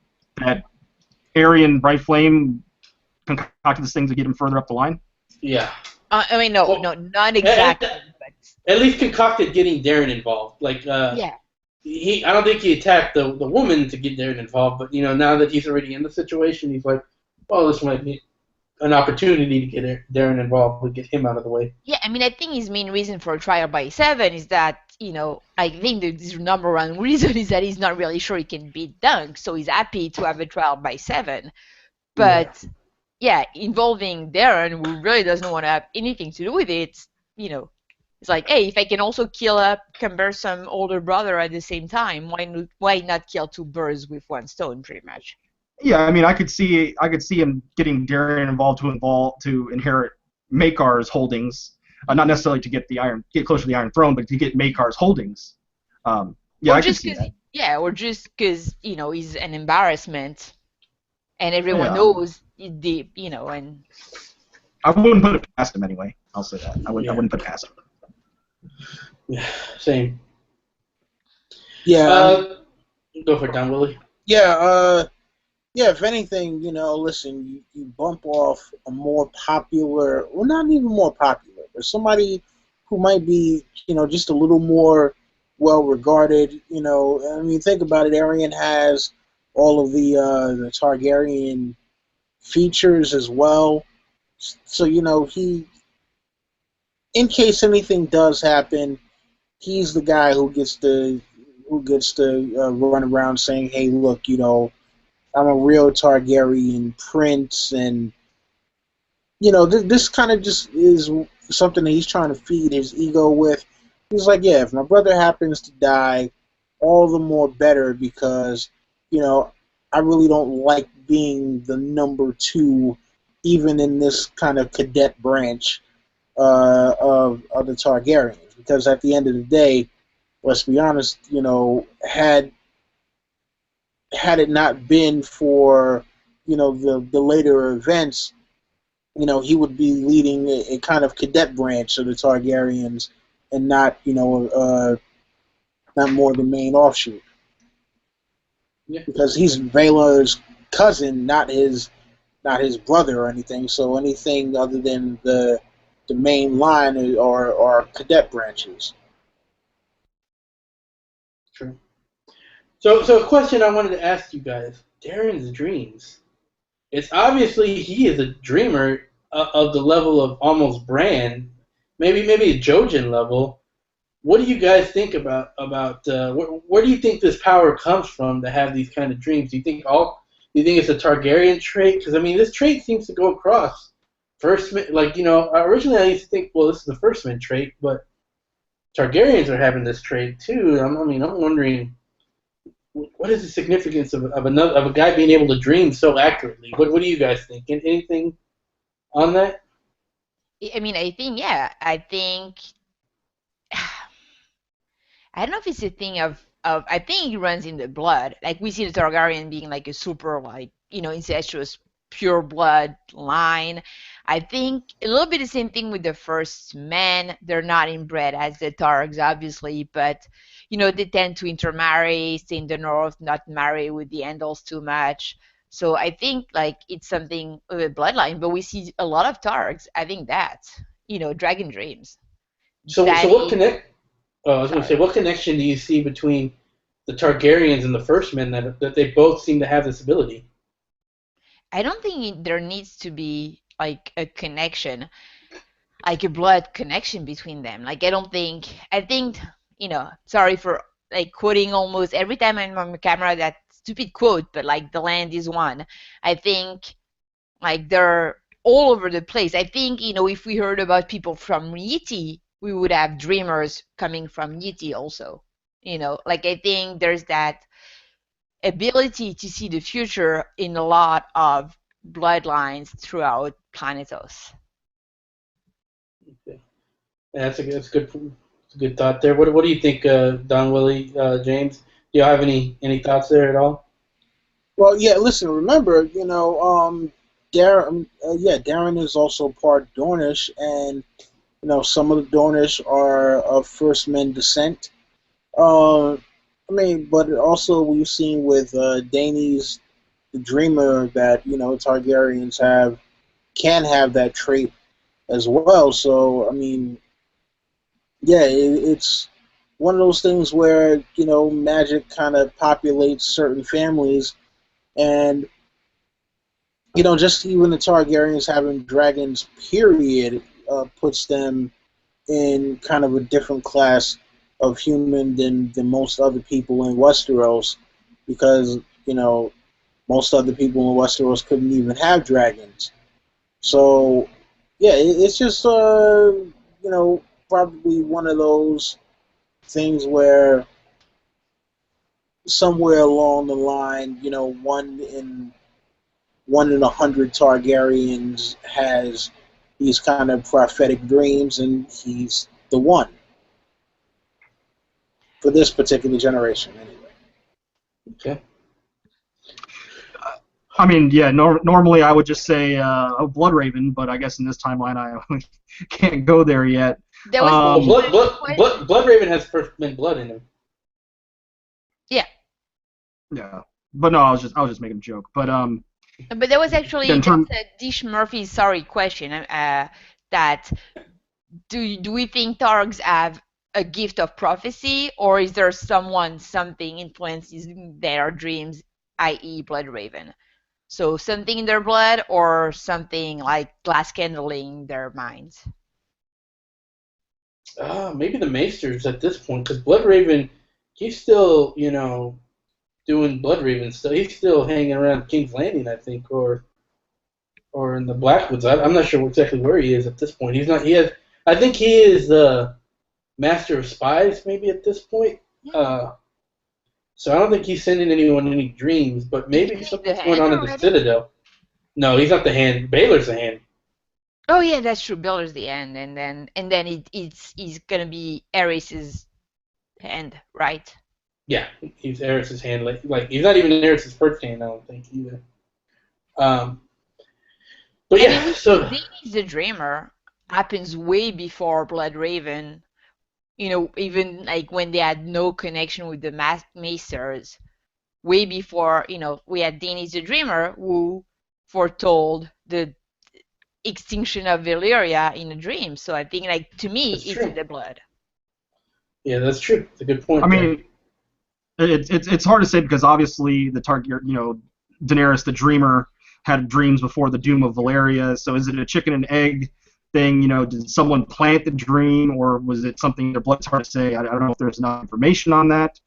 Aerion Bright Flame concocted this thing to get him further up the line? Yeah. I mean, no, not exactly. At least concocted getting Daeron involved. I don't think he attacked the woman to get Daeron involved, but now that he's already in the situation, he's like, well, this might be an opportunity to get Daeron involved and get him out of the way. Yeah, I mean, I think his main reason for a trial by 7 is that, I think his number one reason is that he's not really sure he can beat Dunk, so he's happy to have a trial by 7. But, involving Daeron, who really doesn't want to have anything to do with it, it's like, hey, if I can also kill a cumbersome older brother at the same time, why not kill 2 birds with 1 stone, pretty much? Yeah, I mean, I could see him getting Daeron involved to inherit Makar's holdings, not necessarily to get closer to the Iron Throne, but to get Makar's holdings. I could see that. Yeah, or just because he's an embarrassment, and everyone knows and. I wouldn't put it past him anyway. I'll say that. I wouldn't put it past him. Yeah, same. Yeah. Go for it, Don, Willie. Yeah, if anything, listen, you bump off a more popular, well, not even more popular, but somebody who might be, just a little more well-regarded, I mean, think about it, Aerion has all of the Targaryen features as well, so, he, in case anything does happen, he's the guy who gets to run around saying, hey, look, I'm a real Targaryen prince, and this kind of just is something that he's trying to feed his ego with. He's like, yeah, if my brother happens to die, all the more better because I really don't like being the number 2, even in this kind of cadet branch of the Targaryens. Because at the end of the day, let's be honest, had it not been for the later events, he would be leading a kind of cadet branch of the Targaryens and not not more the main offshoot. Yeah. Because he's Baelor's cousin, not his brother or anything. So anything other than the main line are cadet branches. True. So a question I wanted to ask you guys: Daeron's dreams. It's obviously he is a dreamer of the level of almost Bran, maybe a Jojen level. What do you guys think about where do you think this power comes from to have these kind of dreams? Do you think it's a Targaryen trait? Because I mean, this trait seems to go across originally I used to think, well, this is the First Men trait, but Targaryens are having this trait too. I'm wondering, what is the significance of a guy being able to dream so accurately? What do you guys think? Anything on that? I mean, I think I don't know if it's a thing of I think it runs in the blood. Like we see the Targaryen being like a super incestuous pure blood line. I think a little bit the same thing with the first men. They're not inbred as the Targs, obviously, but they tend to intermarry, stay in the north, not marry with the Andals too much. So I think like it's something of a bloodline, but we see a lot of Targs. I think that dragon dreams. So That what is, connect? I was going to say, sorry. what connection do you see between the Targaryens and the First Men that they both seem to have this ability? I don't think there needs to be like a connection, like a blood connection between them. Like I think, sorry for like quoting almost every time I'm on the camera that stupid quote, but like the land is one. I think like they're all over the place. I think, if we heard about people from Yiti, we would have dreamers coming from Yiti also. Like I think there's that ability to see the future in a lot of bloodlines throughout Planetos. Okay. Yeah, that's a good thought there. What do you think, Don Willie, James? Do you have any thoughts there at all? Well, yeah. Listen, remember, Daeron. Daeron is also part Dornish, and some of the Dornish are of First Men descent. But also we've seen with Daenerys the Dreamer that Targaryens can have that trait as well. So I mean, yeah, it's one of those things where magic kind of populates certain families, and just even the Targaryens having dragons, period, puts them in kind of a different class of human than most other people in Westeros, because most other people in Westeros couldn't even have dragons. So yeah, it's just probably one of those things where somewhere along the line, one in 100 Targaryens has these kind of prophetic dreams, and he's the one for this particular generation, anyway. Okay. I mean, yeah. Normally, I would just say Bloodraven, but I guess in this timeline, I can't go there yet. There was Bloodraven has First Men blood in him. Yeah. Yeah, but no, I was just making a joke. But But there was actually in term, that's a Dish Murphy question. That do we think Targs have a gift of prophecy, or is there something influencing their dreams, i.e., Bloodraven? So something in their blood, or something like glass candling their minds. Maybe the Maesters at this point, because Bloodraven, he's still doing Bloodraven stuff. He's still hanging around King's Landing, I think, or in the Blackwoods. I'm not sure exactly where he is at this point. He's not. I think he is the Master of Spies, maybe at this point. So I don't think he's sending anyone any dreams, but maybe Is he the something's going hand on in the already? Citadel. No, he's not the hand. Baylor's the hand. Oh yeah, that's true. Baelor's the end, and then it's gonna be Aerys's hand, right? Yeah, he's Eris's hand. Like he's not even Eris's first hand, I don't think either. Um, but I mean, yeah, we see so Daenerys the Dreamer happens way before Blood Raven. Even like when they had no connection with the Maesters, way before, we had Daenerys the Dreamer who foretold the extinction of Valyria in a dream. So I think, like, to me, that's it's in true. the blood. Yeah, that's true. It's a good point I there. mean, it's hard to say because obviously the Targaryen, Daenerys the Dreamer had dreams before the doom of Valyria. So is it a chicken and egg thing? Did someone plant the dream, or was it something their blood's hard to say? I don't know if there's enough information on that.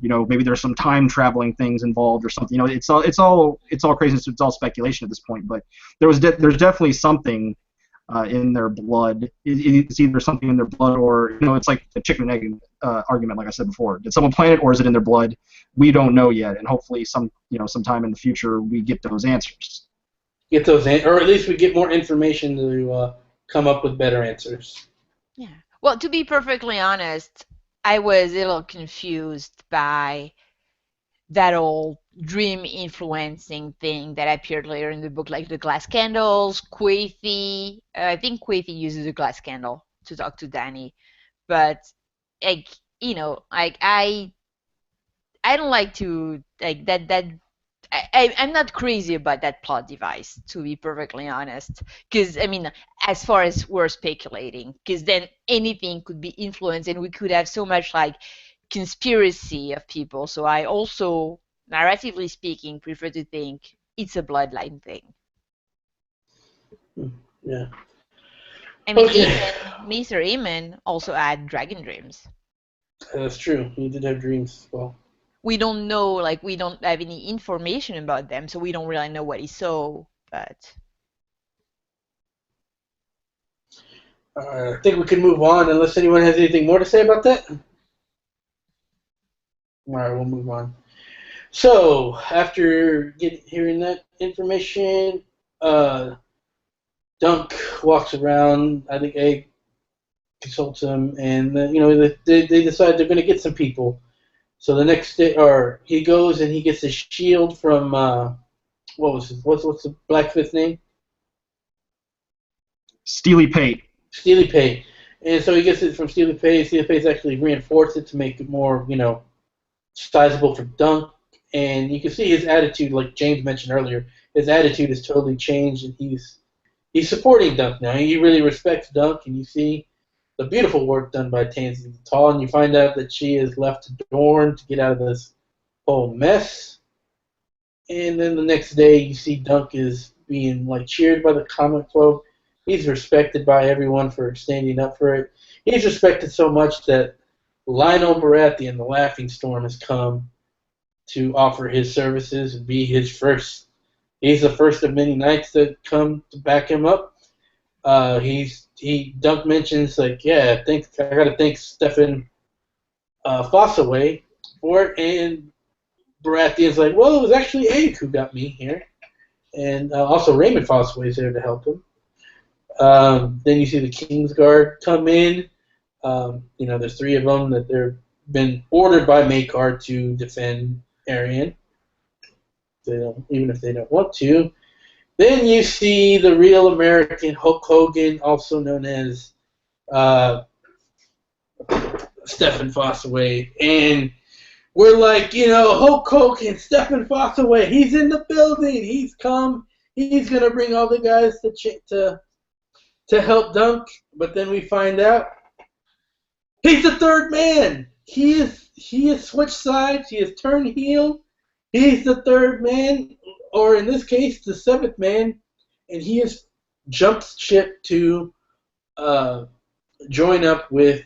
Maybe there's some time traveling things involved or something. It's all crazy. So it's all speculation at this point. But there's definitely something in their blood. It's either something in their blood or it's like the chicken and egg argument, like I said before. Did someone plant it or is it in their blood? We don't know yet, and hopefully sometime in the future we get those answers. Get those, or at least we get more information to come up with better answers. Yeah. Well, to be perfectly honest, I was a little confused by that old dream influencing thing that appeared later in the book, like the glass candles, Queethy. I think Queethy uses a glass candle to talk to Danny, but like like I don't like to like that. I'm not crazy about that plot device, to be perfectly honest. Because, I mean, as far as we're speculating, because then anything could be influenced and we could have so much like conspiracy of people. So I also, narratively speaking, prefer to think it's a bloodline thing. Yeah. I mean, Okay. Mr. Aemon also had dragon dreams. That's true. He did have dreams as well. We don't know, like, we don't have any information about them, so we don't really know what he saw, but... I think we can move on unless anyone has anything more to say about that. All right, we'll move on. So, after hearing that information, Dunk walks around. I think Egg consults him, and they decide they're going to get some people. So the next day, or he goes and he gets his shield from what's the blacksmith's name? Steely Pate. Steely Pate. And so he gets it from Steely Pate. Steely Pate's actually reinforced it to make it more, sizable for Dunk. And you can see his attitude, like James mentioned earlier, his attitude has totally changed, and he's supporting Dunk now. He really respects Dunk, and you see the beautiful work done by Tansy the Tall, and you find out that she has left Dorne to get out of this whole mess. And then the next day, you see Dunk is being cheered by the comic folk. He's respected by everyone for standing up for it. He's respected so much that Lionel Baratheon, the Laughing Storm, has come to offer his services and be his first. He's the first of many knights that come to back him up. Dunk mentions I gotta thank Stefan Fossaway for it, and Baratheon's like, well, it was actually Abe who got me here, and also Raymond Fossaway's there to help him. Then you see the Kingsguard come in. There's three of them that they've been ordered by Maekar to defend Aerion. Even if they don't want to. Then you see the real American Hulk Hogan, also known as Stephen Fossaway, and we're like, Hulk Hogan, Stephen Fossaway, he's in the building, he's come, he's gonna bring all the guys to help Dunk, but then we find out he's the third man. He has switched sides. He has turned heel. He's the third man, or in this case, the seventh man, and he has jumped ship to join up with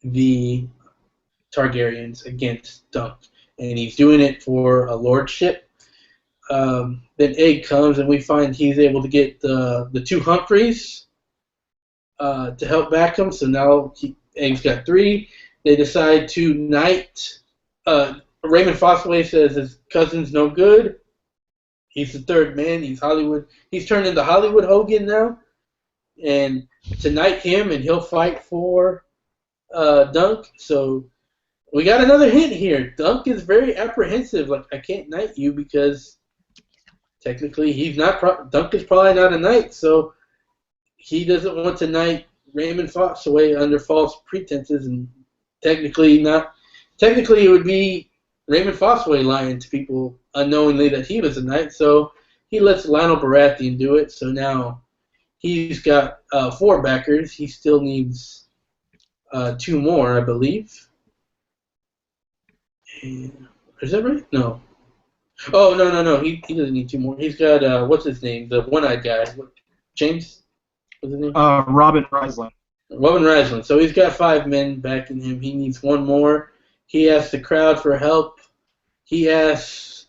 the Targaryens against Dunk, and he's doing it for a lordship. Then Egg comes, and we find he's able to get the two Humphreys to help back him. So now Egg's got three. They decide to knight Raymond Fossaway says his cousin's no good. He's the third man. He's Hollywood. He's turned into Hollywood Hogan now. And to knight him, and he'll fight for Dunk. So we got another hint here. Dunk is very apprehensive. Like, I can't knight you because technically he's not. Dunk is probably not a knight, so he doesn't want to knight Raymond Fossaway under false pretenses, and technically not. Technically, it would be Raymond Fossaway lying to people unknowingly that he was a knight. So he lets Lionel Baratheon do it. So now he's got 4 backers. He still needs 2 more, I believe. And, is that right? No. Oh, no. He doesn't need 2 more. He's got, what's his name? The one-eyed guy. James? What's his name? Robin Reisling. Robin Reisling. So he's got 5 men backing him. He needs 1 more. He asks the crowd for help. He asks,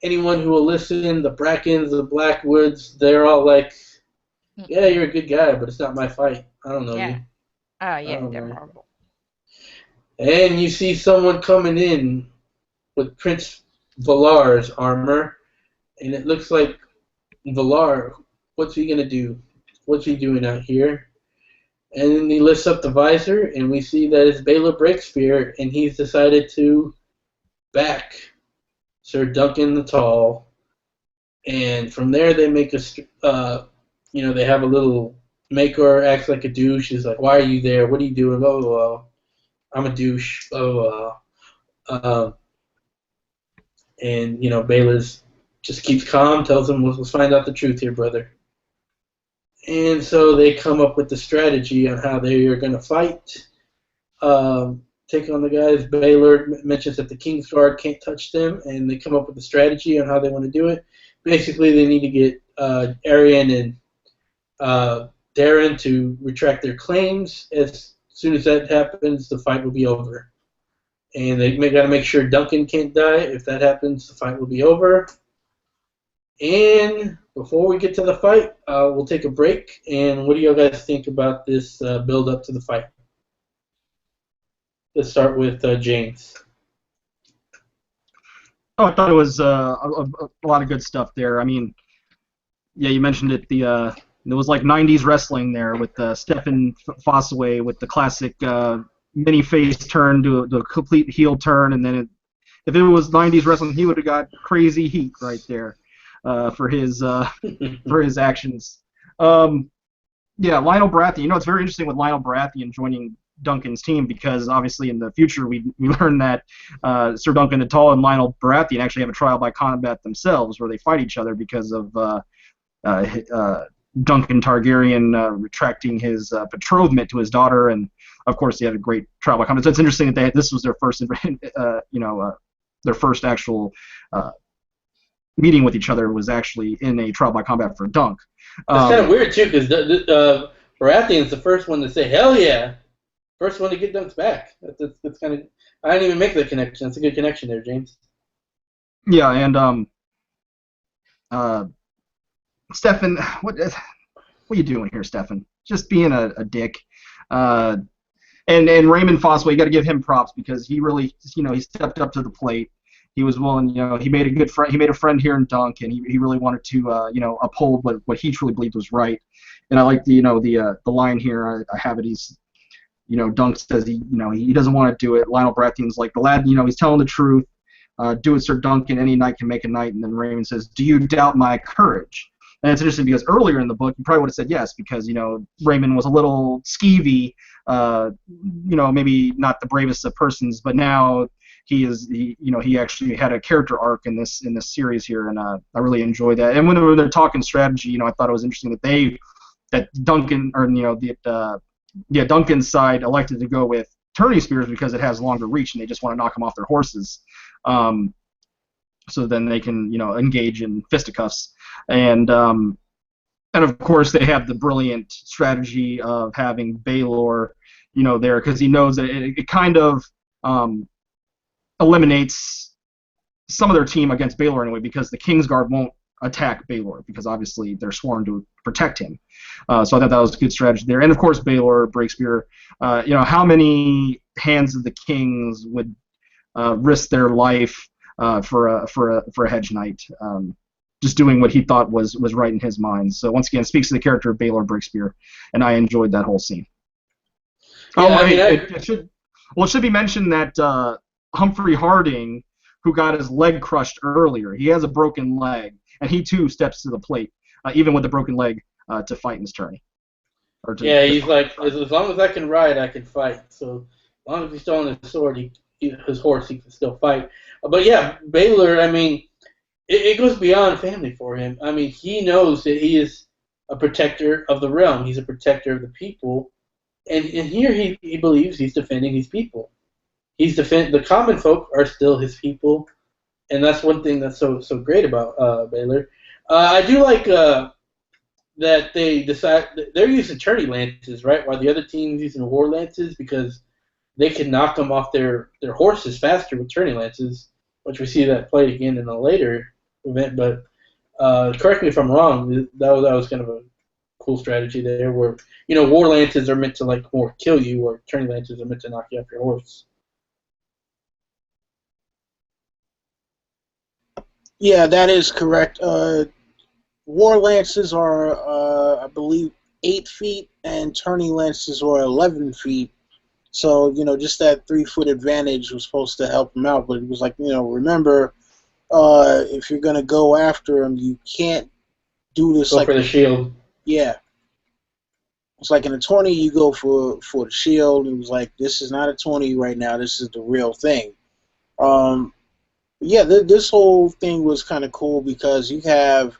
anyone who will listen, the Brackens, the Blackwoods, they're all like, yeah, you're a good guy, but it's not my fight. I don't know you. Yeah, they're horrible. And you see someone coming in with Prince Valar's armor, and it looks like Valar, what's he going to do? What's he doing out here? And then he lifts up the visor, and we see that it's Baelor Breakspear, and he's decided to back Sir Duncan the Tall. And from there, they make they have a little Maker acts like a douche. He's like, "Why are you there? What are you doing?" Blah, blah, blah. I'm a douche. Blah, blah, blah. And Baelor's just keeps calm, tells him, "Let's find out the truth here, brother." And so they come up with the strategy on how they are going to fight, take on the guys. Baelor mentions that the Kingsguard can't touch them, and they come up with a strategy on how they want to do it. Basically, they need to get Aerion and Daeron to retract their claims. As soon as that happens, the fight will be over. And they got to make sure Duncan can't die. If that happens, the fight will be over. And before we get to the fight, we'll take a break. And what do you guys think about this build up to the fight? Let's start with James. Oh, I thought it was a lot of good stuff there. I mean, yeah, you mentioned it. It was like 90s wrestling there with Stephen Fossaway with the classic mini face turn to a complete heel turn, and then if it was 90s wrestling, he would have got crazy heat right there. For his actions. Yeah, Lionel Baratheon. It's very interesting with Lionel Baratheon joining Duncan's team because obviously in the future we learn that Sir Duncan the Tall and Lionel Baratheon actually have a trial by combat themselves where they fight each other because of Duncan Targaryen retracting his betrothment to his daughter, and of course they had a great trial by combat. So it's interesting that this was their first, their first actual. Meeting with each other was actually in a trial by combat for Dunk. It's kind of weird too, because Baratheon's the first one to say "Hell yeah," first one to get Dunk's back. That's kind of. I didn't even make the connection. It's a good connection there, James. Yeah, and Stefan, what are you doing here, Stefan? Just being a dick. And Raymond Fossaway, you got to give him props because he really, he stepped up to the plate. He was willing, he made a good friend. He made a friend here in Dunk, and he really wanted to, uphold what he truly believed was right. And I like the line here. I have it. He's, Dunk says he doesn't want to do it. Lionel Baratheon's like the lad. He's telling the truth. Do it, Sir Duncan. Any knight can make a knight. And then Raymond says, "Do you doubt my courage?" And it's interesting because earlier in the book, you probably would have said yes because Raymond was a little skeevy. Maybe not the bravest of persons, but now. He actually had a character arc in this series here, and I really enjoyed that. And when they're talking strategy, I thought it was interesting that Duncan Duncan's side elected to go with turning spears because it has longer reach, and they just want to knock them off their horses, so then they can engage in fisticuffs, and of course they have the brilliant strategy of having Baelor, there because he knows that it kind of eliminates some of their team against Baelor anyway because the Kingsguard won't attack Baelor because obviously they're sworn to protect him. So I thought that was a good strategy there. And of course Baelor Breakspear. How many hands of the Kings would risk their life for a hedge knight, just doing what he thought was right in his mind. So once again, speaks to the character of Baelor Breakspear, and I enjoyed that whole scene. Yeah, It should be mentioned that Humphrey Harding, who got his leg crushed earlier, he has a broken leg, and he too steps to the plate, even with a broken leg, to fight in his tourney. He's like, as long as I can ride, I can fight. So as long as he's still on his sword, his horse, he can still fight. But yeah, Baelor, I mean, it goes beyond family for him. I mean, he knows that he is a protector of the realm. He's a protector of the people. And here he believes he's defending his people. The common folk are still his people, and that's one thing that's so great about Baelor. I do like that they decide they're using tourney lances, right, while the other team's using war lances because they can knock them off their horses faster with tourney lances, which we see that played again in a later event. But correct me if I'm wrong. That was kind of a cool strategy there, where war lances are meant to like more kill you, or tourney lances are meant to knock you off your horse. Yeah, that is correct. War lances are, I believe, 8 feet, and tourney lances are 11 feet. So, just that 3-foot advantage was supposed to help him out. But it was like, remember, if you're going to go after him, you can't do this Go for the shield. Yeah. It's like in a tourney, you go for the shield. It was like, this is not a tourney right now. This is the real thing. Yeah, this whole thing was kind of cool because you have,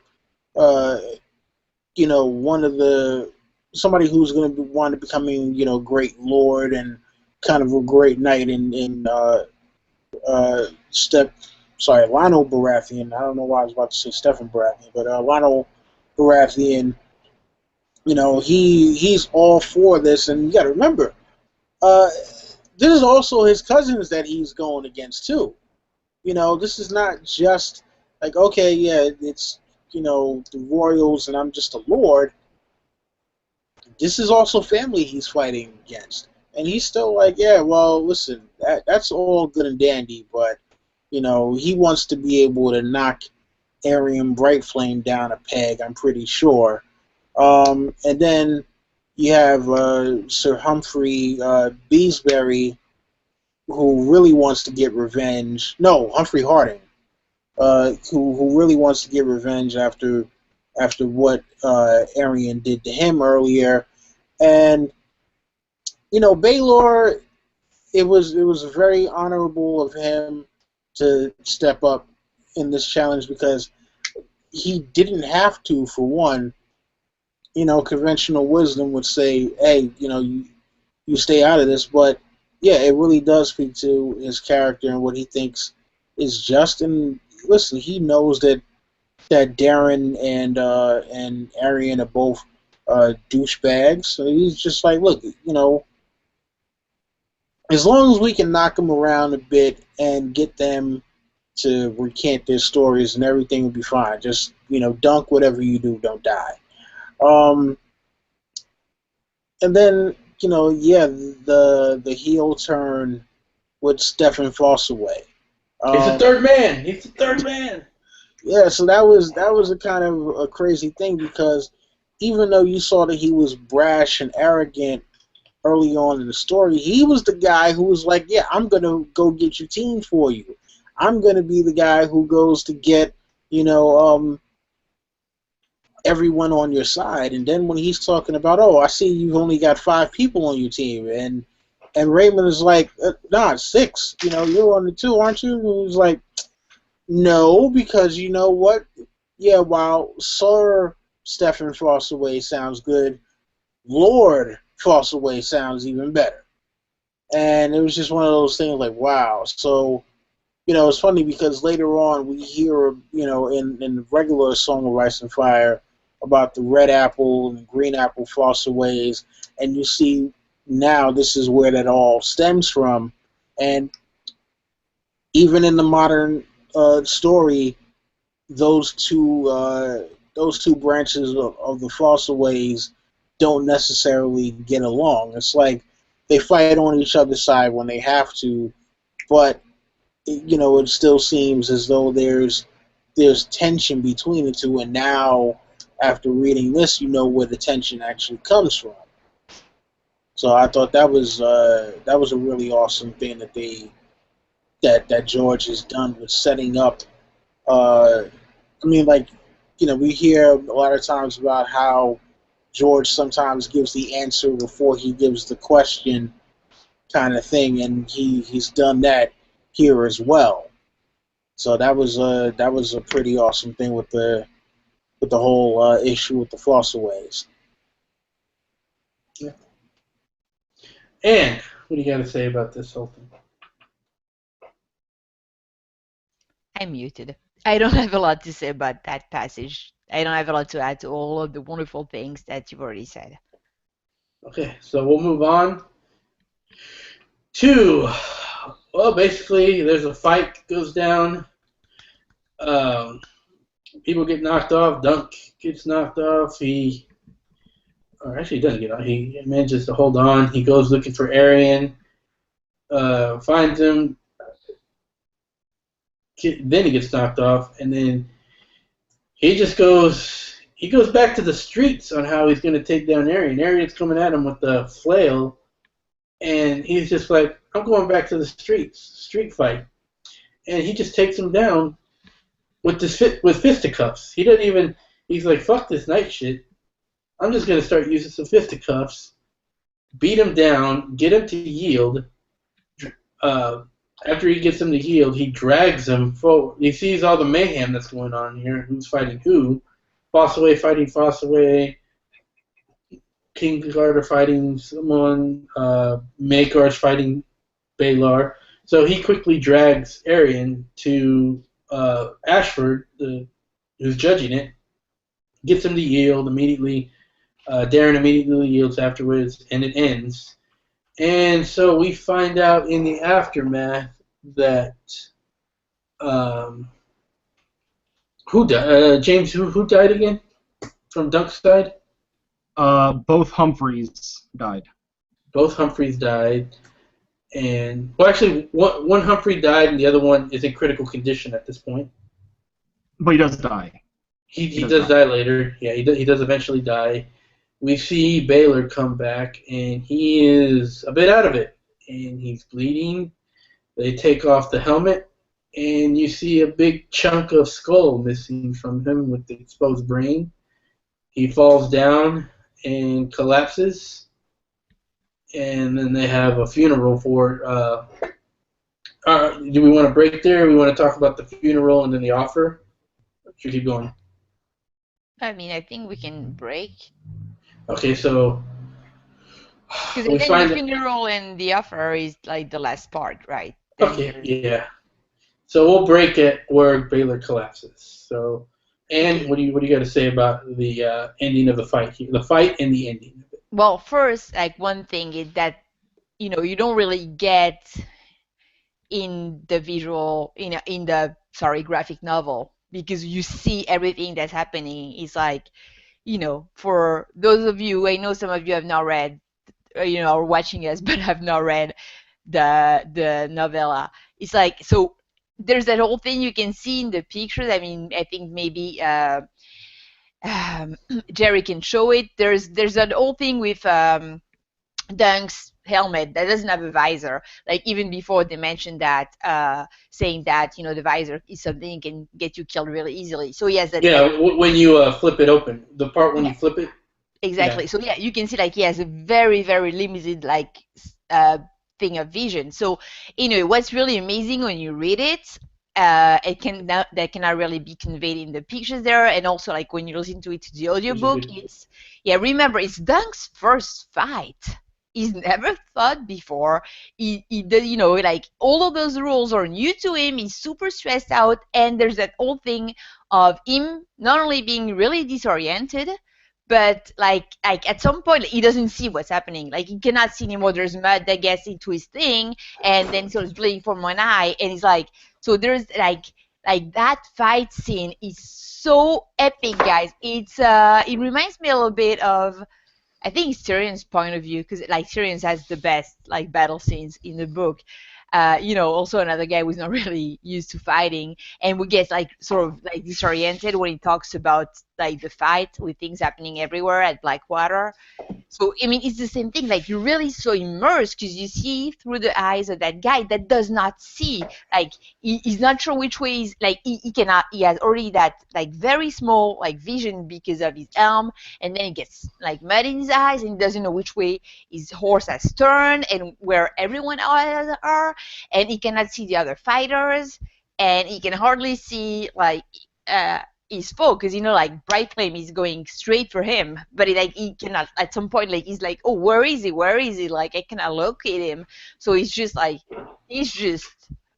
somebody who's going to want to becoming, great lord and kind of a great knight in Lionel Baratheon. I don't know why I was about to say Stephen Baratheon, but Lionel Baratheon, he's all for this, and you got to remember, this is also his cousins that he's going against too. This is not just like, okay, yeah, it's the royals and I'm just a lord. This is also family he's fighting against, and he's still like, yeah, well, listen, that's all good and dandy, but he wants to be able to knock Aerion Brightflame down a peg, I'm pretty sure. And then you have Sir Humphrey Beesbury, who really wants to get revenge. No, Humphrey Harding, who really wants to get revenge after what Aerion did to him earlier. And Baelor, it was very honorable of him to step up in this challenge because he didn't have to. For one, conventional wisdom would say, hey, you stay out of this, but yeah, it really does speak to his character and what he thinks is just. And listen, he knows that Daeron and Aerion are both douchebags. So he's just like, look, as long as we can knock them around a bit and get them to recant their stories, and everything will be fine. Just Dunk, whatever you do, don't die. And then the heel turn with Stefan Fossaway. He's the third man. He's the third man. Yeah, so that was a kind of a crazy thing because even though you saw that he was brash and arrogant early on in the story, he was the guy who was like, yeah, I'm going to go get your team for you. I'm going to be the guy who goes to get, everyone on your side. And then when he's talking about, oh, I see you've only got 5 people on your team, and Raymond is like, nah, 6. You're on the 2, aren't you? And he's like, no, because you know what? Yeah, while Sir Stefan Fossaway sounds good, Lord Fossaway sounds even better. And it was just one of those things like, wow. So, it's funny because later on we hear, in the regular Song of Ice and Fire about the red apple and green apple Fossaways, and you see now this is where that all stems from. And even in the modern story, those two branches of the Fossaways don't necessarily get along. It's like they fight on each other's side when they have to, but it still seems as though there's tension between the two, and now after reading this, you know where the tension actually comes from. So I thought that was a really awesome thing that George has done with setting up. Uh, I mean, like, we hear a lot of times about how George sometimes gives the answer before he gives the question, kind of thing, and he's done that here as well. So that was a pretty awesome thing with the whole issue with the Flossaways. Yeah. And what do you got to say about this whole thing? I'm muted. I don't have a lot to say about that passage. I don't have a lot to add to all of the wonderful things that you've already said. Okay, so we'll move on to, well, basically, there's a fight that goes down. People get knocked off. Dunk gets knocked off. Or actually, he doesn't get off. He manages to hold on. He goes looking for Aerion, finds him. Then he gets knocked off, and then he just goes. He goes back to the streets on how he's going to take down Aerion. Arion's coming at him with the flail, and he's just like, "I'm going back to the streets, street fight," and he just takes him down with fisticuffs. He doesn't even. He's like, "Fuck this knight shit. I'm just going to start using some fisticuffs, beat him down, get him to yield." After he gets him to yield, he drags him forward. He sees all the mayhem that's going on here. Who's fighting who? Fossaway fighting Fossaway. Kingsguard fighting someone. Maegor's fighting Baelor. So he quickly drags Aerion to Ashford, who's judging it. Gets him to yield immediately. Daeron immediately yields afterwards, and it ends. And so we find out in the aftermath that who died? James, who died again from Dunk's side? Both Humphreys died. Both Humphreys died, and well, actually, one Humphrey died, and the other one is in critical condition at this point. But he does die. He does die later. Yeah, he does eventually die. We see Baelor come back, and he is a bit out of it, and he's bleeding. They take off the helmet, and you see a big chunk of skull missing from him with the exposed brain. He falls down and collapses, and then they have a funeral for. Do we want to break there? Or we want to talk about the funeral and then the offer? Should we keep going? I mean, I think we can break. Okay, so because I think the funeral and the offer is like the last part, right? Okay, yeah. So we'll break it where Baelor collapses. So, and what do you got to say about the ending of the fight here? The fight and the ending of it. Well, first, like one thing is that you don't really get in the visual in the graphic novel, because you see everything that's happening. It's like, for those of you, I know some of you have not read, are watching us, but have not read the novella. It's like, so there's that whole thing you can see in the pictures. I mean, I think maybe Jerry can show it. There's that whole thing with Dunk's helmet that doesn't have a visor. Like, even before they mentioned that, saying that the visor is something that can get you killed really easily. So he has that. Yeah, when you flip it open, the part when you flip it. Exactly. Yeah. So yeah, you can see like he has a very, very limited thing of vision. So anyway, what's really amazing when you read it, that cannot really be conveyed in the pictures there, and also like when you listen to it to the audiobook, remember, it's Dunk's first fight. He's never fought before. He like all of those rules are new to him. He's super stressed out, and there's that whole thing of him not only being really disoriented, but like at some point he doesn't see what's happening. Like, he cannot see anymore. There's mud that gets into his thing, and then so he's bleeding from one eye, and he's like, so there's like that fight scene is so epic, guys. It's it reminds me a little bit of, I think, it's Tyrion's point of view, because like Tyrion has the best like battle scenes in the book. Also another guy who's not really used to fighting, and we get like sort of like disoriented when he talks about like the fight with things happening everywhere at Blackwater. So I mean, it's the same thing. Like you're really so immersed because you see through the eyes of that guy that does not see. Like he's not sure which way he's like he cannot. He has already that like very small like vision because of his helm, and then he gets like mud in his eyes and he doesn't know which way his horse has turned and where everyone else are, and he cannot see the other fighters, and he can hardly see like. His foe, because like Bright Flame is going straight for him, but he cannot at some point, like he's like, oh, where is he, like I cannot locate him. So he's just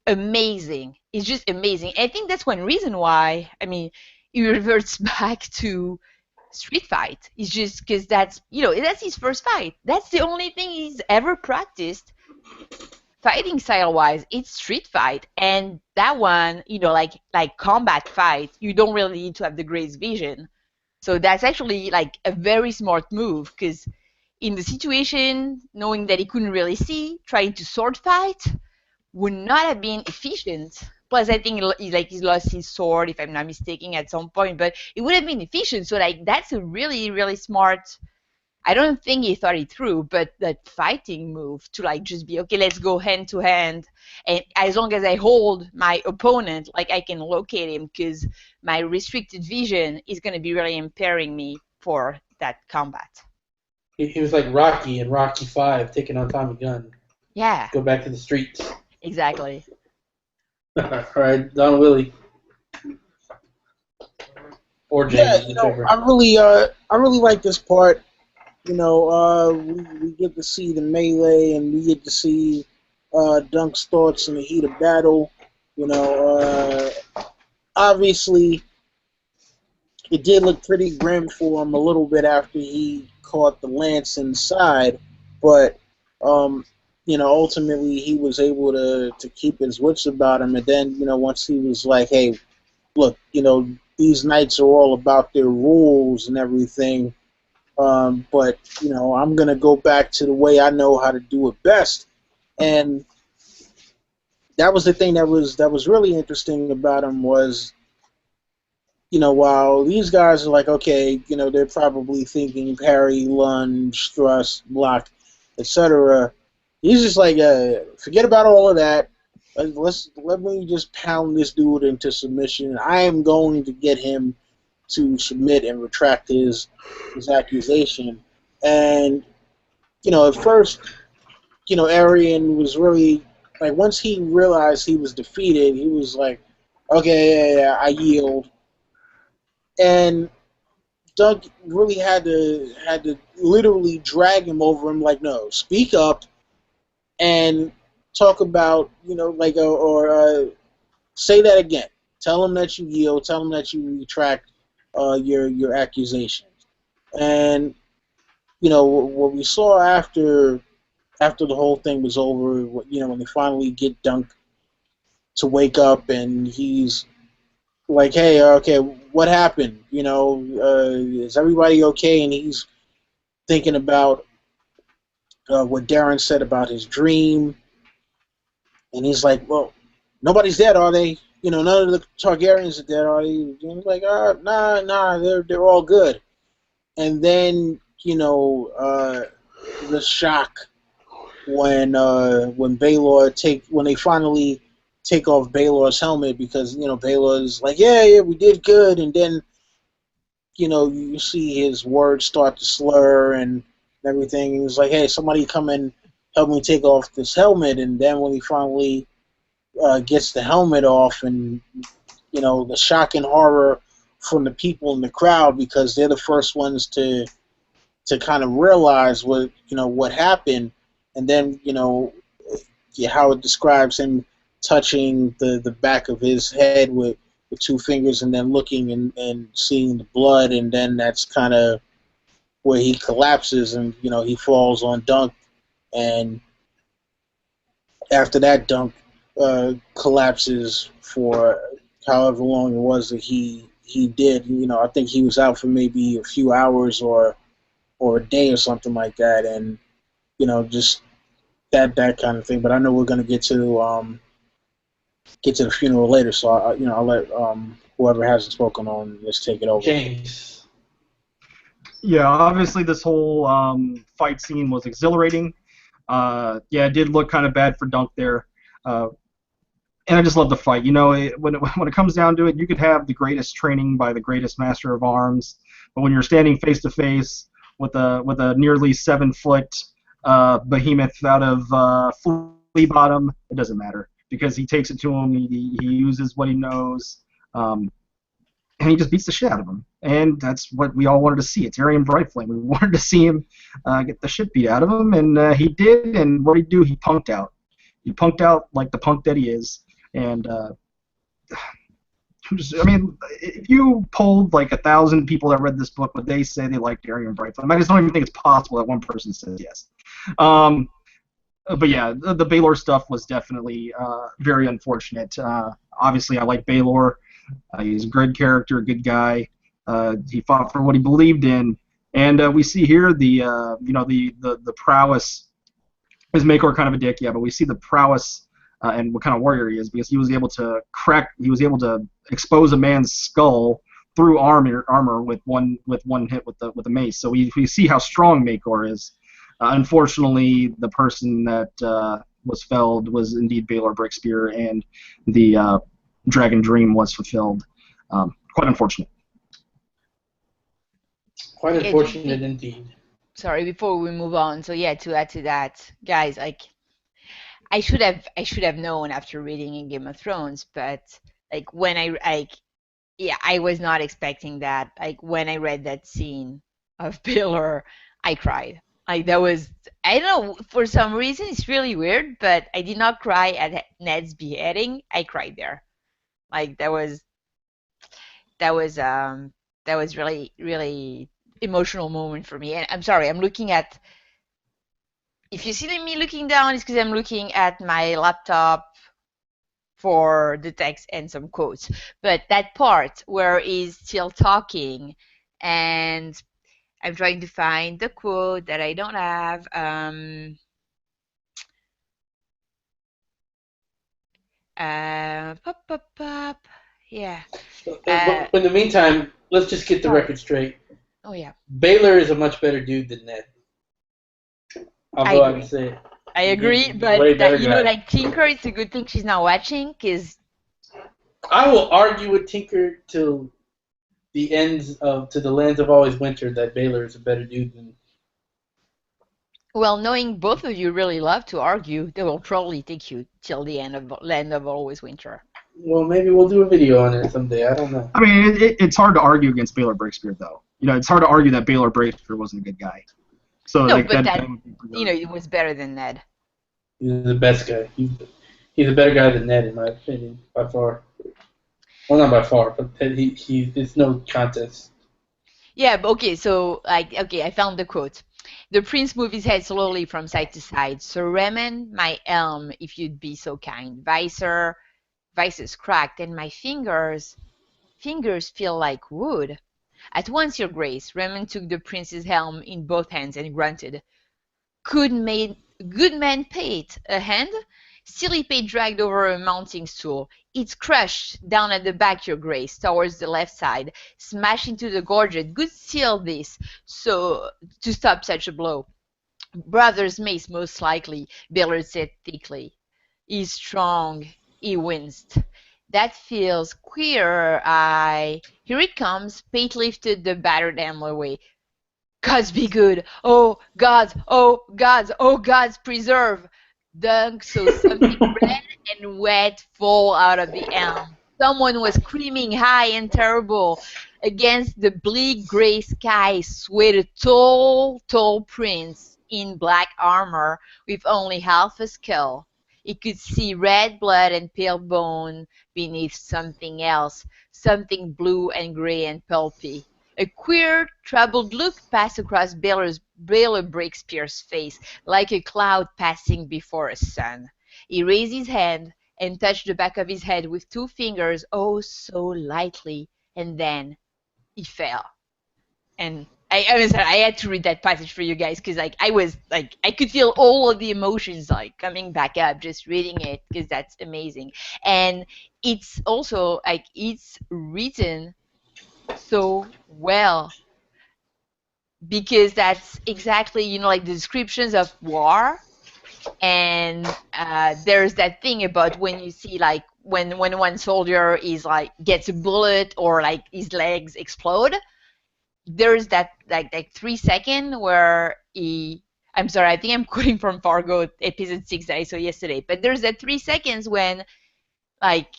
amazing. It's just amazing. I think that's one reason why, I mean, he reverts back to street fight. It's just because that's his first fight. That's the only thing he's ever practiced fighting style wise. It's street fight, and that one, like combat fight, you don't really need to have the greatest vision. So that's actually like a very smart move, because in the situation, knowing that he couldn't really see, trying to sword fight would not have been efficient. Plus, I think he's lost his sword, if I'm not mistaken, at some point, but it would have been efficient. So like that's a really, really smart. I don't think he thought it through, but that fighting move to like just be okay, let's go hand to hand, and as long as I hold my opponent, like I can locate him, because my restricted vision is going to be really impairing me for that combat. He was like Rocky in Rocky 5, taking on Tommy Gunn. Yeah. Go back to the streets. Exactly. All right, Don Willie. Or James, whichever. I really like this part. We get to see the melee, and we get to see Dunk's thoughts in the heat of battle. Obviously, it did look pretty grim for him a little bit after he caught the lance inside, but ultimately he was able to keep his wits about him. And then, once he was like, hey, look, these knights are all about their rules and everything. But I'm gonna go back to the way I know how to do it best, and that was the thing that was really interesting about him was, while these guys are like, okay, they're probably thinking parry, lunge, thrust, block, etc. He's just like, forget about all of that. Let me just pound this dude into submission. I am going to get him to submit and retract his accusation. And at first, Aerion was really like, once he realized he was defeated, he was like, okay, yeah, I yield. And Doug really had to literally drag him over him, like, no, speak up and talk about, say that again. Tell him that you yield. Tell him that you retract your accusations. And what we saw after the whole thing was over, when they finally get Dunk to wake up and he's like, hey, okay, what happened? Is everybody okay? And he's thinking about what Daeron said about his dream, and he's like, well, nobody's dead, are they? None of the Targaryens are dead, are they? And he's like, nah, they're all good. And then, the shock when Baelor when they finally take off Baelor's helmet, because Baelor's like, yeah, we did good, and then you see his words start to slur and everything. And he's like, hey, somebody come and help me take off this helmet. And then when he finally gets the helmet off, and the shock and horror from the people in the crowd, because they're the first ones to kind of realize what happened. And then how it describes him touching the back of his head with two fingers, and then looking and seeing the blood, and then that's kind of where he collapses, and he falls on Dunk, and after that Dunk collapses for however long it was that he did. I think he was out for maybe a few hours or a day or something like that, and just that kind of thing. But I know we're gonna get to the funeral later, so I'll let whoever hasn't spoken on this take it over. James. Yeah, obviously this whole fight scene was exhilarating. Yeah, it did look kind of bad for Dunk there. And I just love the fight. When it comes down to it, you could have the greatest training by the greatest master of arms, but when you're standing face to face with a nearly 7 foot behemoth out of Flea Bottom, it doesn't matter because he takes it to him. He uses what he knows, and he just beats the shit out of him. And that's what we all wanted to see. It's Aerion Brightflame. We wanted to see him get the shit beat out of him, and he did. And what did he do? He punked out. He punked out like the punk that he is. And if you polled like 1,000 people that read this book, would they say they liked Aerion Brightflame? I just don't even think it's possible that one person says yes. But yeah, the Baelor stuff was definitely very unfortunate. Obviously, I like Baelor. He's a good character, a good guy. He fought for what he believed in, and we see here the prowess. His Maekor kind of a dick, yeah, but we see the prowess and what kind of warrior he is because he was able to expose a man's skull through armor with one hit with the mace. So we see how strong Maekor is. Unfortunately, the person that was felled was indeed Baelor Brickspear, and the Dragon Dream was fulfilled. Quite unfortunate. Quite unfortunate indeed. Sorry, before we move on. So yeah, to add to that, guys, like I should have known after reading in Game of Thrones, but like when I was not expecting that. Like when I read that scene of Baelor, I cried. Like that was, I don't know, for some reason it's really weird, but I did not cry at Ned's beheading. I cried there. Like that was really really emotional moment for me. And I'm sorry, I'm looking at. If you see me looking down, it's because I'm looking at my laptop for the text and some quotes. But that part where he's still talking, and I'm trying to find the quote that I don't have. Pop, pop, pop. Yeah. But in the meantime, let's just get the record straight. Oh yeah. Baelor is a much better dude than Ned. I'll go out and say it. I agree, but that, like Tinker, it's a good thing she's not watching, because I will argue with Tinker till the lands of always winter that Baelor is a better dude than. Well, knowing both of you really love to argue, they will probably take you till the end of Land of Always Winter. Well, maybe we'll do a video on it someday. I don't know. I mean, it's hard to argue against Baelor Brickspear, though. It's hard to argue that Baelor Brickspear wasn't a good guy. So no, like, but that it was better than Ned. He's the best guy. He's a better guy than Ned, in my opinion, by far. Well, not by far, but it's no contest. Yeah, but okay, so I found the quote. The prince moved his head slowly from side to side. Sir Raymond, my helm, if you'd be so kind. Vices cracked, and my fingers feel like wood. At once, your grace. Raymond took the prince's helm in both hands and grunted. Good man paid. A hand? Silly Pate dragged over a mounting stool. It's crushed down at the back, your grace, towards the left side. Smash into the gorget. Good seal this, so to stop such a blow. Brother's mace, most likely, Baelor said thickly. He's strong. He winced. That feels queer. Here it comes. Pate lifted the battered helm away. Gods be good. Oh, gods, oh, gods, oh, gods preserve. Dunk saw something red and wet fall out of the elm. Someone was screaming high and terrible. Against the bleak gray sky swayed a tall, tall prince in black armor with only half a skull. He could see red blood and pale bone beneath something else, something blue and gray and pulpy. A queer, troubled look passed across Baelor Brickspear's face, like a cloud passing before a sun. He raised his hand and touched the back of his head with 2 fingers, oh, so lightly, and then he fell. And I'm sorry, I had to read that passage for you guys because like I was like I could feel all of the emotions like coming back up just reading it because that's amazing. And it's also like it's written so well because that's exactly, you know, like the descriptions of war. And there's that thing about when you see like when one soldier is like gets a bullet or like his legs explode, there's that like 3 second where he, I'm sorry, I think I'm quoting from Fargo episode 6 that I saw yesterday, but there's that 3 seconds when like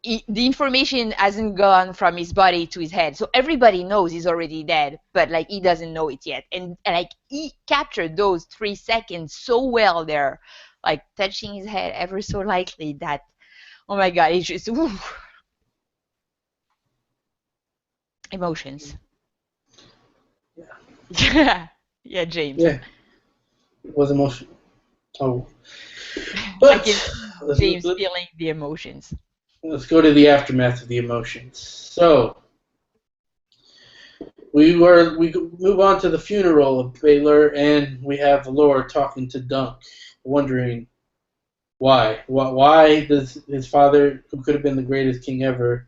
the information hasn't gone from his body to his head, so everybody knows he's already dead, but like he doesn't know it yet. And like he captured those 3 seconds so well there, like touching his head ever so lightly, that oh my god, it's just ooh, emotions. Yeah. Yeah, James. Yeah, it was emotional. Oh, I but can see let's, James feeling the emotions. let's go to the aftermath of the emotions. So we move on to the funeral of Baelor, and we have Valor talking to Dunk, wondering why does his father, who could have been the greatest king ever,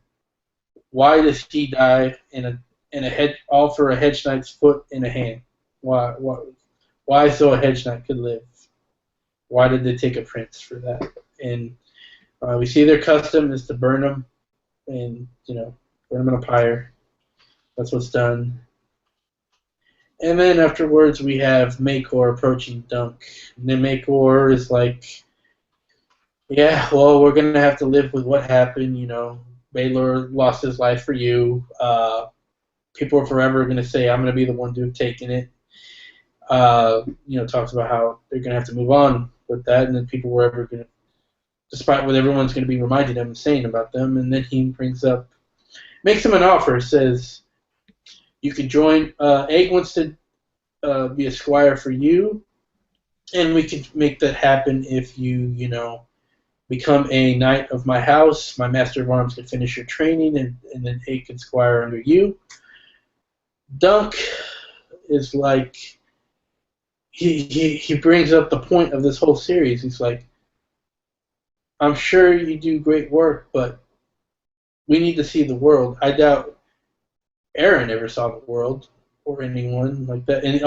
why does he die in a head, all for a hedge knight's foot in a hand? Why so a hedge knight could live? Why did they take a prince for that? And we see their custom is to burn them, and burn them in a pyre. That's what's done. And then afterwards we have Makor approaching Dunk. And then Makor is like, yeah, well, we're gonna have to live with what happened. Baelor lost his life for you. People are forever gonna say I'm gonna be the one to have taken it. Talks about how they're gonna have to move on with that, and then people were ever gonna, despite what everyone's gonna be reminding them and saying about them. And then he makes him an offer. Says you can join. Egg wants to be a squire for you, and we can make that happen if you become a knight of my house. My master of arms can finish your training, and then Egg can squire under you. Dunk is like, he brings up the point of this whole series. He's like, I'm sure you do great work, but we need to see the world. I doubt Aerion ever saw the world or anyone like that. And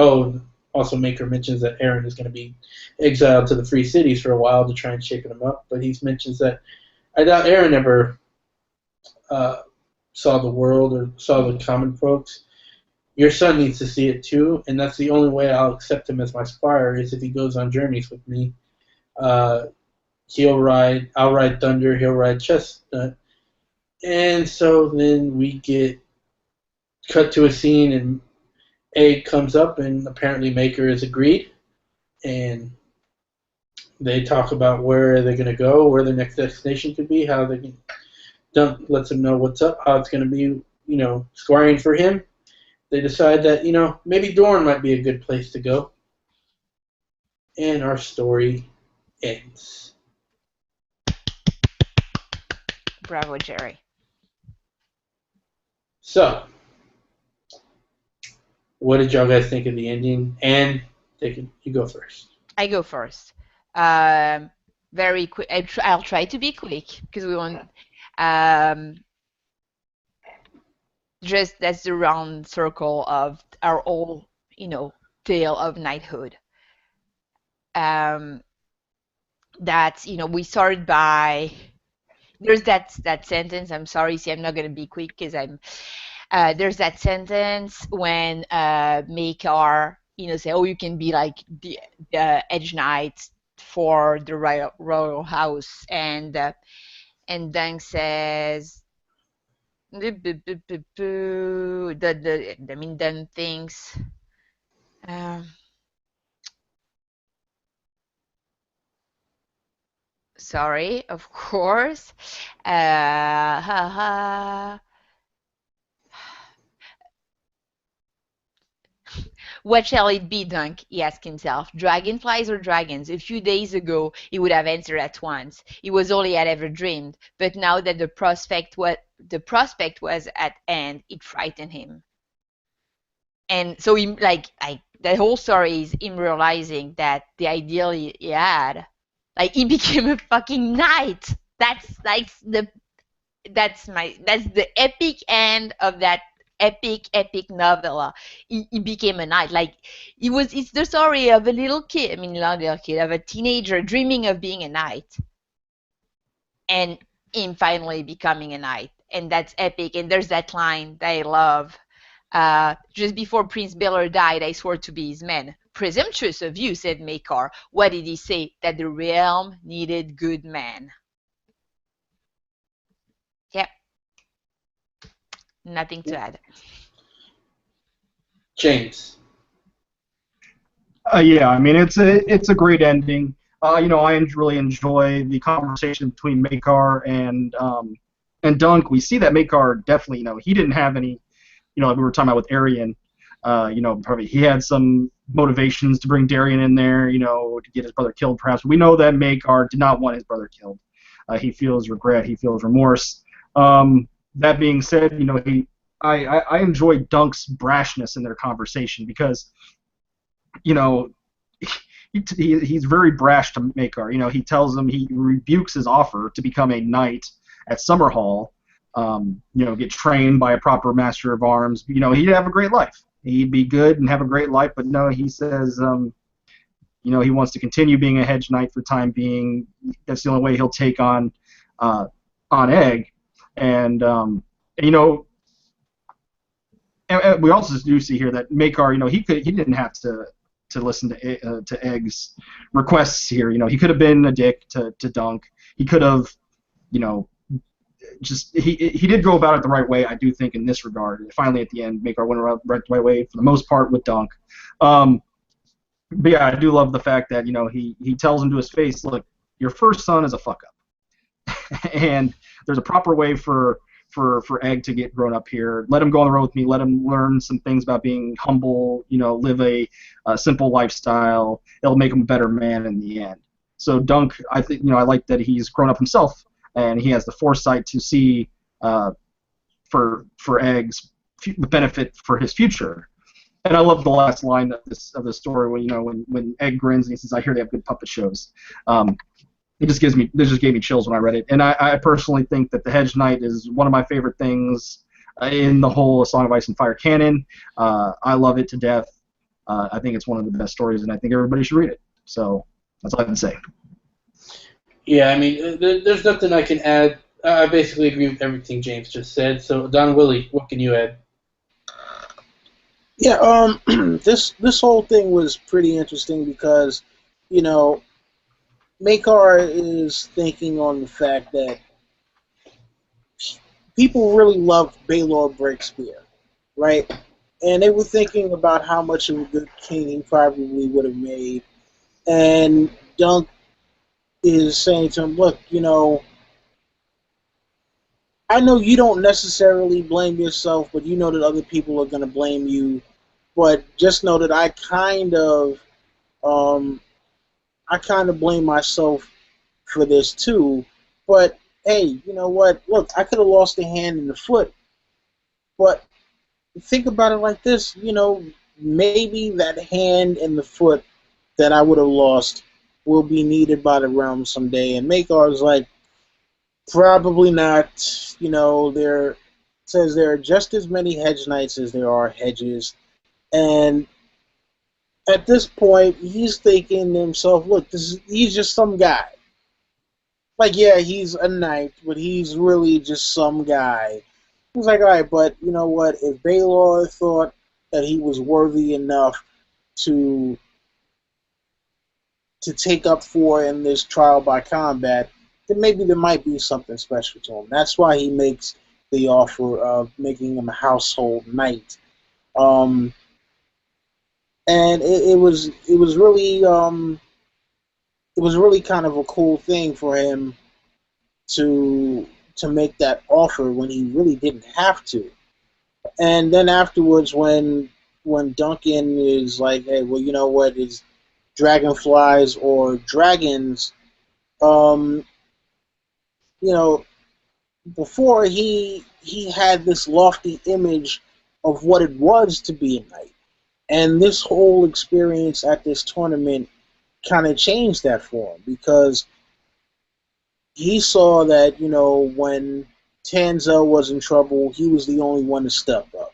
also Maker mentions that Aerion is going to be exiled to the Free Cities for a while to try and shape them up. But he mentions that I doubt Aerion ever saw the world or saw the common folks. Your son needs to see it too, and that's the only way I'll accept him as my squire is if he goes on journeys with me. I'll ride Thunder, he'll ride Chestnut. And so then we get cut to a scene, and Egg comes up, and apparently Maker is agreed, and they talk about where they're going to go, where their next destination could be, how they can. Dunk lets them know what's up, how it's going to be, squiring for him. They decide that, maybe Dorne might be a good place to go. And our story ends. Bravo, Jerry. So, what did y'all guys think of the ending? And you go first. I go first. Very quick. I'll try to be quick because we want. Just that's the round circle of our whole, tale of knighthood. That's we started by there's that sentence. I'm sorry, see, I'm not gonna be quick because I'm. There's that sentence when Makar, say, oh, you can be like the Edge Knight for the royal house, and Deng says. Then things. Sorry, of course. What shall it be, Dunk? He asked himself. Dragonflies or dragons? A few days ago, he would have answered at once. It was all he had ever dreamed. But now that the prospect was at hand, it frightened him. And so he, like the whole story is him realizing that the ideal he had, like he became a fucking knight. That's the epic end of that epic novella. He became a knight. Like it's the story of a little kid. I mean, not a little kid, of a teenager dreaming of being a knight, and him finally becoming a knight. And that's epic. And there's that line that I love. Just before Prince Baelor died, I swore to be his man. Presumptuous of you, said Maekar. What did he say? That the realm needed good men. Yep. Nothing to add. James. Yeah, I mean it's a great ending. You know, I really enjoy the conversation between Maekar and Dunk. We see that Maekar definitely, you know, he didn't have any, you know, like we were talking about with Aerion. You know, probably he had some motivations to bring Daeron in there, you know, to get his brother killed. Perhaps we know that Maekar did not want his brother killed. He feels regret. He feels remorse. That being said, you know, I enjoy Dunk's brashness in their conversation because, you know, he's very brash to Maekar. You know, he tells him, he rebukes his offer to become a knight at Summerhall. You know, get trained by a proper master of arms. You know, he'd have a great life. He'd be good and have a great life. But no, he says, you know, he wants to continue being a hedge knight for the time being. That's the only way he'll take on Egg. And you know, and we also do see here that Maekar, you know, he didn't have to listen to Egg's requests here. You know, he could have been a dick to Dunk. He could have, you know, just he did go about it the right way, I do think, in this regard. Finally, at the end, Maekar went around the right way for the most part with Dunk. But yeah, I do love the fact that, you know, he tells him to his face, look, your first son is a fuck up, and there's a proper way for Egg to get grown up here. Let him go on the road with me. Let him learn some things about being humble. You know, live a simple lifestyle. It'll make him a better man in the end. So Dunk, I think, you know, I like that he's grown up himself and he has the foresight to see for Egg's benefit for his future. And I love the last line of the story when, you know, when Egg grins and he says, "I hear they have good puppet shows." This just gave me chills when I read it. And I personally think that the Hedge Knight is one of my favorite things in the whole Song of Ice and Fire canon. I love it to death. I think it's one of the best stories, and I think everybody should read it. So that's all I can say. Yeah, I mean, there's nothing I can add. I basically agree with everything James just said. So, Don Willie, what can you add? Yeah, this whole thing was pretty interesting because, you know, Maekar is thinking on the fact that people really loved Baelor Breakspear, right? And they were thinking about how much of a good king he probably would have made. And Dunk is saying to him, look, you know, I know you don't necessarily blame yourself, but you know that other people are going to blame you. But just know that I kind of blame myself for this too. But hey, you know what? Look, I could have lost a hand and a foot, but think about it like this. You know, maybe that hand and the foot that I would have lost will be needed by the realm someday. And Maekar's like, probably not. You know, there says there are just as many hedge knights as there are hedges, and at this point, he's thinking to himself, look, he's just some guy. Like, yeah, he's a knight, but he's really just some guy. He's like, all right, but you know what? If Baelor thought that he was worthy enough to take up for in this trial by combat, then maybe there might be something special to him. That's why he makes the offer of making him a household knight. And it was really kind of a cool thing for him to make that offer when he really didn't have to. And then afterwards, when Duncan is like, hey, well, you know what, is dragonflies or dragons, you know, before he had this lofty image of what it was to be a knight. And this whole experience at this tournament kind of changed that for him because he saw that, when Tanzo was in trouble, he was the only one to step up.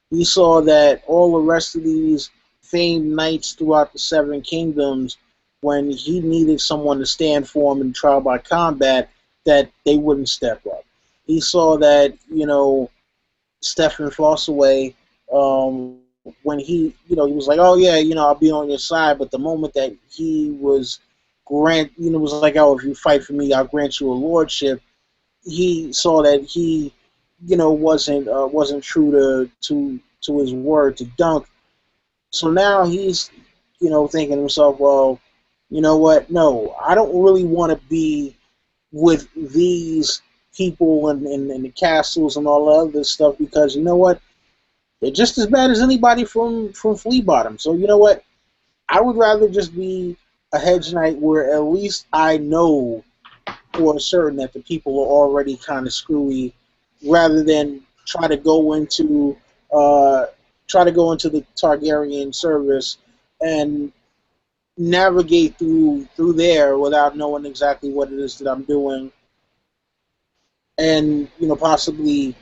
He saw that all the rest of these famed knights throughout the Seven Kingdoms, when he needed someone to stand for him in trial by combat, that they wouldn't step up. He saw that, Stephen Fossaway, when he was like, oh yeah, I'll be on your side, but the moment that he was was like, oh, if you fight for me, I'll grant you a lordship. He saw that he, wasn't true to his word to Dunk. So now he's, thinking to himself, well, you know what? No, I don't really want to be with these people in the castles and all that other stuff because you know what? They're just as bad as anybody from Flea Bottom. So you know what? I would rather just be a hedge knight where at least I know for certain that the people are already kind of screwy, rather than try to go into the Targaryen service and navigate through there without knowing exactly what it is that I'm doing, and possibly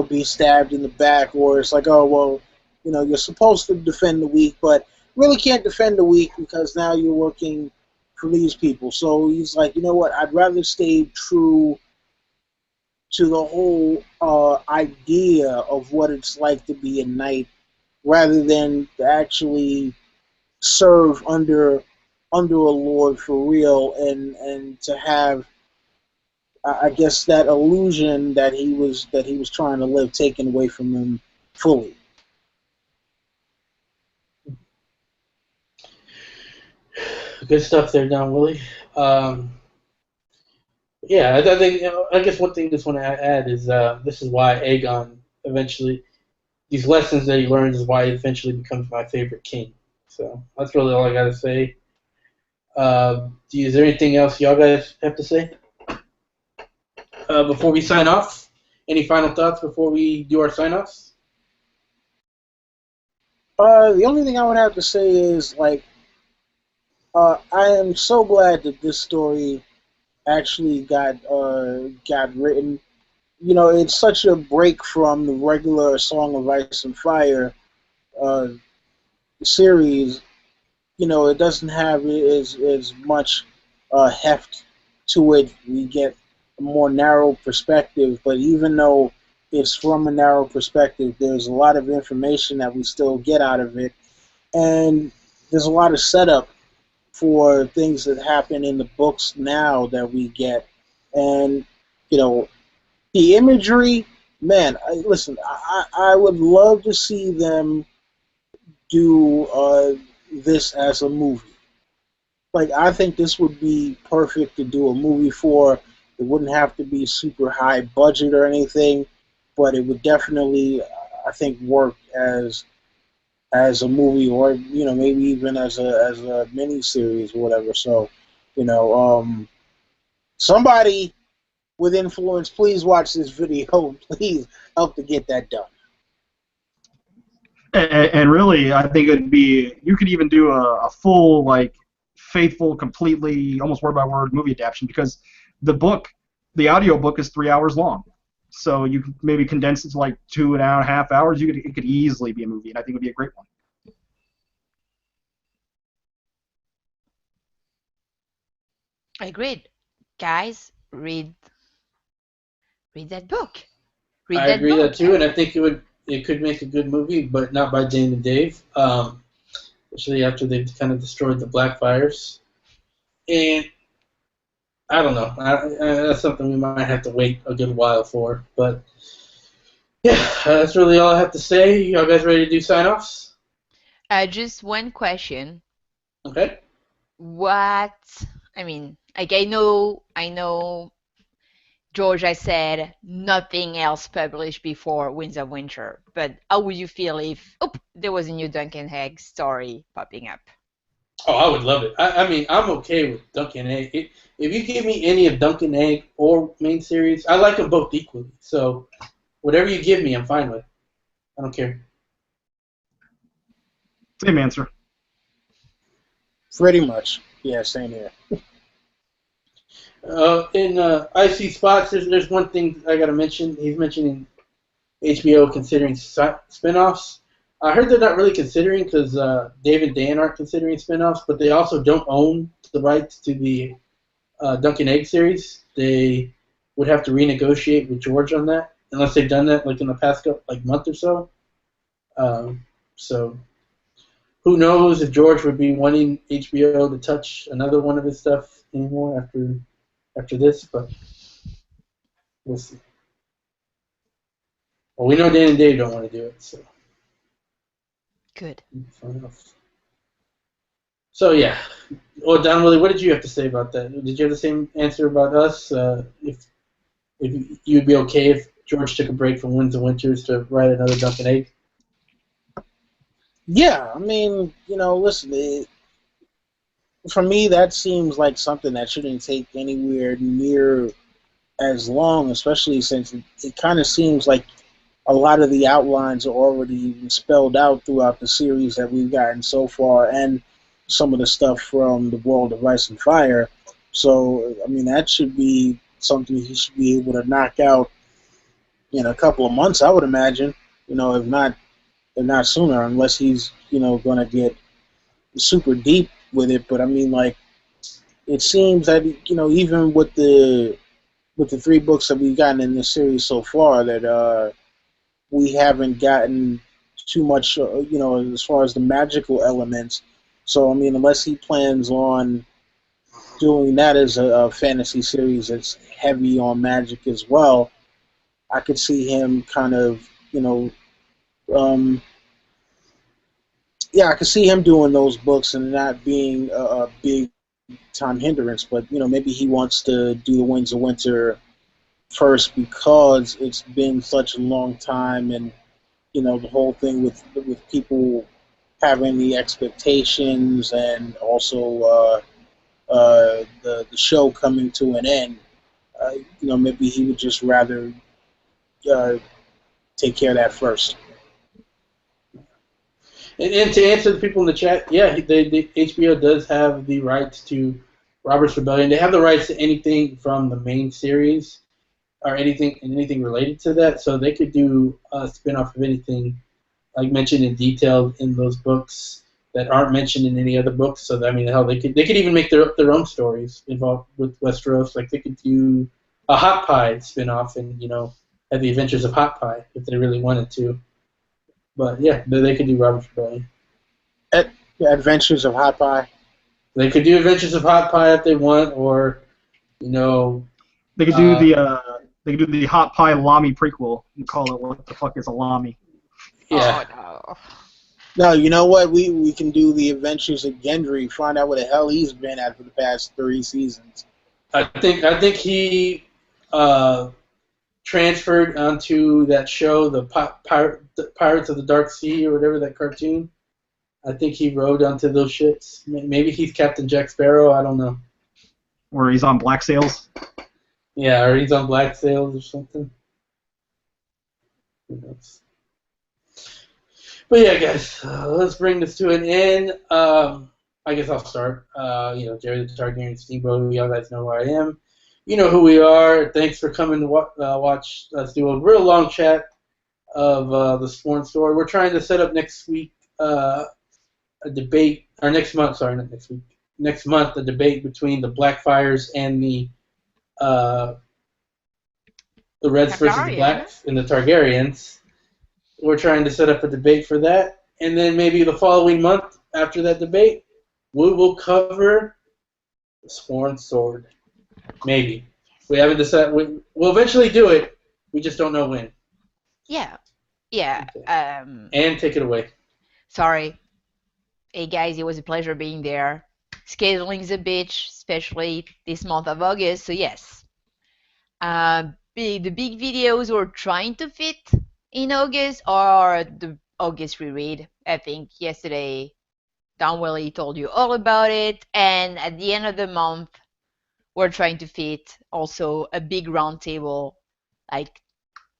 be stabbed in the back, or it's like, oh well, you're supposed to defend the weak, but really can't defend the weak because now you're working for these people. So he's like, you know what? I'd rather stay true to the whole idea of what it's like to be a knight, rather than to actually serve under a lord for real, and to have, I guess, that illusion that he was trying to live taken away from him fully. Good stuff there, Don Willie. Yeah, I think I guess one thing I just want to add is this is why Aegon eventually, these lessons that he learns is why he eventually becomes my favorite king. So that's really all I got to say. Is there anything else y'all guys have to say before we sign off? Any final thoughts before we do our sign-offs? The only thing I would have to say is, like, I am so glad that this story actually got written. It's such a break from the regular Song of Ice and Fire uh, series. It doesn't have as much heft to it. We get a more narrow perspective, but even though it's from a narrow perspective, there's a lot of information that we still get out of it, and there's a lot of setup for things that happen in the books now that we get. And the imagery, man, listen, I would love to see them do this as a movie. Like, I think this would be perfect to do a movie for. It wouldn't have to be super high budget or anything, but it would definitely, I think, work as a movie, or maybe even as a mini series or whatever. So, somebody with influence, please watch this video and please help to get that done. And really, I think it'd be, you could even do a full, like, faithful, completely, almost word by word movie adaptation, because the audio book is 3 hours long. So you could maybe condense it to like 2.5 hours. It could easily be a movie, and I think it would be a great one. Agreed. Guys, read that book. I agree that too, and I think it could make a good movie, but not by Dane and Dave, especially after they've kind of destroyed the Blackfires. And I don't know, that's something we might have to wait a good while for. But yeah, that's really all I have to say. Y'all guys ready to do sign-offs? Just one question. Okay. What? I mean, like, I know, George, I said nothing else published before Winds of Winter, but how would you feel if there was a new Duncan Egg story popping up? Oh, I would love it. I mean, I'm okay with Duncan Egg. If you give me any of Duncan Egg or main series, I like them both equally. So whatever you give me, I'm fine with. I don't care. Same answer. Pretty much. Yeah, same here. In IC Spots, there's one thing I gotta mention. He's mentioning HBO considering spinoffs. I heard they're not really considering because Dave and Dan aren't considering spinoffs, but they also don't own the rights to the Duncan Egg series. They would have to renegotiate with George on that, unless they've done that like in the past month or so. So who knows if George would be wanting HBO to touch another one of his stuff anymore after this, but we'll see. Well, we know Dan and Dave don't want to do it, so. Good. So yeah. Well, Don Willie, what did you have to say about that? Did you have the same answer about us? If you'd be okay if George took a break from Winds and Winters to write another Duncan Egg? Yeah, I mean, listen, for me, that seems like something that shouldn't take anywhere near as long, especially since it kind of seems like a lot of the outlines are already spelled out throughout the series that we've gotten so far, and some of the stuff from the World of Ice and Fire. So, I mean, that should be something he should be able to knock out in a couple of months, I would imagine. If not sooner, unless he's going to get super deep with it. But I mean, like, it seems that even with the 3 books that we've gotten in this series so far, that we haven't gotten too much, as far as the magical elements. So I mean, unless he plans on doing that as a fantasy series that's heavy on magic as well, I could see him kind of, I could see him doing those books and not being a big time hindrance. But maybe he wants to do the Winds of Winter first because it's been such a long time, and the whole thing with people having the expectations, and also the show coming to an end. Maybe he would just rather take care of that first. And to answer the people in the chat, yeah, the HBO does have the rights to Robert's Rebellion. They have the rights to anything from the main series or anything related to that. So they could do a spin-off of anything, like mentioned in detail in those books that aren't mentioned in any other books. So I mean, hell, they could even make their own stories involved with Westeros. Like they could do a Hot Pie spin-off and have the Adventures of Hot Pie if they really wanted to. But yeah, they could do Robert's Rebellion. Adventures of Hot Pie. They could do Adventures of Hot Pie if they want, or they could do the Hot Pie Lamy prequel and call it "What the fuck is a Lamy?" Yeah. Oh, no. No, you know what? We can do the Adventures of Gendry. Find out where the hell he's been at for the past 3 seasons. I think he transferred onto that show, the Pirates of the Dark Sea or whatever, that cartoon. I think he rode onto those ships. Maybe he's Captain Jack Sparrow. I don't know. Or he's on Black Sails. Yeah, or he's on Black Sails or something. Who knows? But yeah, guys, let's bring this to an end. I guess I'll start. Jerry the Targaryen Steamboat. You guys know who I am. You know who we are. Thanks for coming to watch us do a real long chat of the Sporn Story. We're trying to set up next week a debate, or next month, sorry, not next week. Next month, a debate between the Blackfires and the Reds versus the Blacks and the Targaryens. We're trying to set up a debate for that. And then maybe the following month after that debate, we will cover the Sworn Sword. Maybe. We haven't decided. We'll eventually do it. We just don't know when. Yeah. Okay. And take it away. Sorry. Hey guys, it was a pleasure being there. Scheduling's a bitch, especially this month of August. So yes, the big videos we're trying to fit in August are the August reread. I think yesterday Don Willie told you all about it, and at the end of the month we're trying to fit also a big round table, like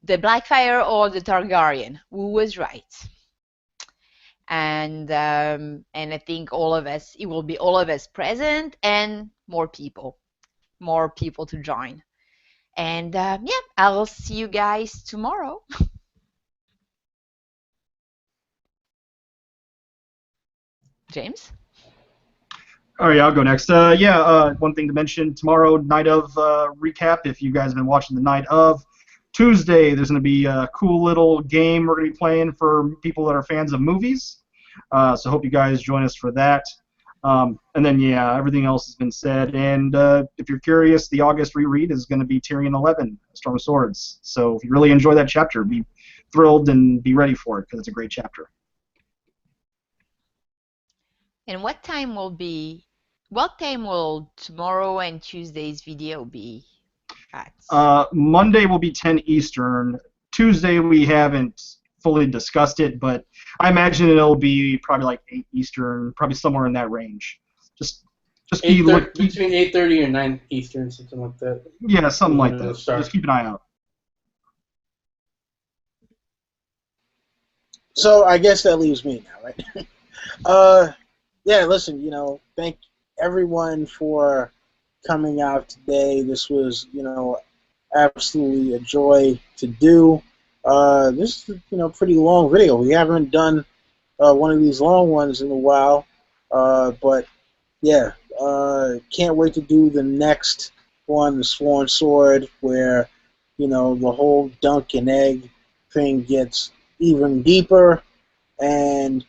the Blackfire or the Targaryen. Who was right? and I think all of us, it will be all of us present and more people to join. And yeah, I'll see you guys tomorrow. James? Oh yeah, I'll go next. One thing to mention: tomorrow, night of recap. If you guys have been watching the night of Tuesday, there's going to be a cool little game we're going to be playing for people that are fans of movies. So hope you guys join us for that. And then yeah, everything else has been said. And if you're curious, the August reread is going to be Tyrion 11, Storm of Swords. So if you really enjoy that chapter, be thrilled and be ready for it because it's a great chapter. And what time will tomorrow and Tuesday's video be at? Monday will be 10 Eastern. Tuesday we haven't fully discussed it, but I imagine it'll be probably like 8 Eastern, probably somewhere in that range. Just be between 8:30 and 9 Eastern, something like that. Yeah, something like that. Just keep an eye out. So I guess that leaves me now, right? Yeah, listen, thank everyone for coming out today. This was, absolutely a joy to do. This is, pretty long video. We haven't done one of these long ones in a while, but yeah, can't wait to do the next one, the Sworn Sword, where, the whole dunk and egg thing gets even deeper, and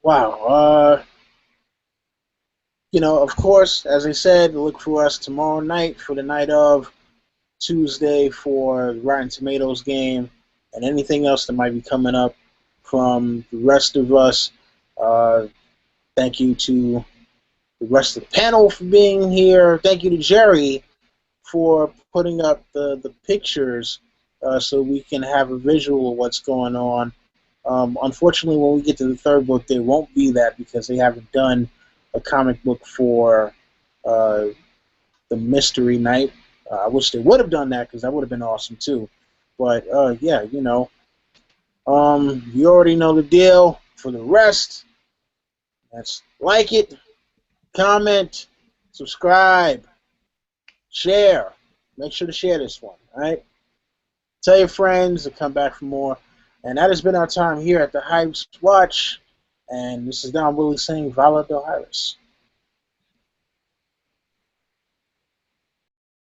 wow, of course, as I said, look for us tomorrow night for the night of, Tuesday for the Rotten Tomatoes game, and anything else that might be coming up from the rest of us. Thank you to the rest of the panel for being here. Thank you to Jerry for putting up the pictures so we can have a visual of what's going on. Unfortunately, when we get to the third book, there won't be that because they haven't done a comic book for the Mystery Night. I wish they would have done that because that would have been awesome too. But yeah, you already know the deal. For the rest, let's like it, comment, subscribe, share. Make sure to share this one. All right. Tell your friends to come back for more. And that has been our time here at the Hypes Watch. And this is Don Willie saying Vala Del Iris.